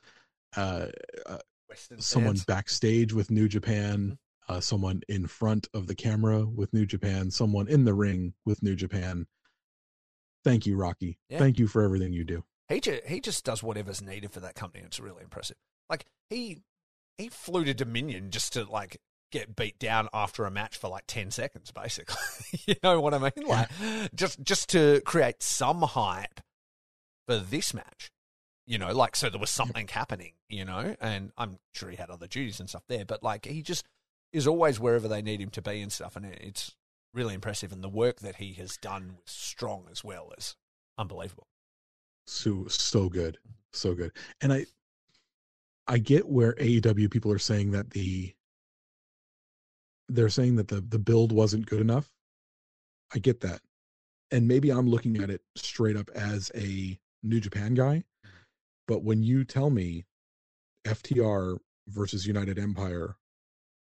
someone backstage with New Japan, someone in front of the camera with New Japan, someone in the ring with New Japan. Thank you, Rocky. Yeah. Thank you for everything you do. He just does whatever's needed for that company. It's really impressive. Like, he flew to Dominion just to, like, get beat down after a match for, like, 10 seconds, basically. You know what I mean? Like, just to create some hype for this match. So there was something happening, and I'm sure he had other duties and stuff there, but, like, he just is always wherever they need him to be and stuff, and it's really impressive, and the work that he has done with Strong as well is unbelievable. So good. So good. And I get where AEW people are saying that they're saying that the build wasn't good enough. I get that. And maybe I'm looking at it straight up as a New Japan guy. But when you tell me FTR versus United Empire,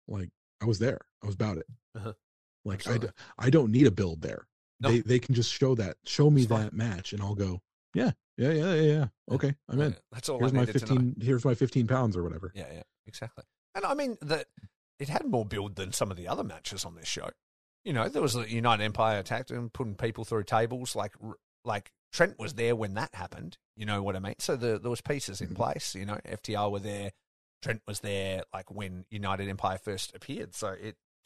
like, I was there. I was about it. Uh-huh. Like, I don't need a build there. No. They can just show me that match, and I'll go, yeah. Okay, I'm in. That's all. Here's I my needed 15. to know. Here's my 15 pounds or whatever. Yeah, exactly. And I mean that it had more build than some of the other matches on this show. There was a United Empire attack and putting people through tables. Like Trent was there when that happened. You know what I mean? So there was pieces in place. FTR were there. Trent was there. Like when United Empire first appeared. So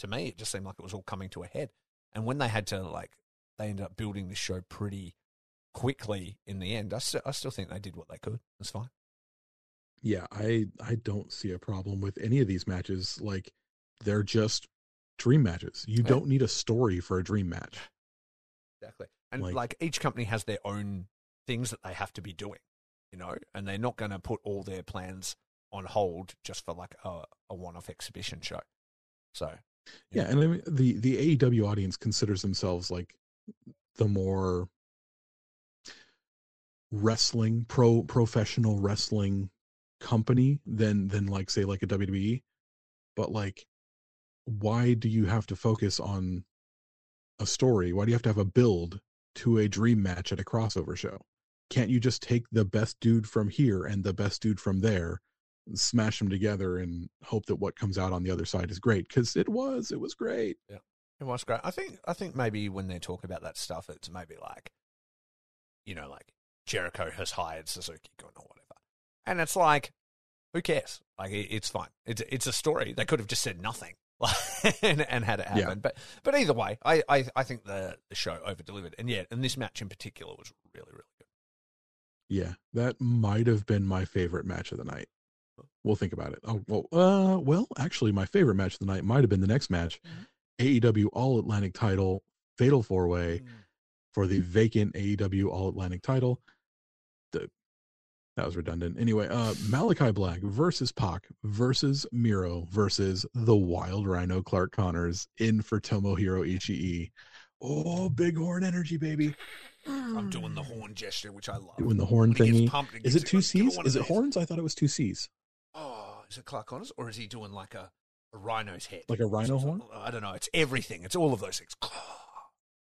to me, it just seemed like it was all coming to a head. And when they had to, they ended up building this show pretty quickly in the end. I still think they did what they could. It's fine. Yeah, I don't see a problem with any of these matches. Like, they're just dream matches. You don't need a story for a dream match. Exactly. And each company has their own things that they have to be doing, and they're not going to put all their plans on hold just for a one-off exhibition show. So yeah, and I mean, the AEW audience considers themselves like the more wrestling professional wrestling company than like, say, like a WWE. But like, why do you have to focus on a story? Why do you have to have a build to a dream match at a crossover show? Can't you just take the best dude from here and the best dude from there, and smash them together and hope that what comes out on the other side is great? Because it was great. Yeah, it was great. I think maybe when they're talking about that stuff, it's maybe like, like Jericho has hired Suzuki or whatever, and it's like, who cares? Like, it's fine. It's a story. They could have just said nothing and had it happen. Yeah. But either way, I think the show over-delivered. And this match in particular was really, really good. Yeah, that might have been my favorite match of the night. We'll think about it. Well, actually, my favorite match of the night might have been the next match. AEW All-Atlantic title, Fatal 4-Way for the vacant AEW All-Atlantic title. That was redundant. Anyway, Malachi Black versus Pac versus Miro versus the Wild Rhino Clark Connors in for Tomohiro Ishii. Oh, big horn energy, baby. I'm doing the horn gesture, which I love. Doing the horn thingy. Is it 2 C's? Is it horns? I thought it was 2 C's. Oh, is it Clark Connors? Or is he doing like a rhino's head? Like a rhino horn? I don't know. It's everything. It's all of those things.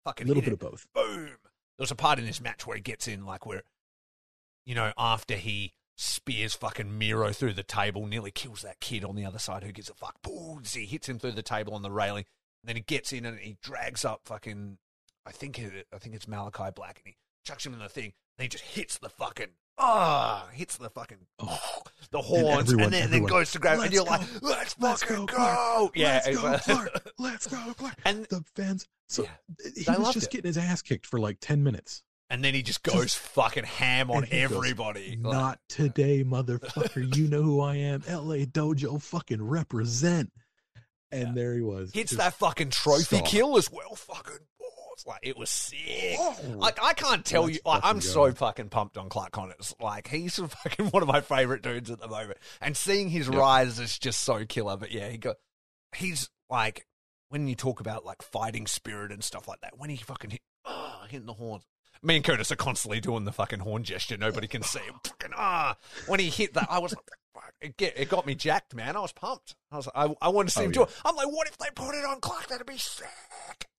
Fucking a little bit of both. Boom. There's a part in this match where he gets in, like, where, after he spears fucking Miro through the table, nearly kills that kid on the other side who gives a fuck. Boom. He hits him through the table on the railing. And then he gets in and he drags up fucking, I think it's Malachi Black, and he chucks him in the thing. And he just hits the fucking, the horns, and then goes to grab, and you're like, let's fucking go. Yeah. Let's go, Clark. Let's go, Clark. And the fans, he was just getting his ass kicked for like 10 minutes. And then he just goes fucking ham on everybody. Goes, not today, motherfucker. You know who I am. LA Dojo fucking represent. And there he was. Hits that fucking trophy kill as well. Fucking balls. Like, it was sick. Oh, like, I can't tell you. Like, I'm fucking so good. fucking pumped on Clark Connors. Like, he's fucking one of my favorite dudes at the moment. And seeing his rise is just so killer. But yeah, he's like, when you talk about like fighting spirit and stuff like that, when he fucking hitting the horns. Me and Curtis are constantly doing the fucking horn gesture. Nobody can see him. Fucking when he hit that, I was like, fuck, it got me jacked, man. I was pumped. I was like, I wanted to see him do it. I'm like, what if they put it on Clark? That'd be sick.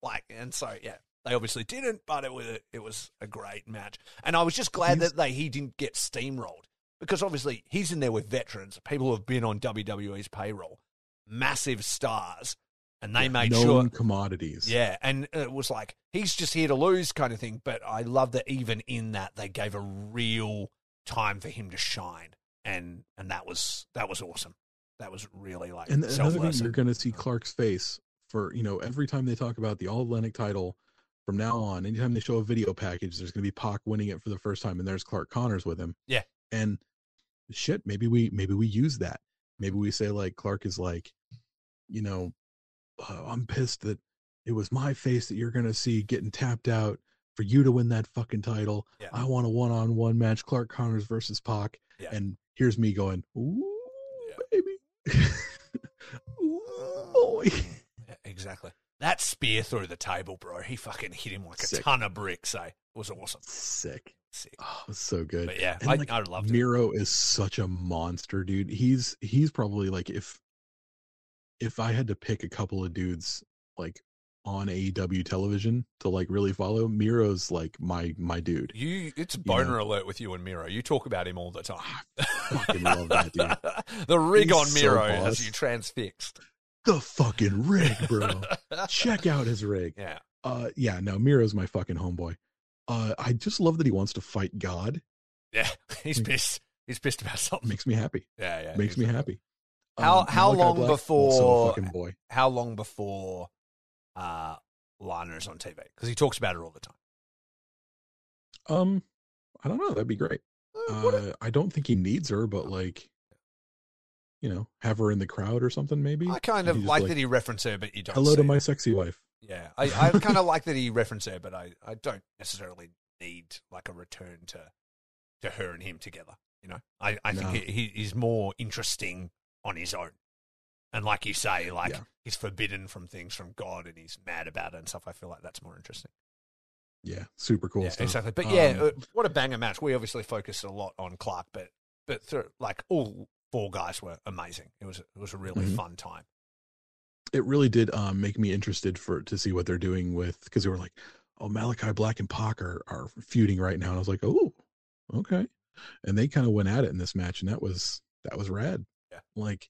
Like, and so yeah, they obviously didn't, but it was a great match. And I was just glad that he didn't get steamrolled, because obviously he's in there with veterans, people who have been on WWE's payroll, massive stars. And they made known commodities. Yeah, and it was like, he's just here to lose kind of thing. But I love that even in that, they gave a real time for him to shine. And that was awesome. That was really like, and another thing, you're going to see Clark's face for, every time they talk about the All-Atlantic title from now on. Anytime they show a video package, there's going to be Pac winning it for the first time, and there's Clark Connors with him. Yeah. And shit, maybe we use that. Maybe we say like, Clark is like, I'm pissed that it was my face that you're going to see getting tapped out for you to win that fucking title. Yeah. I want a one-on-one match, Clark Connors versus Pac. Yeah. And here's me going, ooh, baby. Ooh, boy. Yeah, exactly. That spear through the table, bro. He fucking hit him like a ton of bricks, eh? It was awesome. Sick. Oh, it was so good. But yeah, I loved it. Miro is such a monster, dude. He's probably like, if I had to pick a couple of dudes like on AEW television to like really follow, Miro's like my dude. It's boner alert with you and Miro. You talk about him all the time. I fucking love that dude. The rig on Miro has you transfixed. The fucking rig, bro. Check out his rig. Yeah. No, Miro's my fucking homeboy. I just love that he wants to fight God. Yeah, he's pissed. He's pissed about something. Makes me happy. Yeah. Makes me happy. How long Black, before? Fucking boy. How long before Lana's on TV? Because he talks about it all the time. I don't know. That'd be great. I don't think he needs her, but like, have her in the crowd or something. Maybe. I kind of like that he referenced her, but you don't. Hello to my sexy wife. Yeah, I kind of like that he referenced her, but I don't necessarily need like a return to her and him together. I think he's more interesting on his own. And like you say, he's forbidden from things from God and he's mad about it and stuff. I feel like that's more interesting. Yeah, super cool stuff. Exactly. But what a banger match. We obviously focused a lot on Clark, but like all four guys were amazing. It was a really fun time. It really did make me interested to see what they're doing with, because they were like, oh, Malachi Black and Pac are feuding right now. And I was like, oh, okay. And they kind of went at it in this match, and that was rad. Yeah. Like,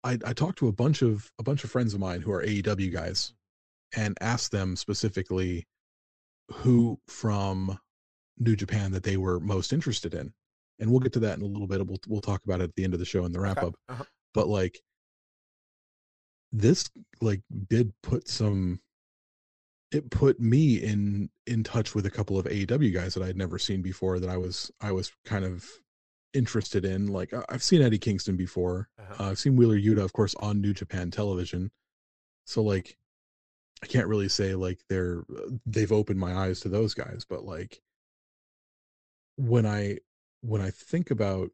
I talked to a bunch of friends of mine who are AEW guys and asked them specifically who from New Japan that they were most interested in. And we'll get to that in a little bit. We'll talk about it at the end of the show in the wrap up. Uh-huh. But like, this like did put me in touch with a couple of AEW guys that I'd never seen before, that I was kind of interested in. Like, I've seen Eddie Kingston before. I've seen Wheeler Yuta, of course, on New Japan television. So like, I can't really say like they've opened my eyes to those guys, but like, when I think about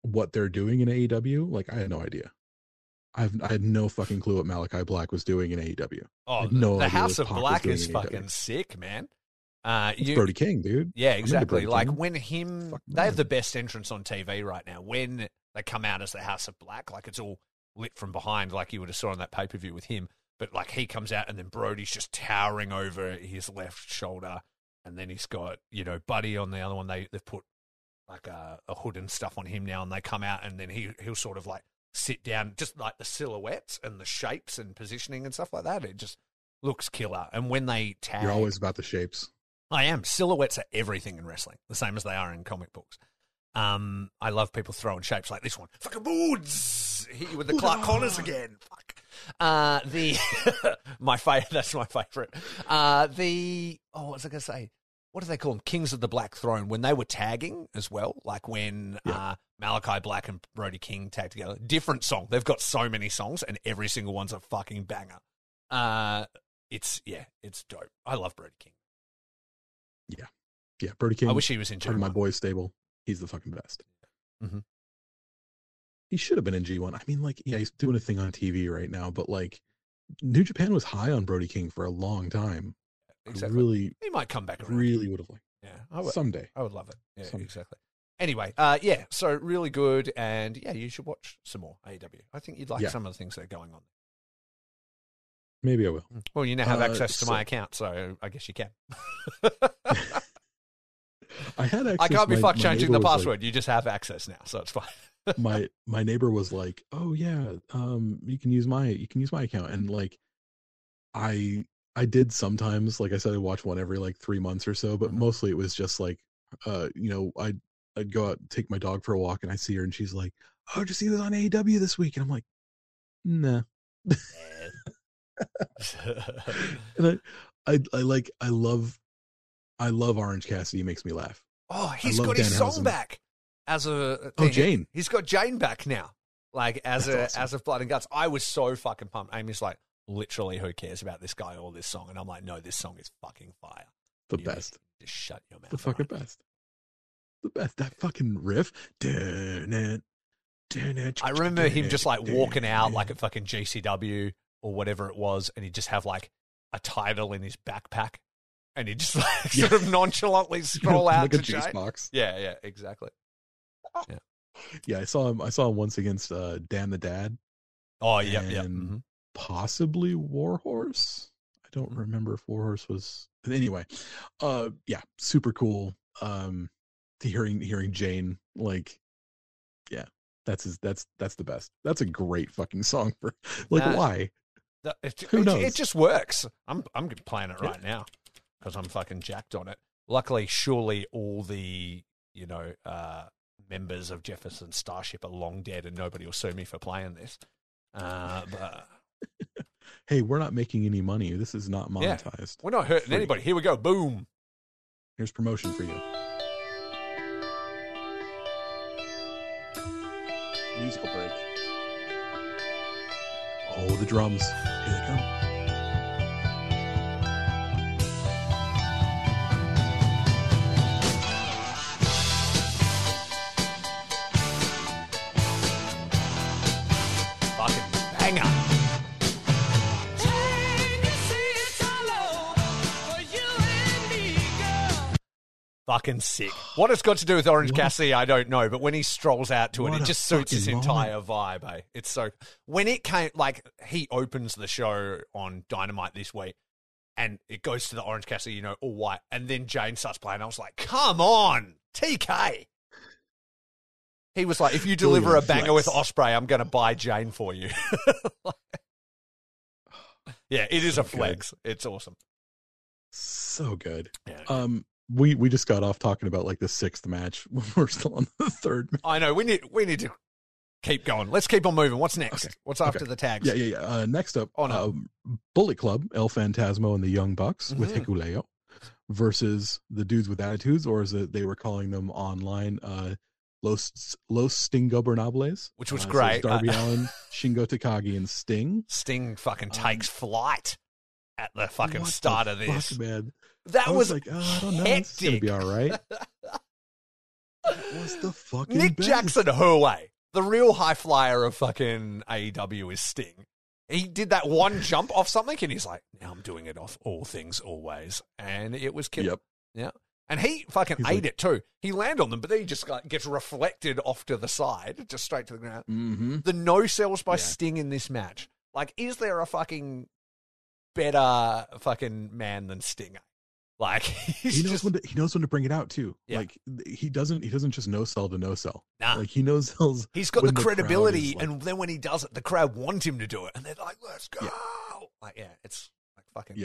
what they're doing in AEW, like, I had no idea. I had no fucking clue what Malachi Black was doing in AEW. Oh, the House of Black is fucking sick, man. It's Brody King, dude. Yeah, exactly. Like when they have the best entrance on TV right now. When they come out as the House of Black, like it's all lit from behind, like you would have saw on that pay-per-view with him. But like he comes out and then Brody's just towering over his left shoulder, and then he's got Buddy on the other one. They've put like a hood and stuff on him now, and they come out and then he'll sort of like sit down, just like the silhouettes and the shapes and positioning and stuff like that. It just looks killer. And when they tag, you're always about the shapes. I am. Silhouettes are everything in wrestling, the same as they are in comic books. I love people throwing shapes like this one. Fucking boots! Hit you with the Clark Connors again. Fuck. My favorite. That's my favorite. What was I going to say? What do they call them? Kings of the Black Throne. When they were tagging as well, like when Malachi Black and Brody King tagged together. Different song. They've got so many songs, and every single one's a fucking banger. it's dope. I love Brody King. Yeah, Brody King. I wish he was in G1. Part of my boys' stable. He's the fucking best. Mm-hmm. He should have been in G1. I mean, like, yeah, he's doing a thing on TV right now, but like, New Japan was high on Brody King for a long time. Exactly. He might come back around. Really would have liked. Yeah, someday. I would love it. Yeah, someday. Exactly. Anyway, yeah, so really good, and yeah, you should watch some more AEW. I think you'd like some of the things that are going on. Maybe I will. Well, you now have access to my account, so I guess you can. I had access. I can't be fucked changing the password. Like, you just have access now, so it's fine. my neighbor was like, "Oh yeah, you can use my account," and like, I did sometimes. Like I said, I watch one every like 3 months or so, but mostly it was just like, I'd go out and take my dog for a walk, and I see her, and she's like, "Oh, did you see this on AEW this week?" And I'm like, "Nah." And I love Orange Cassidy. He makes me laugh. Oh, he's got his song back as a thing. Jane. He's got Jane back now, like as awesome. as of Blood and Guts. I was so fucking pumped. Amy's like, literally, who cares about this guy or this song? And I'm like, no, this song is fucking fire. The best. Just shut your mouth. The fucking best. The best. That fucking riff. I remember him just like walking out like a fucking GCW or whatever it was, and he'd just have like a title in his backpack, and he'd just like sort of nonchalantly stroll out like to a juice box. Yeah, exactly. Yeah, I saw him once against Dan the Dad. Oh, yeah. Possibly Warhorse. I don't remember if Warhorse was. Anyway, yeah, super cool. Hearing Jane, like, yeah, that's the best. That's a great fucking song for like why. Who knows? It just works. I'm playing it right now because I'm fucking jacked on it. Luckily, surely all the members of Jefferson Starship are long dead, and nobody will sue me for playing this. But hey, we're not making any money. This is not monetized. We're not hurting anybody. Here we go. Boom. Here's promotion for you. Musical break. Oh, the drums. Here they come. Fucking banger. Fucking sick. What it's got to do with Orange Cassidy, I don't know, but when he strolls out to it, it just suits his entire vibe, eh? It's so... When it came... Like, he opens the show on Dynamite this week, and it goes to the Orange Cassidy, all white, and then Jane starts playing. I was like, come on, TK! He was like, if you deliver a banger with Ospreay, I'm going to buy Jane for you. Yeah, it is a flex. Good. It's awesome. So good. Yeah. We just got off talking about like the 6th match. We're still on the 3rd match. I know. We need to keep going. Let's keep on moving. What's next? Okay. What's after the tags? Yeah. Next up, Bullet Club, El Phantasmo and the Young Bucks with Hikuleo versus the Dudes with Attitudes, or as they were calling them online, Los Stingobernables. Which was great. So Darby Allin, Shingo Takagi, and Sting. Sting fucking takes flight at the fucking start of this. Fuck, man. That was like, I don't know. hectic. It's going to be all right. That was the fucking Nick best. Jackson Herway, the real high flyer of fucking AEW is Sting. He did that one jump off something, and he's like, now I'm doing it off All Things Always. And it was killer. Yep. Yeah. And he fucking ate it too. He landed on them, but then he just gets reflected off to the side, just straight to the ground. Mm-hmm. The no sells by Sting in this match. Like, is there a fucking better fucking man than Sting? Like, he knows when to bring it out too. Yeah. Like he doesn't just no sell to no sell. Nah. Like he knows he's got the credibility, and then when he does it, the crowd want him to do it, and they're like, "Let's go!" Yeah. Like, it's like fucking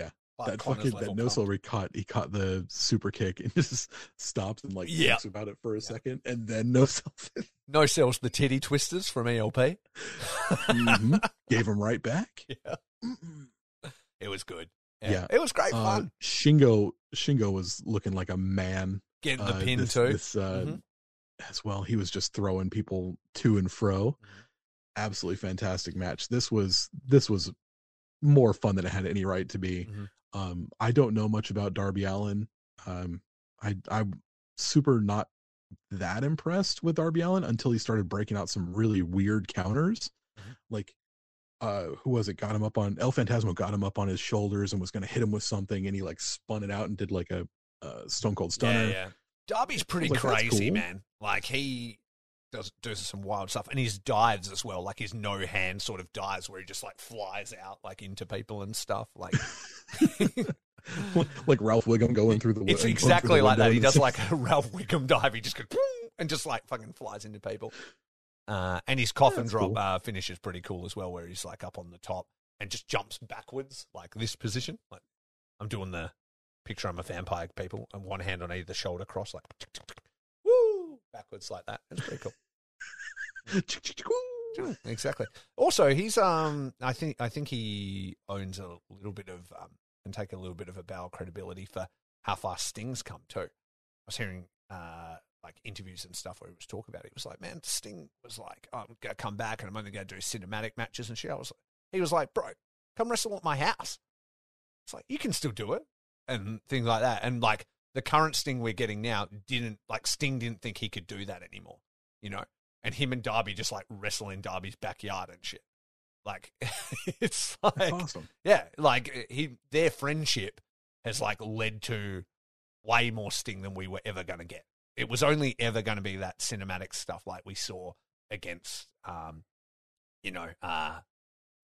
that no sell where he caught the super kick and just stops and like thinks about it for a second, and then no sells it. No sells the titty twisters from ELP. Gave him right back. Yeah, it was good. Yeah, it was great fun. Shingo was looking like a man. Getting the pin too. As well. He was just throwing people to and fro. Absolutely fantastic match. This was more fun than it had any right to be. Mm-hmm. I don't know much about Darby Allin. I'm super not that impressed with Darby Allin until he started breaking out some really weird counters. Mm-hmm. Like, who was it? Got him up on El Phantasmo, got him up on his shoulders and was going to hit him with something, and he like spun it out and did like a Stone Cold Stunner. Yeah. Darby's pretty crazy, man. Like, he does some wild stuff, and his dives as well, like his no hand sort of dives where he just like flies out like into people and stuff, like like Ralph Wiggum going through the window. It's exactly like that. He does like a Ralph Wiggum dive. He just goes and just like fucking flies into people. And his coffin drop finish is pretty cool as well, where he's like up on the top and just jumps backwards like this position. Like, I'm doing the picture I'm a vampire, people, and one hand on either shoulder cross, like woo, backwards like that. It's pretty cool. Exactly. Also, he's I think he owns a little bit of and take a little bit of a bow of credibility for how far Sting's come too. I was hearing like interviews and stuff where he was talking about it. He was like, man, Sting was like, oh, I'm gonna come back and I'm only gonna do cinematic matches and shit. He was like, bro, come wrestle at my house. It's like, you can still do it and things like that. And like the current Sting we're getting now Sting didn't think he could do that anymore, you know? And him and Darby just like wrestle in Darby's backyard and shit. Like, it's like, that's awesome. Yeah. Like their friendship has like led to way more Sting than we were ever going to get. It was only ever going to be that cinematic stuff like we saw against,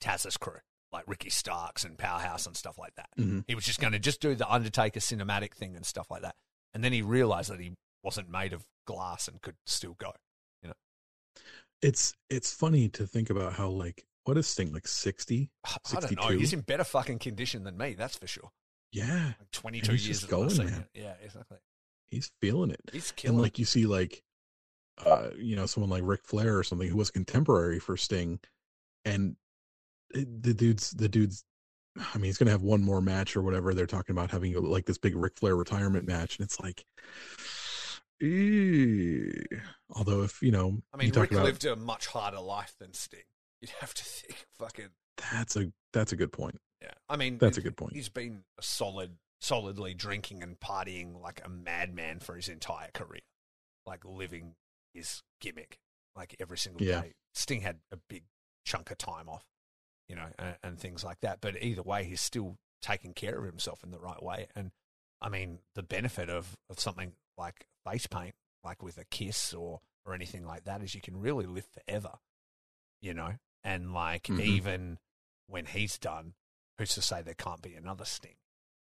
Taz's crew, like Ricky Starks and Powerhouse and stuff like that. Mm-hmm. He was just going to do the Undertaker cinematic thing and stuff like that. And then he realized that he wasn't made of glass and could still go. It's funny to think about how, like, what is Sting, like 60, 62? I don't know. He's in better fucking condition than me, that's for sure. Yeah. Like 22 years just going, man. Yeah, exactly. He's feeling it. He's killing it. And like you see like someone like Ric Flair or something who was contemporary for Sting, and the dude's I mean, he's going to have one more match or whatever. They're talking about having like this big Ric Flair retirement match, and it's like, although if I mean, Rick lived a much harder life than Sting. You'd have to think, fucking. That's a good point. Yeah, I mean, that's a good point. He's been solidly drinking and partying like a madman for his entire career, like living his gimmick like every single day. Sting had a big chunk of time off, and things like that. But either way, he's still taking care of himself in the right way. And I mean, the benefit of something like face paint, like with a kiss or anything like that, is you can really live forever, and like even when he's done, who's to say there can't be another Sting,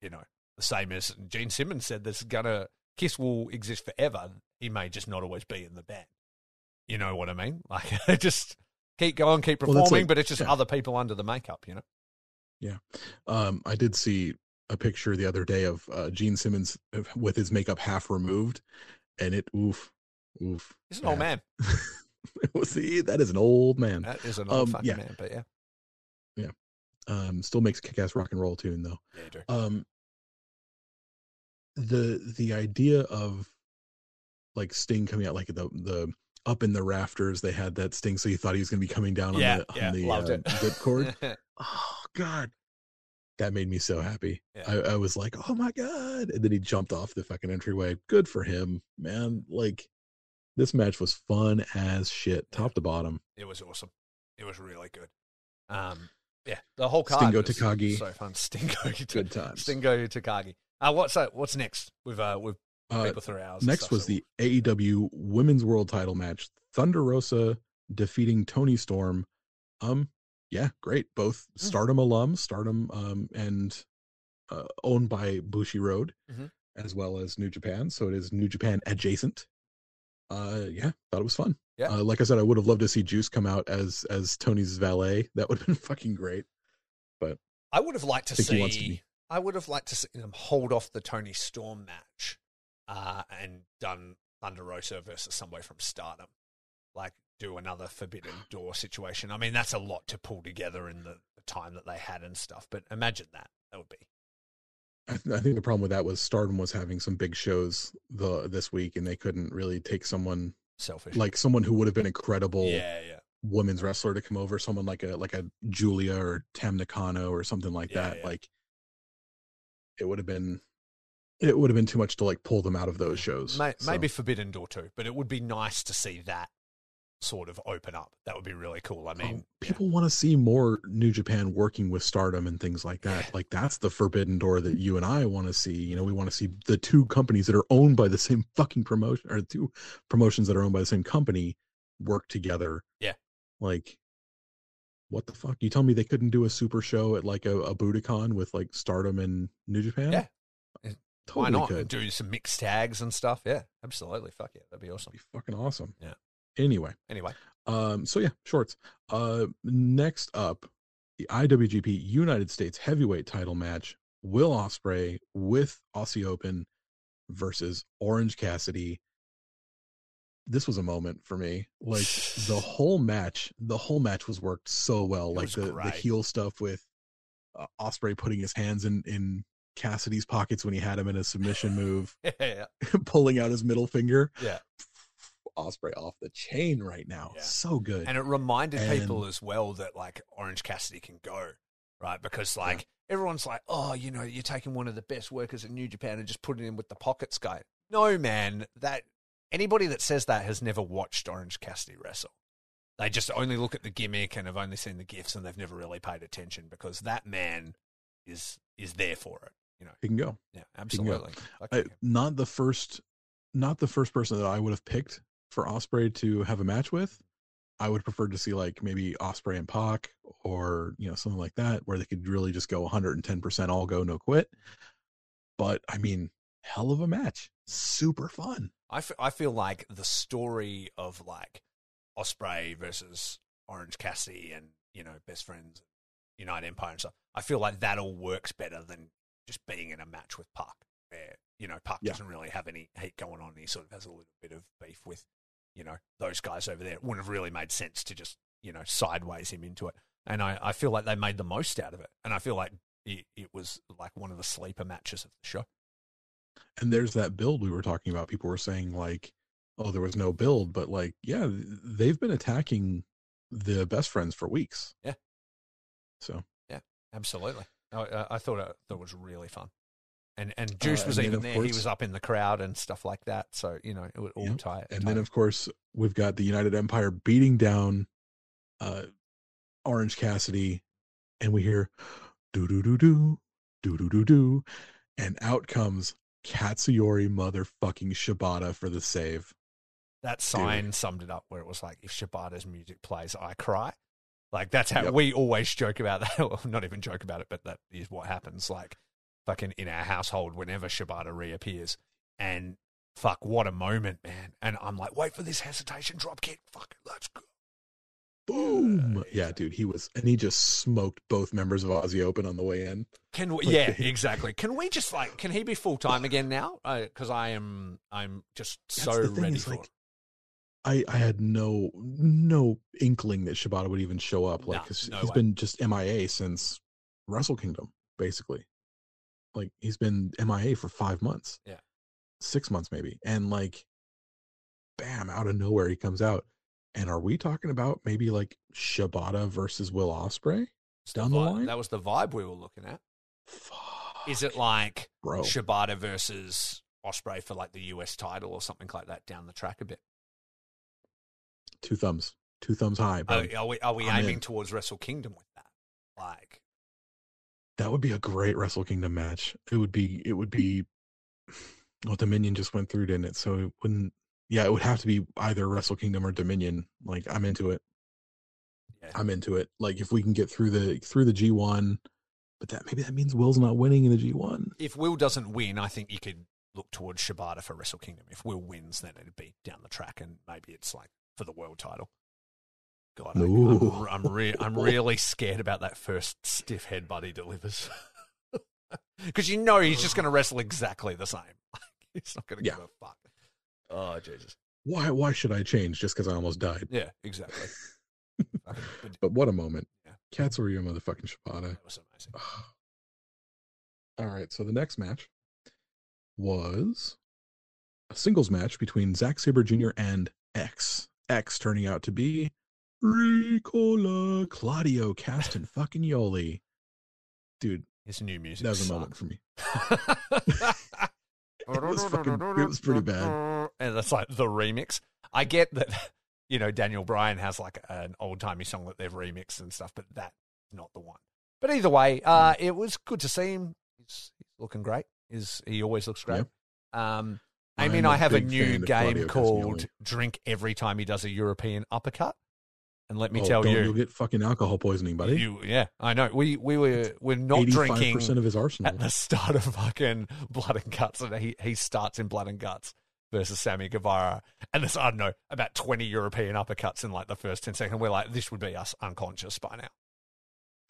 the same as Gene Simmons said, Kiss will exist forever. He may just not always be in the band. You know what I mean? Like, just keep going, keep performing, but it's just other people under the makeup, Yeah. I did see a picture the other day of Gene Simmons with his makeup half removed, and oof. He's an old man. See, that is an old man. That is an old fucking man, but yeah. Still makes a kick-ass rock and roll tune though. Yeah, you do. The idea of like Sting coming out, like the up in the rafters, they had that Sting, so you thought he was going to be coming down on the whipcord. Oh God. That made me so happy. Yeah. I was like, oh my God. And then he jumped off the fucking entryway. Good for him, man. Like, this match was fun as shit, top to bottom. It was awesome. It was really good. The whole card Stingo was Takagi. So fun. Stingo. Good times. Stingo Takagi. What's next? With people through hours. Next was the AEW Women's World Title match. Thunder Rosa defeating Toni Storm. Yeah, great. Both Stardom alums, and owned by Bushi Road, as well as New Japan. So it is New Japan adjacent. Thought it was fun. Yeah. Like I said, I would have loved to see Juice come out as Tony's valet. That would have been fucking great. But I would have liked to see. I would have liked to see them hold off the Toni Storm match, and done Thunder Rosa versus somebody from Stardom, like do another Forbidden Door situation. I mean, that's a lot to pull together in the time that they had and stuff. But imagine that would be. I think the problem with that was Stardom was having some big shows this week, and they couldn't really take someone selfish, like someone who would have been incredible. women's wrestler to come over, someone like a Julia or Tam Nakano or something like that. Yeah. Like it would have been too much to like pull them out of those shows. Maybe Forbidden Door too, but it would be nice to see that sort of open up. That would be really cool. I mean, people want to see more New Japan working with Stardom and things like that. Like that's the Forbidden Door that you and I want to see. You know, we want to see the two companies that are owned by the same fucking promotion, or two promotions that are owned by the same company, work together. Yeah. Like, what the fuck? You tell me they couldn't do a super show at like a Budokan with like Stardom and New Japan? Yeah. Totally. Why not? Could. Do some mixed tags and stuff. Yeah, absolutely. Fuck yeah. That'd be awesome. That'd be fucking awesome. Yeah. Anyway. So yeah, shorts. Next up, the IWGP United States Heavyweight Title match: Will Ospreay with Aussie Open versus Orange Cassidy. This was a moment for me. Like the whole match was worked so well. Like the heel stuff with Ospreay putting his hands in Cassidy's pockets when he had him in a submission move, pulling out his middle finger. Yeah. Ospreay off the chain right now. Yeah. So good. And it reminded people as well that like Orange Cassidy can go, right? Because like everyone's like, oh, you know, you're taking one of the best workers in New Japan and just putting him with the pockets guy. No, man, that anybody that says that has never watched Orange Cassidy wrestle. They just only look at the gimmick and have only seen the gifs, and they've never really paid attention, because that man is there for it. You know, he can go. Yeah, absolutely. Not the first person that I would have picked for Ospreay to have a match with. I would prefer to see like maybe Ospreay and Pac, or you know, something like that, where they could really just go 110% all go, no quit. But I mean, hell of a match, super fun. I feel like the story of like Ospreay versus Orange Cassidy and, you know, best friends, United Empire and stuff, I feel like that all works better than just being in a match with Pac, where, you know, Pac doesn't really have any heat going on. He sort of has a little bit of beef with, you know, those guys over there. It wouldn't have really made sense to just, you know, sideways him into it. And I feel like they made the most out of it. And I feel like it was like one of the sleeper matches of the show. And there's that build we were talking about. People were saying like, oh, there was no build, but like, yeah, they've been attacking the best friends for weeks. Yeah. So. Yeah, absolutely. I thought it was really fun. And Juice was even there. Course, he was up in the crowd and stuff like that. So, you know, it would all tie. And then, of course, we've got the United Empire beating down Orange Cassidy, and we hear do-do-do-do, do-do-do-do, and out comes Katsuyori motherfucking Shibata for the save. That sign summed it up, where it was like, if Shibata's music plays, I cry. Like, that's how we always joke about that. Well, not even joke about it, but that is what happens. Like, fucking in our household, whenever Shibata reappears. And fuck, what a moment, man. And I'm like, wait for this hesitation drop kick. Fuck it, let's go. Boom. Yeah, dude, he just smoked both members of Aussie Open on the way in. Exactly. Can we just like, can he be full time again now? Because I'm just so ready for it. I had no inkling that Shibata would even show up. Like, he's been just MIA since Wrestle Kingdom, basically. Like, he's been MIA for 5 months. Yeah. 6 months maybe. And like, bam, out of nowhere he comes out. And are we talking about maybe like Shibata versus Will Ospreay down the line? That was the vibe we were looking at. Fuck. Is it like Shibata versus Ospreay for like the US title or something like that down the track a bit? Two thumbs high. Are we aiming towards Wrestle Kingdom with that? Like, that would be a great Wrestle Kingdom match. It would be. Well, Dominion just went through, didn't it? So it wouldn't. Yeah, it would have to be either Wrestle Kingdom or Dominion. Like, I'm into it. Yeah. I'm into it. Like, if we can get through the G1, but maybe that means Will's not winning in the G1. If Will doesn't win, I think you could look towards Shibata for Wrestle Kingdom. If Will wins, then it'd be down the track, and maybe it's like for the world title. God, I'm really scared about that first stiff headbutt he delivers. Because you know he's just going to wrestle exactly the same. He's not going to give a fuck. Oh, Jesus. Why should I change just because I almost died? Yeah, exactly. But what a moment. Yeah. Katsuyori motherfucking Shibata. That was amazing. All right, so the next match was a singles match between Zack Sabre Jr. and X. X turning out to be Ricola, Claudio Castagnoli. Dude, His new music. that was a moment for me. It was pretty bad. And that's like the remix. I get that, Daniel Bryan has like an old-timey song that they've remixed and stuff, but that's not the one. But either way, it was good to see him. He's looking great. He always looks great. Yep. I have a new game called Drink Every Time he does a European uppercut. And let me tell you, you'll get fucking alcohol poisoning, buddy. I know. We're not drinking 85% of his arsenal at the start of fucking Blood and Guts, and he starts in Blood and Guts versus Sammy Guevara, and there's, I don't know, about 20 European uppercuts in like the first 10 seconds. We're like, this would be us unconscious by now.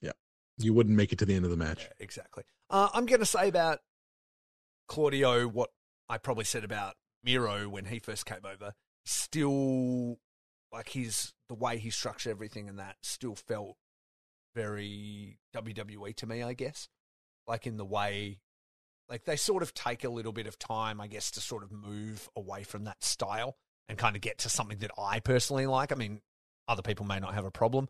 Yeah, you wouldn't make it to the end of the match. Yeah, exactly. I'm going to say about Claudio what I probably said about Miro when he first came over. Still, like the way he structured everything and that still felt very WWE to me, I guess. Like in the way, like they sort of take a little bit of time, I guess, to sort of move away from that style and kind of get to something that I personally like. I mean, other people may not have a problem,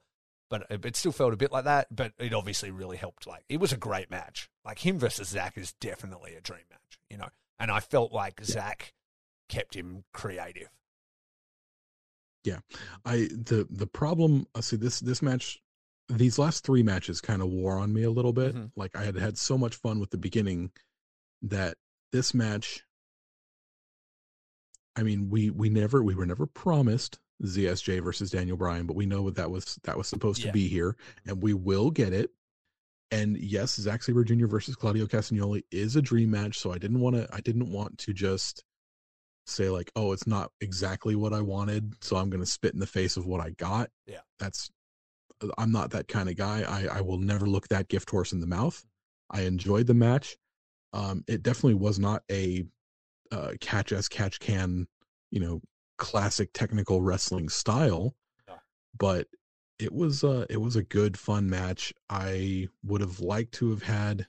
but it still felt a bit like that. But it obviously really helped. Like it was a great match. Like him versus Zack is definitely a dream match, And I felt like Zack kept him creative. Yeah, the problem. See, this match, these last three matches kind of wore on me a little bit. Mm-hmm. Like I had so much fun with the beginning that this match. I mean, we were never promised ZSJ versus Daniel Bryan, but we know what that was supposed to be here, and we will get it. And yes, Zack Sabre Jr. versus Claudio Castagnoli is a dream match, so I didn't want to just say like, oh, it's not exactly what I wanted, so I'm going to spit in the face of what I got. Yeah. I'm not that kind of guy. I will never look that gift horse in the mouth. I enjoyed the match. It definitely was not a catch as catch can, classic technical wrestling style, but it was a good, fun match. I would have liked to have had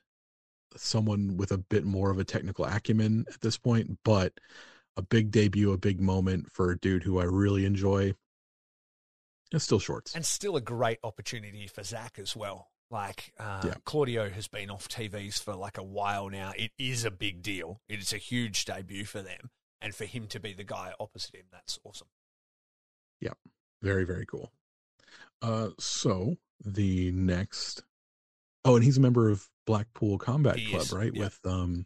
someone with a bit more of a technical acumen at this point, but a big debut, a big moment for a dude who I really enjoy. It's still shorts. And still a great opportunity for Zack as well. Like, Claudio has been off TVs for like a while now. It is a big deal. It is a huge debut for them. And for him to be the guy opposite him, that's awesome. Yeah, very, very cool. So the next... Oh, and he's a member of Blackpool Combat Club, right? Yeah. With...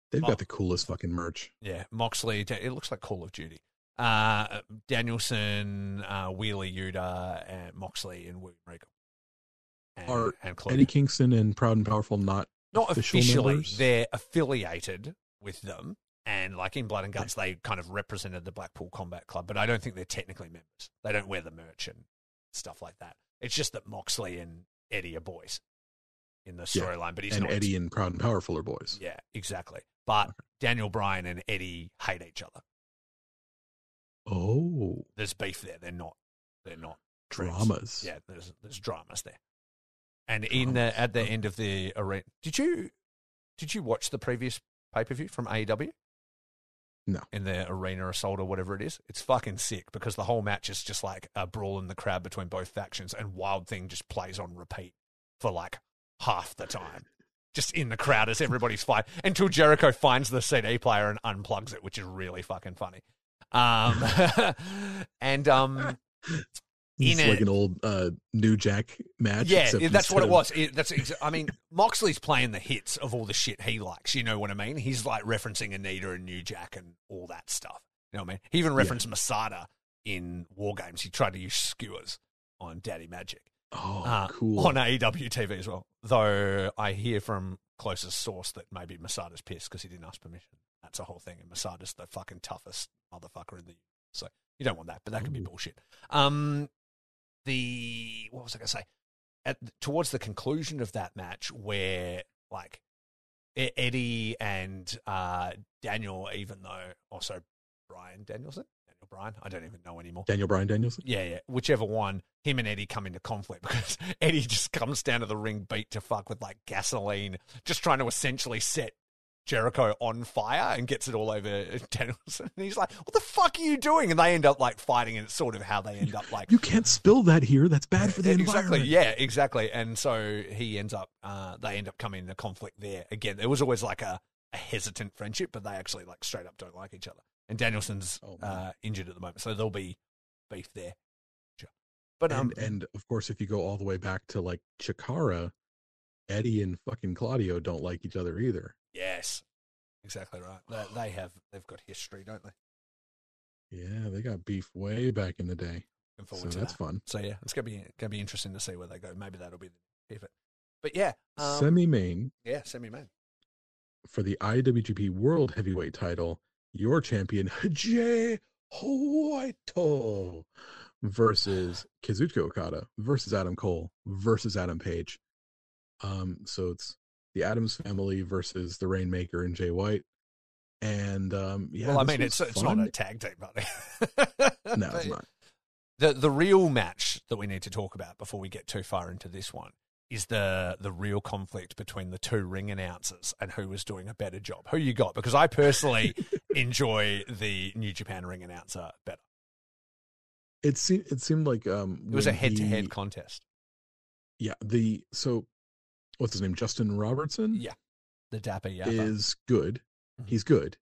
They've got the coolest fucking merch. Yeah, Moxley. It looks like Call of Duty. Danielson, Wheeler Yuta, and Moxley, and William Regal. Are Eddie Kingston and Proud and Powerful not officially members? They're affiliated with them, and like in Blood and Guts, they kind of represented the Blackpool Combat Club, but I don't think they're technically members. They don't wear the merch and stuff like that. It's just that Moxley and Eddie are boys in the storyline, but he's not. Eddie and Proud and Powerful are boys. Yeah, exactly. But Daniel Bryan and Eddie hate each other. Oh, there's beef there. They're not dramas. Yeah, there's dramas there. And at the end of the arena, did you watch the previous pay-per-view from AEW? No. In the Arena Assault or whatever it is, it's fucking sick because the whole match is just like a brawl in the crowd between both factions, and Wild Thing just plays on repeat for like half the time. Just in the crowd as everybody's fighting until Jericho finds the CD player and unplugs it, which is really fucking funny. It's like an old New Jack match. Yeah, that's what it was. I mean, Moxley's playing the hits of all the shit he likes. You know what I mean? He's like referencing Anita and New Jack and all that stuff. You know what I mean? He even referenced Masada in War Games. He tried to use skewers on Daddy Magic. Oh, cool. On AEW TV as well. Though I hear from closest source that maybe Masada's pissed because he didn't ask permission. That's a whole thing. And Masada's the fucking toughest motherfucker in the universe. So you don't want that, but that could be bullshit. What was I going to say? Towards the conclusion of that match where like Eddie and Daniel, even though also Bryan Danielson, I don't even know anymore. Daniel Bryan Danielson? Yeah. Whichever one, him and Eddie come into conflict because Eddie just comes down to the ring beat to fuck with like gasoline, just trying to essentially set Jericho on fire and gets it all over Danielson. And he's like, what the fuck are you doing? And they end up like fighting, and it's sort of how they end up like... You can't spill that here. That's bad for the environment. Yeah, exactly. And so he ends up, they end up coming into conflict there. Again, there was always like a hesitant friendship, but they actually like straight up don't like each other. And Danielson's injured at the moment, so there'll be beef there. Sure. But and of course, if you go all the way back to like Chikara, Eddie and fucking Claudio don't like each other either. Yes, exactly right. They've got history, don't they? Yeah, they got beef way back in the day. So that's fun. So yeah, it's gonna be interesting to see where they go. Maybe that'll be the pivot. But yeah, semi-main. Yeah, semi-main for the IWGP World Heavyweight Title. Your champion Jay White versus Kazuchika Okada versus Adam Cole versus Adam Page. So it's the Addams family versus the Rainmaker and Jay White. And yeah, well, I mean, it's not a tag team, buddy. No, it's not. The real match that we need to talk about before we get too far into this one is the real conflict between the two ring announcers and who was doing a better job. Who you got? Because I personally enjoy the New Japan ring announcer better. It seemed like it was a head-to-head contest. Yeah, so what's his name? Justin Robertson? Yeah. The Dapper Yapper. Is good. Mm-hmm. He's good.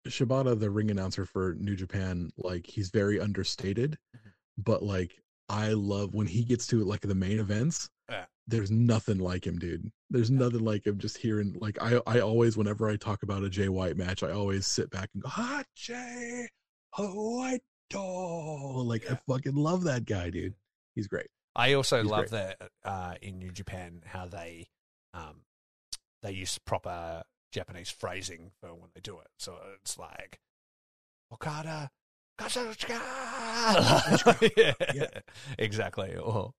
Shibata, the ring announcer for New Japan, like he's very understated, but like I love when he gets to like the main events. Yeah. There's nothing like him, dude. There's nothing like him. Just hearing like I always, whenever I talk about a Jay White match, I always sit back and go, Jay White. Like I fucking love that guy, dude. He's great. I also love that in New Japan how they use proper Japanese phrasing for when they do it. So it's like Okada, Kazuchika. Yeah, exactly. Or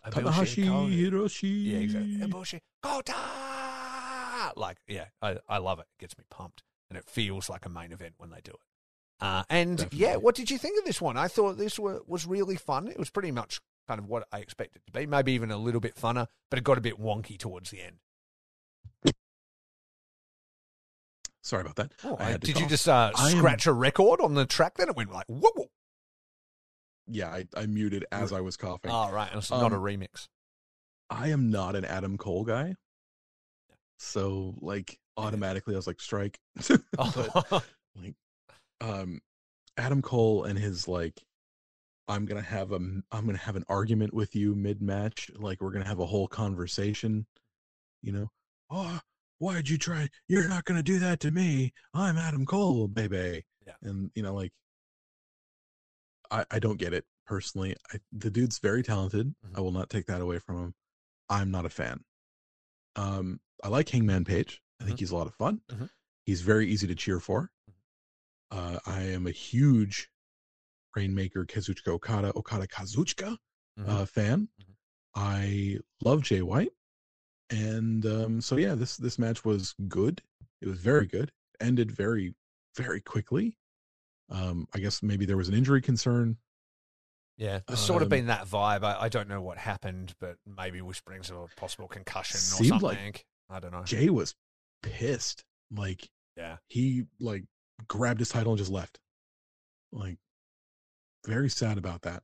Tanahashi, Hiroshi. Yeah, exactly. Ibushi, Kota. Like, yeah, I love it. It gets me pumped, and it feels like a main event when they do it. And definitely. Yeah, what did you think of this one? I thought this was really fun. It was pretty much kind of what I expected to be, maybe even a little bit funner, but it got a bit wonky towards the end. Sorry about that. Oh, did you just scratch a record on the track then? It went like, whoa. Yeah, I muted as I was coughing. Oh, right. It's not a remix. I am not an Adam Cole guy. So, like, automatically I was like, strike. But, like, Adam Cole and his like, I'm gonna have an argument with you mid-match. Like we're gonna have a whole conversation. You know, why'd you try? You're not gonna do that to me. I'm Adam Cole, baby. Yeah. And you know, like, I don't get it personally. The dude's very talented. Mm-hmm. I will not take that away from him. I'm not a fan. I like Hangman Page. I think he's a lot of fun. Mm-hmm. He's very easy to cheer for. I am a huge Rainmaker, Kazuchika Okada Kazuchika fan. Mm-hmm. I love Jay White. And so, yeah, this match was good. It was very good. Ended very, very quickly. I guess maybe there was an injury concern. Yeah, there's sort of been that vibe. I don't know what happened, but maybe whisperings of a possible concussion or something. Like I don't know. Jay was pissed. Like, yeah, he like grabbed his title and just left. Like, very sad about that.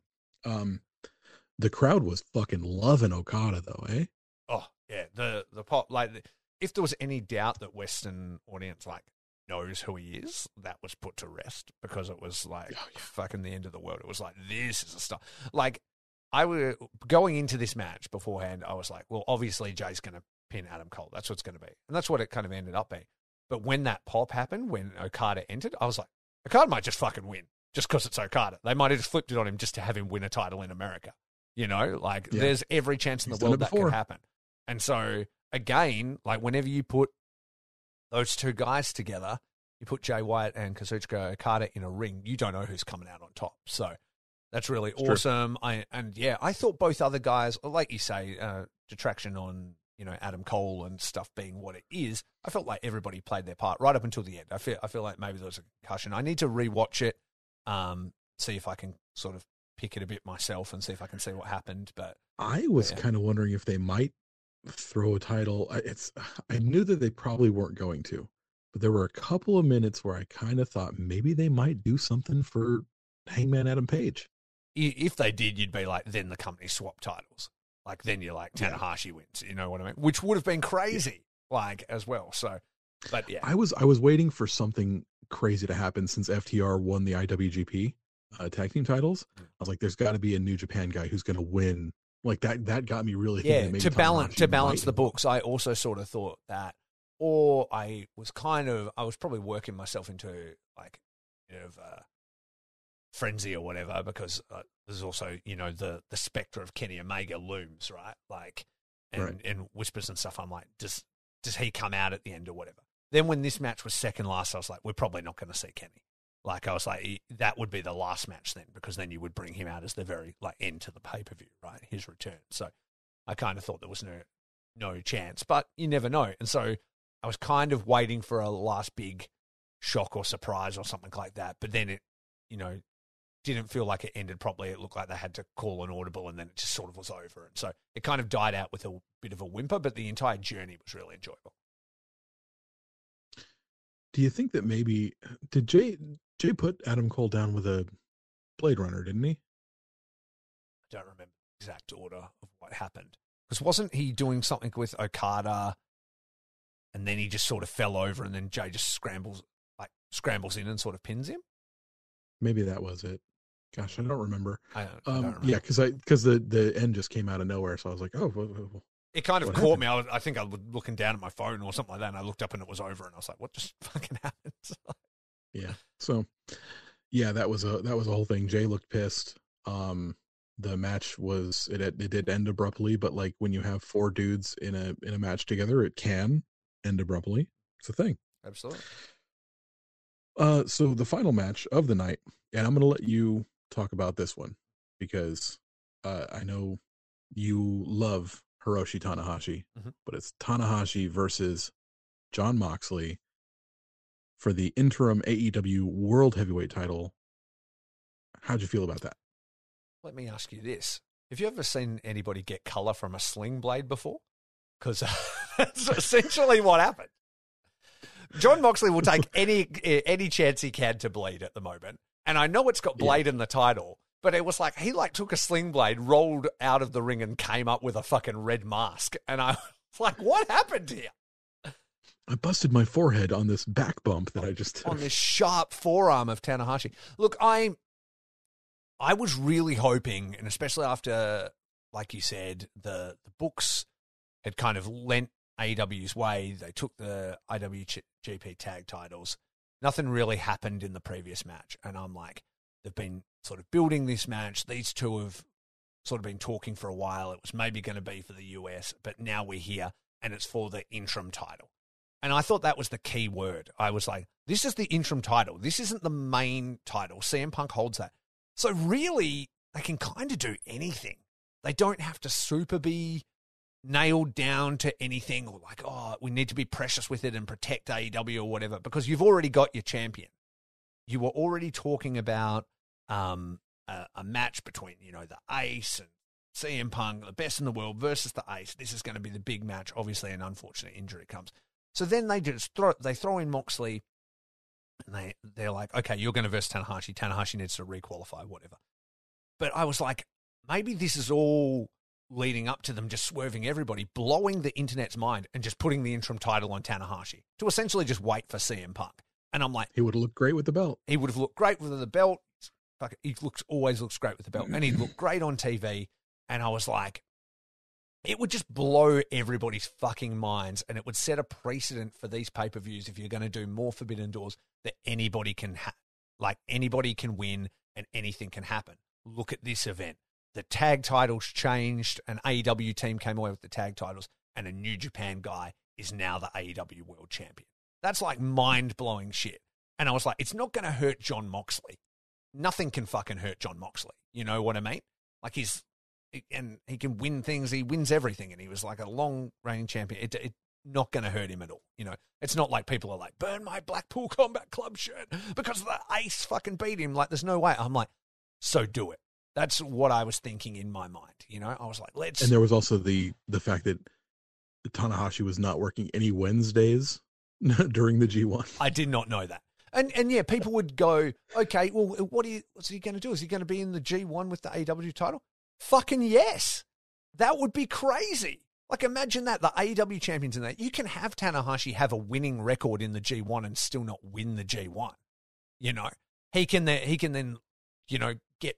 The crowd was fucking loving Okada though, eh? Oh yeah, the pop, like if there was any doubt that Western audience like knows who he is, that was put to rest because it was like fucking the end of the world. It was like, this is a star. Like I were going into this match beforehand, I was like, well, obviously Jay's going to pin Adam Cole. That's what it's going to be, and that's what it kind of ended up being. But when that pop happened, when Okada entered, I was like, Okada might just fucking win just because it's Okada. They might have just flipped it on him just to have him win a title in America. You know, like there's every chance in the world that could happen. And so again, like whenever you put those two guys together, you put Jay White and Kazuchika Okada in a ring, you don't know who's coming out on top. So that's really awesome. I thought both other guys, like you say, detraction on, you know, Adam Cole and stuff being what it is, I felt like everybody played their part right up until the end. I feel like maybe there was a concussion. I need to rewatch it, see if I can sort of pick it a bit myself and see if I can see what happened. But I was kind of wondering if they might throw a title. I knew that they probably weren't going to, but there were a couple of minutes where I kind of thought maybe they might do something for Hangman Adam Page. If they did, you'd be like, then the company swap titles. Like, then you're like, Tanahashi wins. You know what I mean? Which would have been crazy, like, as well. So, but yeah. I was waiting for something crazy to happen since FTR won the IWGP tag team titles. I was like, there's got to be a New Japan guy who's going to win. Like, that got me really thinking. Yeah, Maybe to balance the books, I also sort of thought that, or I was probably working myself into, like, frenzy or whatever, because there's also, the spectre of Kenny Omega looms, right? Like, and whispers and stuff. I'm like, does he come out at the end or whatever? Then when this match was second last, I was like, we're probably not going to see Kenny. Like, I was like, that would be the last match then, because then you would bring him out as the very, like, end to the pay-per-view, right? His return. So I kind of thought there was no chance, but you never know. And so I was kind of waiting for a last big shock or surprise or something like that. But then it, didn't feel like it ended properly. It looked like they had to call an audible, and then it just sort of was over. And so it kind of died out with a bit of a whimper, but the entire journey was really enjoyable. Do you think that maybe did Jay put Adam Cole down with a Blade Runner, didn't he? I don't remember the exact order of what happened. Because wasn't he doing something with Okada, and then he just sort of fell over, and then Jay just scrambles in and sort of pins him? Maybe that was it. Gosh, I don't remember. I don't remember. Yeah, because the end just came out of nowhere, so I was like, oh. It kind of caught me. I think I was looking down at my phone or something like that, and I looked up and it was over, and I was like, what just fucking happened? Yeah. So, yeah, that was a whole thing. Jay looked pissed. The match was it did end abruptly, but like when you have four dudes in a match together, it can end abruptly. It's a thing. Absolutely. So the final match of the night, and I'm going to let you talk about this one because I know you love Hiroshi Tanahashi, but it's Tanahashi versus Jon Moxley for the interim AEW World Heavyweight title. How'd you feel about that? Let me ask you this. Have you ever seen anybody get color from a sling blade before? Because that's essentially what happened. Jon Moxley will take any chance he can to bleed at the moment. And I know it's got blade in the title, but it was like he took a sling blade, rolled out of the ring and came up with a fucking red mask. And I was like, what happened here? I busted my forehead on this back bump that I just took. On this sharp forearm of Tanahashi. Look, I was really hoping, and especially after, like you said, the books had kind of lent AEW's way. They took the IWGP tag titles. Nothing really happened in the previous match. And I'm like, they've been sort of building this match. These two have sort of been talking for a while. It was maybe going to be for the US, but now we're here and it's for the interim title. And I thought that was the key word. I was like, this is the interim title. This isn't the main title. CM Punk holds that. So really, they can kind of do anything. They don't have to super be nailed down to anything or like, oh, we need to be precious with it and protect AEW or whatever, because you've already got your champion. You were already talking about a match between, the Ace and CM Punk, the best in the world versus the Ace. This is going to be the big match. Obviously, an unfortunate injury comes. So then they just throw in Moxley, and they're like, okay, you're going to verse Tanahashi. Tanahashi needs to requalify, whatever. But I was like, maybe this is all leading up to them just swerving everybody, blowing the internet's mind, and just putting the interim title on Tanahashi to essentially just wait for CM Punk. And I'm like, he would have looked great with the belt. He would have looked great with the belt. He always looks great with the belt, and he'd look great on TV. And I was like, it would just blow everybody's fucking minds, and it would set a precedent for these pay-per-views if you're going to do more Forbidden Doors, that anybody can anybody can win and anything can happen. Look at this event. The tag titles changed, an AEW team came away with the tag titles, and a New Japan guy is now the AEW World Champion. That's like mind-blowing shit. And I was like, it's not going to hurt Jon Moxley. Nothing can fucking hurt Jon Moxley. You know what I mean? Like and he can win things. He wins everything, and he was like a long-reigning champion. It's not going to hurt him at all. It's not like people are like, burn my Blackpool Combat Club shirt because the Ace fucking beat him. Like, there's no way. I'm like, so do it. That's what I was thinking in my mind. I was like, let's. And there was also the fact that Tanahashi was not working any Wednesdays during the G1. I did not know that. And yeah, people would go, okay, well, what's he going to do? Is he going to be in the G1 with the AEW title? Fucking yes. That would be crazy. Like, imagine that, the AEW champions in that. You can have Tanahashi have a winning record in the G1 and still not win the G1. You know, he can then, you know, get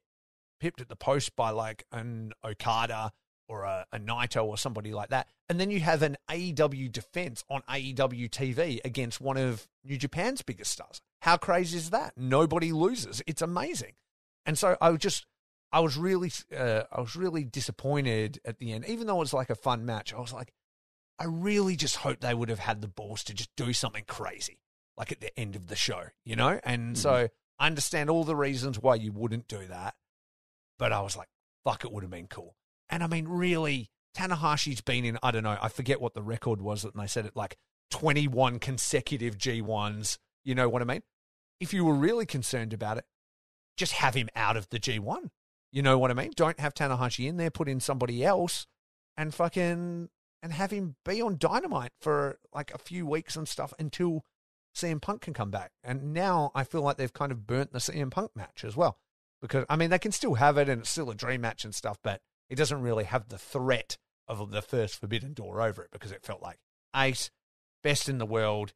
pipped at the post by like an Okada or a Naito or somebody like that. And then you have an AEW defense on AEW TV against one of New Japan's biggest stars. How crazy is that? Nobody loses. It's amazing. And so I was really disappointed at the end, even though it was like a fun match. I was like, I really just hope they would have had the balls to just do something crazy, like at the end of the show, you know? And so I understand all the reasons why you wouldn't do that, but I was like, fuck, it would have been cool. And I mean, really, Tanahashi's been in, I don't know, I forget what the record was, and they said it like 21 consecutive G1s, you know what I mean? If you were really concerned about it, just have him out of the G1. You know what I mean? Don't have Tanahashi in there, put in somebody else and have him be on Dynamite for like a few weeks and stuff until CM Punk can come back. And now I feel like they've kind of burnt the CM Punk match as well. Because, I mean, they can still have it and it's still a dream match and stuff, but it doesn't really have the threat of the first Forbidden Door over it because it felt like Ace, best in the world.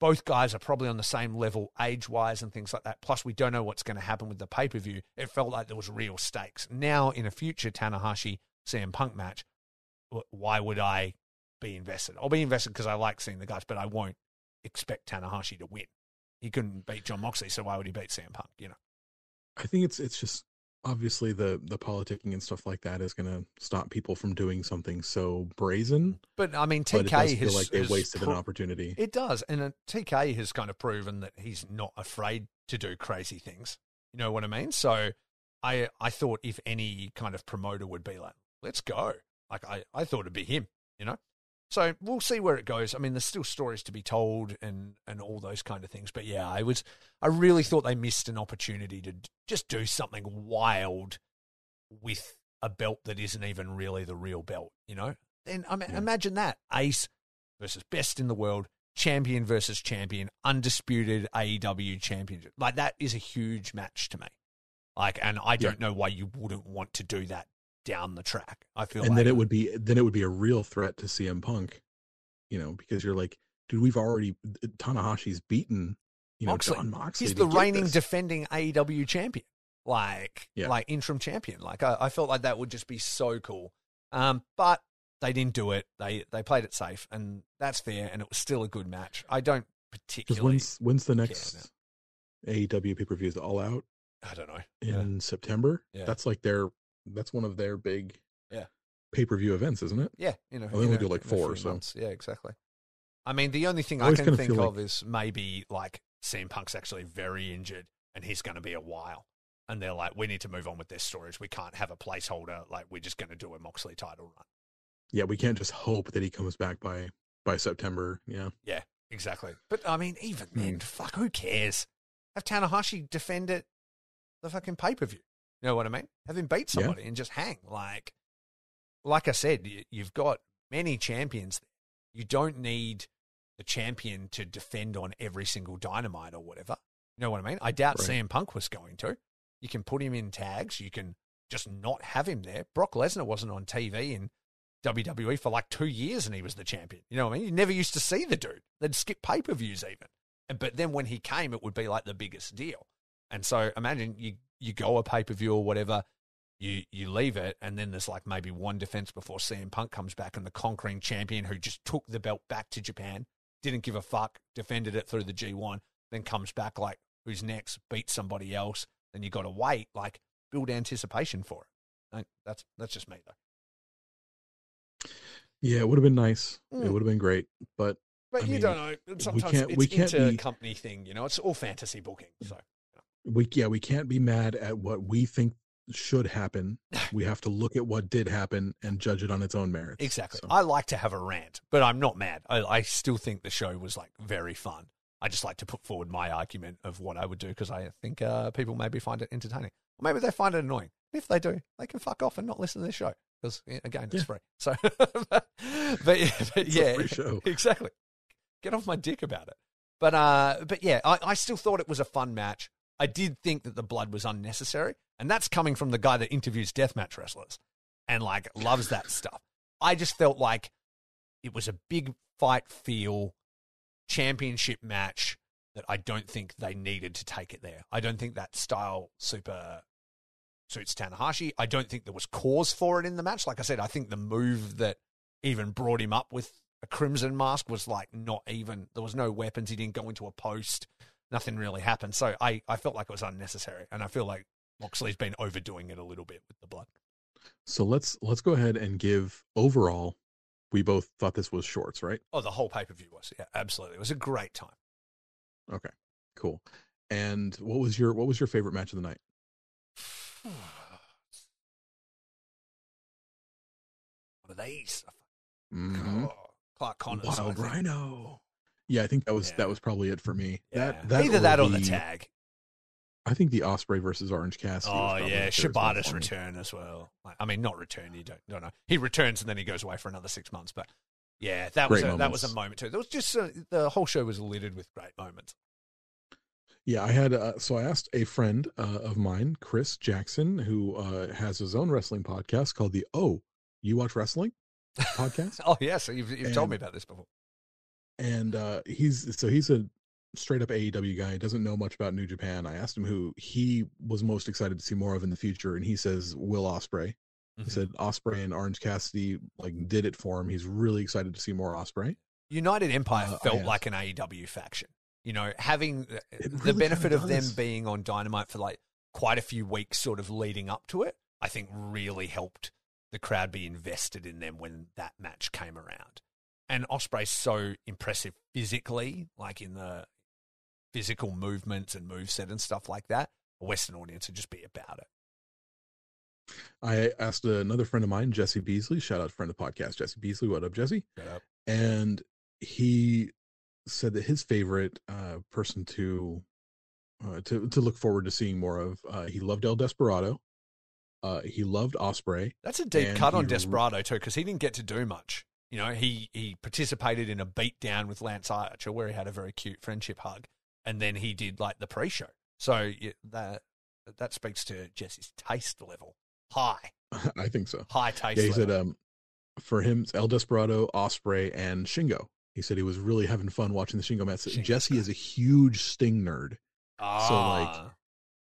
Both guys are probably on the same level age-wise and things like that. Plus, we don't know what's going to happen with the pay-per-view. It felt like there was real stakes. Now, in a future Tanahashi-CM Punk match, why would I be invested? I'll be invested because I like seeing the guys, but I won't expect Tanahashi to win. He couldn't beat Jon Moxley, so why would he beat CM Punk, you know? I think it's just obviously the politicking and stuff like that is going to stop people from doing something so brazen. But I mean, TK but it does feel like they wasted an opportunity. It does, and TK has kind of proven that he's not afraid to do crazy things. You know what I mean? So I thought if any kind of promoter would be like, let's go. Like I thought it'd be him. You know. So we'll see where it goes. I mean, there's still stories to be told and all those kind of things. But yeah, I really thought they missed an opportunity to just do something wild with a belt that isn't even really the real belt, you know? Then imagine that. Ace versus best in the world, champion versus champion, undisputed AEW championship. Like, that is a huge match to me. Like, and I don't know why you wouldn't want to do that down the track. I feel and like then it would be a real threat to CM Punk, you know, because you're like, dude, we've already Tanahashi's beaten, you know, Jon Moxley. He's the reigning defending AEW champion, like interim champion. Like I felt like that would just be so cool. But they didn't do it. They played it safe, and that's fair. And it was still a good match. I don't particularly. When's the next AEW pay-per-view? Is All Out? I don't know. In September. Yeah. That's one of their big pay-per-view events, isn't it? Yeah, you know. I think we do like 4. So months. Yeah, exactly. I mean, the only thing I can think of is maybe like CM Punk's actually very injured and he's going to be a while. And they're like, we need to move on with their stories. We can't have a placeholder. Like, we're just going to do a Moxley title run. Yeah, we can't just hope that he comes back by September. Yeah. Yeah, exactly. But I mean, even then, fuck, who cares? Have Tanahashi defend it the fucking pay-per-view. You know what I mean? Have him beat somebody and just hang. Like I said, you've got many champions there. You don't need the champion to defend on every single Dynamite or whatever. You know what I mean? I doubt CM Punk was going to. You can put him in tags. You can just not have him there. Brock Lesnar wasn't on TV in WWE for like 2 years and he was the champion. You know what I mean? You never used to see the dude. They'd skip pay-per-views even. But then when he came, it would be like the biggest deal. And so imagine you go a pay-per-view or whatever, you leave it, and then there's like maybe one defense before CM Punk comes back, and the conquering champion who just took the belt back to Japan, didn't give a fuck, defended it through the G1, then comes back like, who's next, beats somebody else, then you got to wait, like build anticipation for it. That's just me though. Yeah, it would have been nice. It would have been great, but I mean, don't know. Sometimes it's an inter-company thing, you know. It's all fantasy booking, so. We can't be mad at what we think should happen. We have to look at what did happen and judge it on its own merits. Exactly. So. I like to have a rant, but I'm not mad. I still think the show was like very fun. I just like to put forward my argument of what I would do because I think people maybe find it entertaining. Or maybe they find it annoying. If they do, they can fuck off and not listen to this show because, again, it's free. So, but yeah, free show. Exactly. Get off my dick about it. But yeah, I still thought it was a fun match. I did think that the blood was unnecessary, and that's coming from the guy that interviews deathmatch wrestlers and like loves that stuff. I just felt like it was a big fight feel championship match that I don't think they needed to take it there. I don't think that style super suits Tanahashi. I don't think there was cause for it in the match. Like I said, I think the move that even brought him up with a crimson mask was like not even, there was no weapons. He didn't go into a post. Nothing really happened. So I felt like it was unnecessary. And I feel like Moxley's been overdoing it a little bit with the blood. So let's go ahead and give overall, we both thought this was shorts, right? Oh, the whole pay-per-view was. Yeah, absolutely. It was a great time. Okay, cool. And what was your favorite match of the night? What are these? Mm-hmm. Oh, Clark Connors. Wild Rhino. Yeah, I think that was probably it for me. Yeah. That either that or the tag. I think the Ospreay versus Orange Cassidy. Oh yeah, Shibata's return as well. I mean, not return. You don't know. He returns and then he goes away for another 6 months. But yeah, that was a moment too. There was just the whole show was littered with great moments. Yeah, I had so I asked a friend of mine, Chris Jackson, who has his own wrestling podcast called the Oh, You Watch Wrestling podcast. Oh yeah, so you've told me about this before. And he's a straight up AEW guy, doesn't know much about New Japan. I asked him who he was most excited to see more of in the future, and he says Will Ospreay. Mm-hmm. He said Ospreay and Orange Cassidy like did it for him. He's really excited to see more Ospreay. United Empire felt like an AEW faction. You know, having the benefit of them being on Dynamite for like quite a few weeks sort of leading up to it, I think really helped the crowd be invested in them when that match came around. And Ospreay's so impressive physically, like in the physical movements and moveset and stuff like that. A Western audience would just be about it. I asked another friend of mine, Jesse Beasley, shout out friend of the podcast, Jesse Beasley. What up, Jesse? Shut up. And he said that his favorite person to look forward to seeing more of, he loved El Desperado. He loved Ospreay. That's a deep cut on Desperado too, because he didn't get to do much. You know, he participated in a beatdown with Lance Archer where he had a very cute friendship hug, and then he did like the pre-show. So that speaks to Jesse's taste level. High. I think so. High taste level. He said for him, El Desperado, Ospreay, and Shingo. He said he was really having fun watching the Shingo match. Jesse is a huge Sting nerd. So like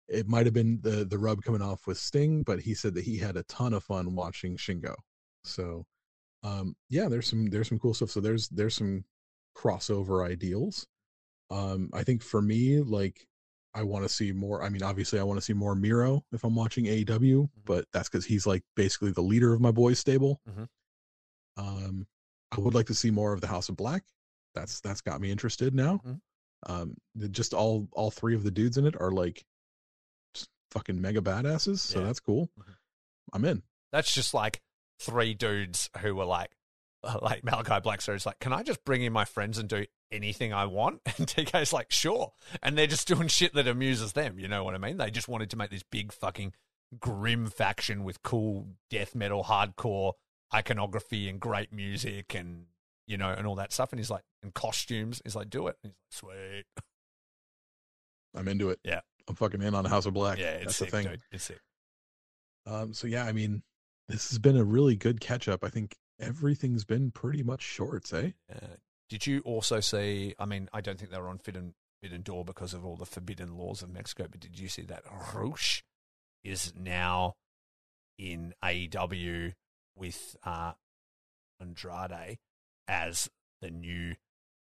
it might have been the rub coming off with Sting, but he said that he had a ton of fun watching Shingo. So yeah, there's some cool stuff. So there's some crossover ideals. I think for me, like I want to see more. I mean, obviously I want to see more Miro if I'm watching AEW, but that's because he's like basically the leader of my boys stable. Mm-hmm. I would like to see more of the House of Black. That's got me interested now. Mm-hmm. Just all three of the dudes in it are like just fucking mega badasses. So that's cool. Mm-hmm. I'm in. That's just like three dudes who were like Malachi Black. So it's like, can I just bring in my friends and do anything I want? And TK's like, sure. And they're just doing shit that amuses them. You know what I mean? They just wanted to make this big fucking grim faction with cool death metal, hardcore iconography and great music and, you know, and all that stuff. And he's like, and costumes. He's like, do it. And he's like, sweet. I'm into it. Yeah. I'm fucking in on House of Black. Yeah, it's That's sick, the thing. dude. It's sick. So yeah, I mean, this has been a really good catch up. I think everything's been pretty much shorts, eh? Did you also see, I mean, I don't think they were on Forbidden Door because of all the forbidden laws of Mexico, but did you see that Rush is now in AEW with Andrade as the new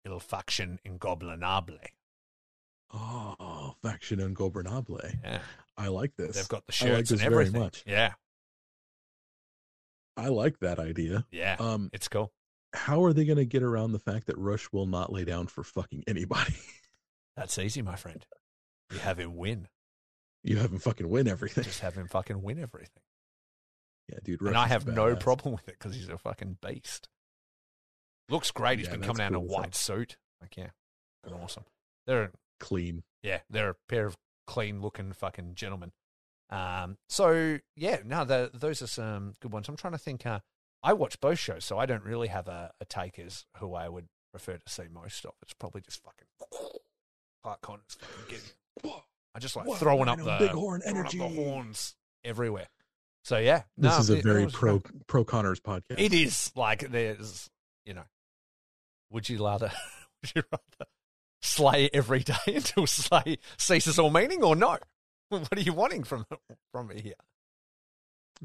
Il Faction Ingobernable? Oh, Faction Ingobernable. Yeah. I like this. They've got the shirts and everything. Very much. Yeah. I like that idea. Yeah, it's cool. How are they going to get around the fact that Rush will not lay down for fucking anybody? That's easy, my friend. You have him win. You have him fucking win everything. Just have him fucking win everything. Yeah, dude. Rush and I have no problem with it because he's a fucking beast. Looks great. He's been coming out in a white suit. Like, yeah, awesome. They're clean. Yeah, they're a pair of clean-looking fucking gentlemen. So yeah, no, those are some good ones. I'm trying to think. I watch both shows, so I don't really have a take as who I would prefer to see most of. It's probably just fucking Clark Connors fucking getting. I just like throwing up the big horn energy, energy. the horns everywhere. So yeah, this is a very pro Connors podcast. It is like there's, would you rather slay every day until slay ceases all meaning, or no? What are you wanting from me here?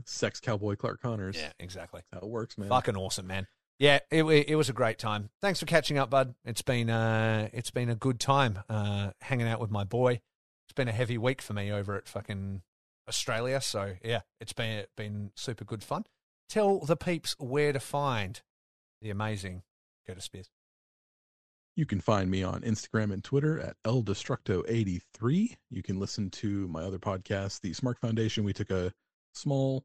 Sex cowboy Clark Connors. Yeah, exactly. That's how it works, man. Fucking awesome, man. Yeah, it was a great time. Thanks for catching up, bud. It's been a good time hanging out with my boy. It's been a heavy week for me over at fucking Australia. So yeah, it's been super good fun. Tell the peeps where to find the amazing Curtis Spears. You can find me on Instagram and Twitter at ldestructo83. You can listen to my other podcast, the Smart Foundation. We took a small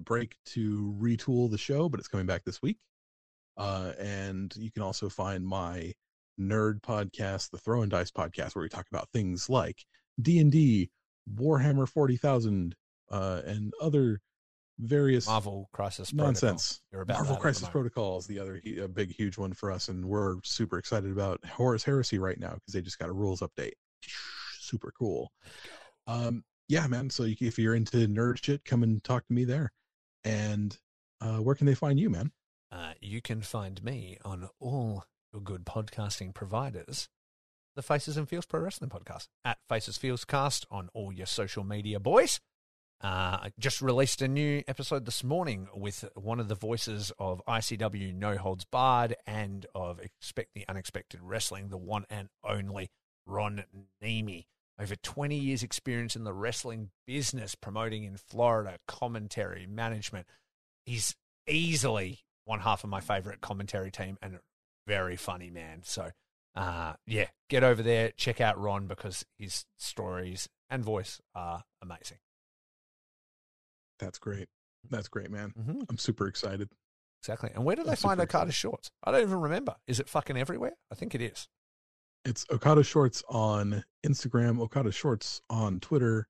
break to retool the show, but it's coming back this week. And you can also find my nerd podcast, the Throw and Dice podcast, where we talk about things like D&D, Warhammer 40,000, and other various Marvel Crisis nonsense. Marvel Crisis Protocol is the other big, huge one for us, and we're super excited about Horus Heresy right now because they just got a rules update. Super cool. Yeah, man. So if you're into nerd shit, come and talk to me there. And where can they find you, man? You can find me on all your good podcasting providers. The Faces and Feels Pro Wrestling Podcast at Faces Feels Cast on all your social media, boys. I just released a new episode this morning with one of the voices of ICW No Holds Barred and of Expect the Unexpected Wrestling, the one and only Ron Nemi. Over 20 years experience in the wrestling business, promoting in Florida, commentary, management. He's easily one half of my favorite commentary team and a very funny man. So, yeah, get over there, check out Ron because his stories and voice are amazing. That's great. That's great, man. Mm-hmm. I'm super excited. Exactly. And where do they find Okada Shorts? I don't even remember. Is it fucking everywhere? I think it is. It's Okada Shorts on Instagram, Okada Shorts on Twitter.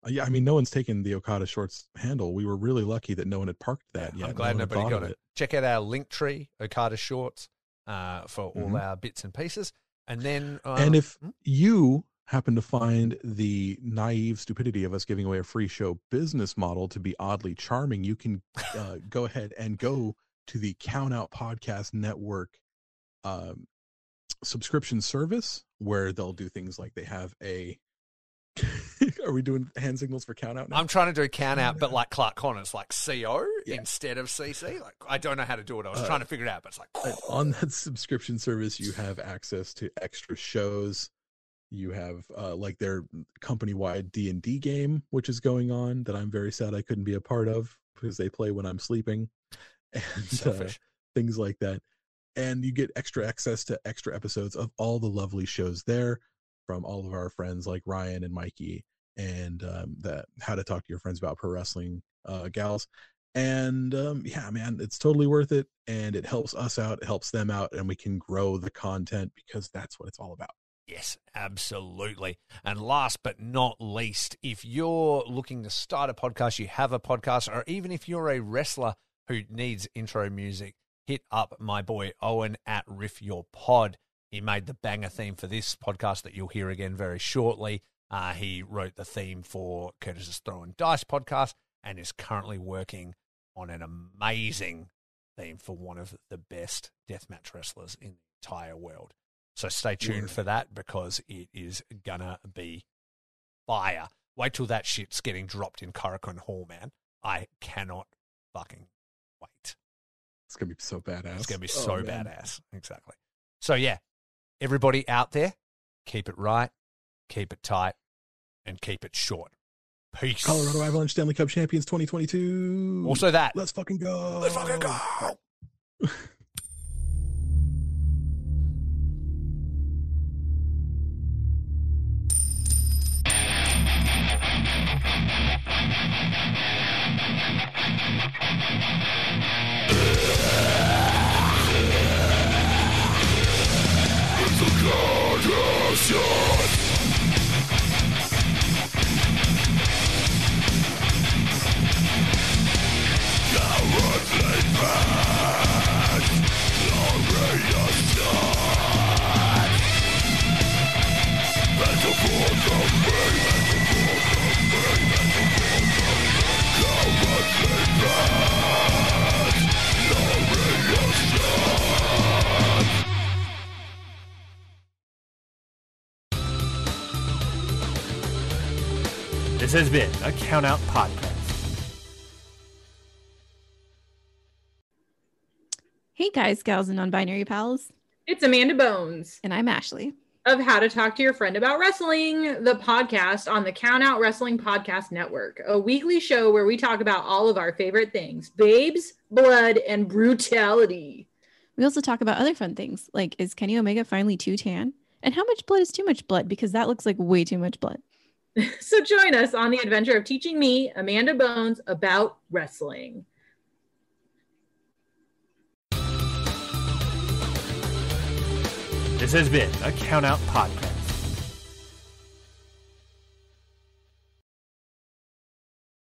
Yeah, I mean, no one's taken the Okada Shorts handle. We were really lucky that no one had parked that yet. I'm glad nobody got it. Check out our link tree, Okada Shorts, for all our bits and pieces. And then... and if you happen to find the naive stupidity of us giving away a free show business model to be oddly charming, you can go ahead and go to the Count Out Podcast Network subscription service, where they'll do things like they have a are we doing hand signals for Count Out now? I'm trying to do Count Out, but like Clark Connors, like CO instead of CC. Like, I don't know how to do it. I was trying to figure it out, but it's like on that subscription service, you have access to extra shows. You have like their company-wide D&D game, which is going on, that I'm very sad I couldn't be a part of because they play when I'm sleeping, and things like that. And you get extra access to extra episodes of all the lovely shows there from all of our friends like Ryan and Mikey, and the How to Talk to Your Friends About Pro Wrestling gals. And yeah, man, it's totally worth it. And it helps us out. It helps them out. And we can grow the content because that's what it's all about. Yes, absolutely. And last but not least, if you're looking to start a podcast, you have a podcast, or even if you're a wrestler who needs intro music, hit up my boy Owen at Riff Your Pod. He made the banger theme for this podcast that you'll hear again very shortly. He wrote the theme for Curtis's Throw and Dice podcast and is currently working on an amazing theme for one of the best deathmatch wrestlers in the entire world. So stay tuned for that because it is gonna be fire. Wait till that shit's getting dropped in Korakuen Hall, man. I cannot fucking wait. It's going to be so badass. It's going to be so badass. Exactly. So, yeah, everybody out there, keep it right, keep it tight, and keep it short. Peace. Colorado Avalanche Stanley Cup Champions 2022. Also that. Let's fucking go. Let's fucking go. This has been a Count Out Podcast. Hey guys, gals, and non-binary pals. It's Amanda Bones. And I'm Ashley. Of How to Talk to Your Friend About Wrestling, the podcast on the Count Out Wrestling Podcast Network, a weekly show where we talk about all of our favorite things, babes, blood, and brutality. We also talk about other fun things, like is Kenny Omega finally too tan? And how much blood is too much blood? Because that looks like way too much blood. So join us on the adventure of teaching me, Amanda Bones, about wrestling. This has been a Count Out Podcast.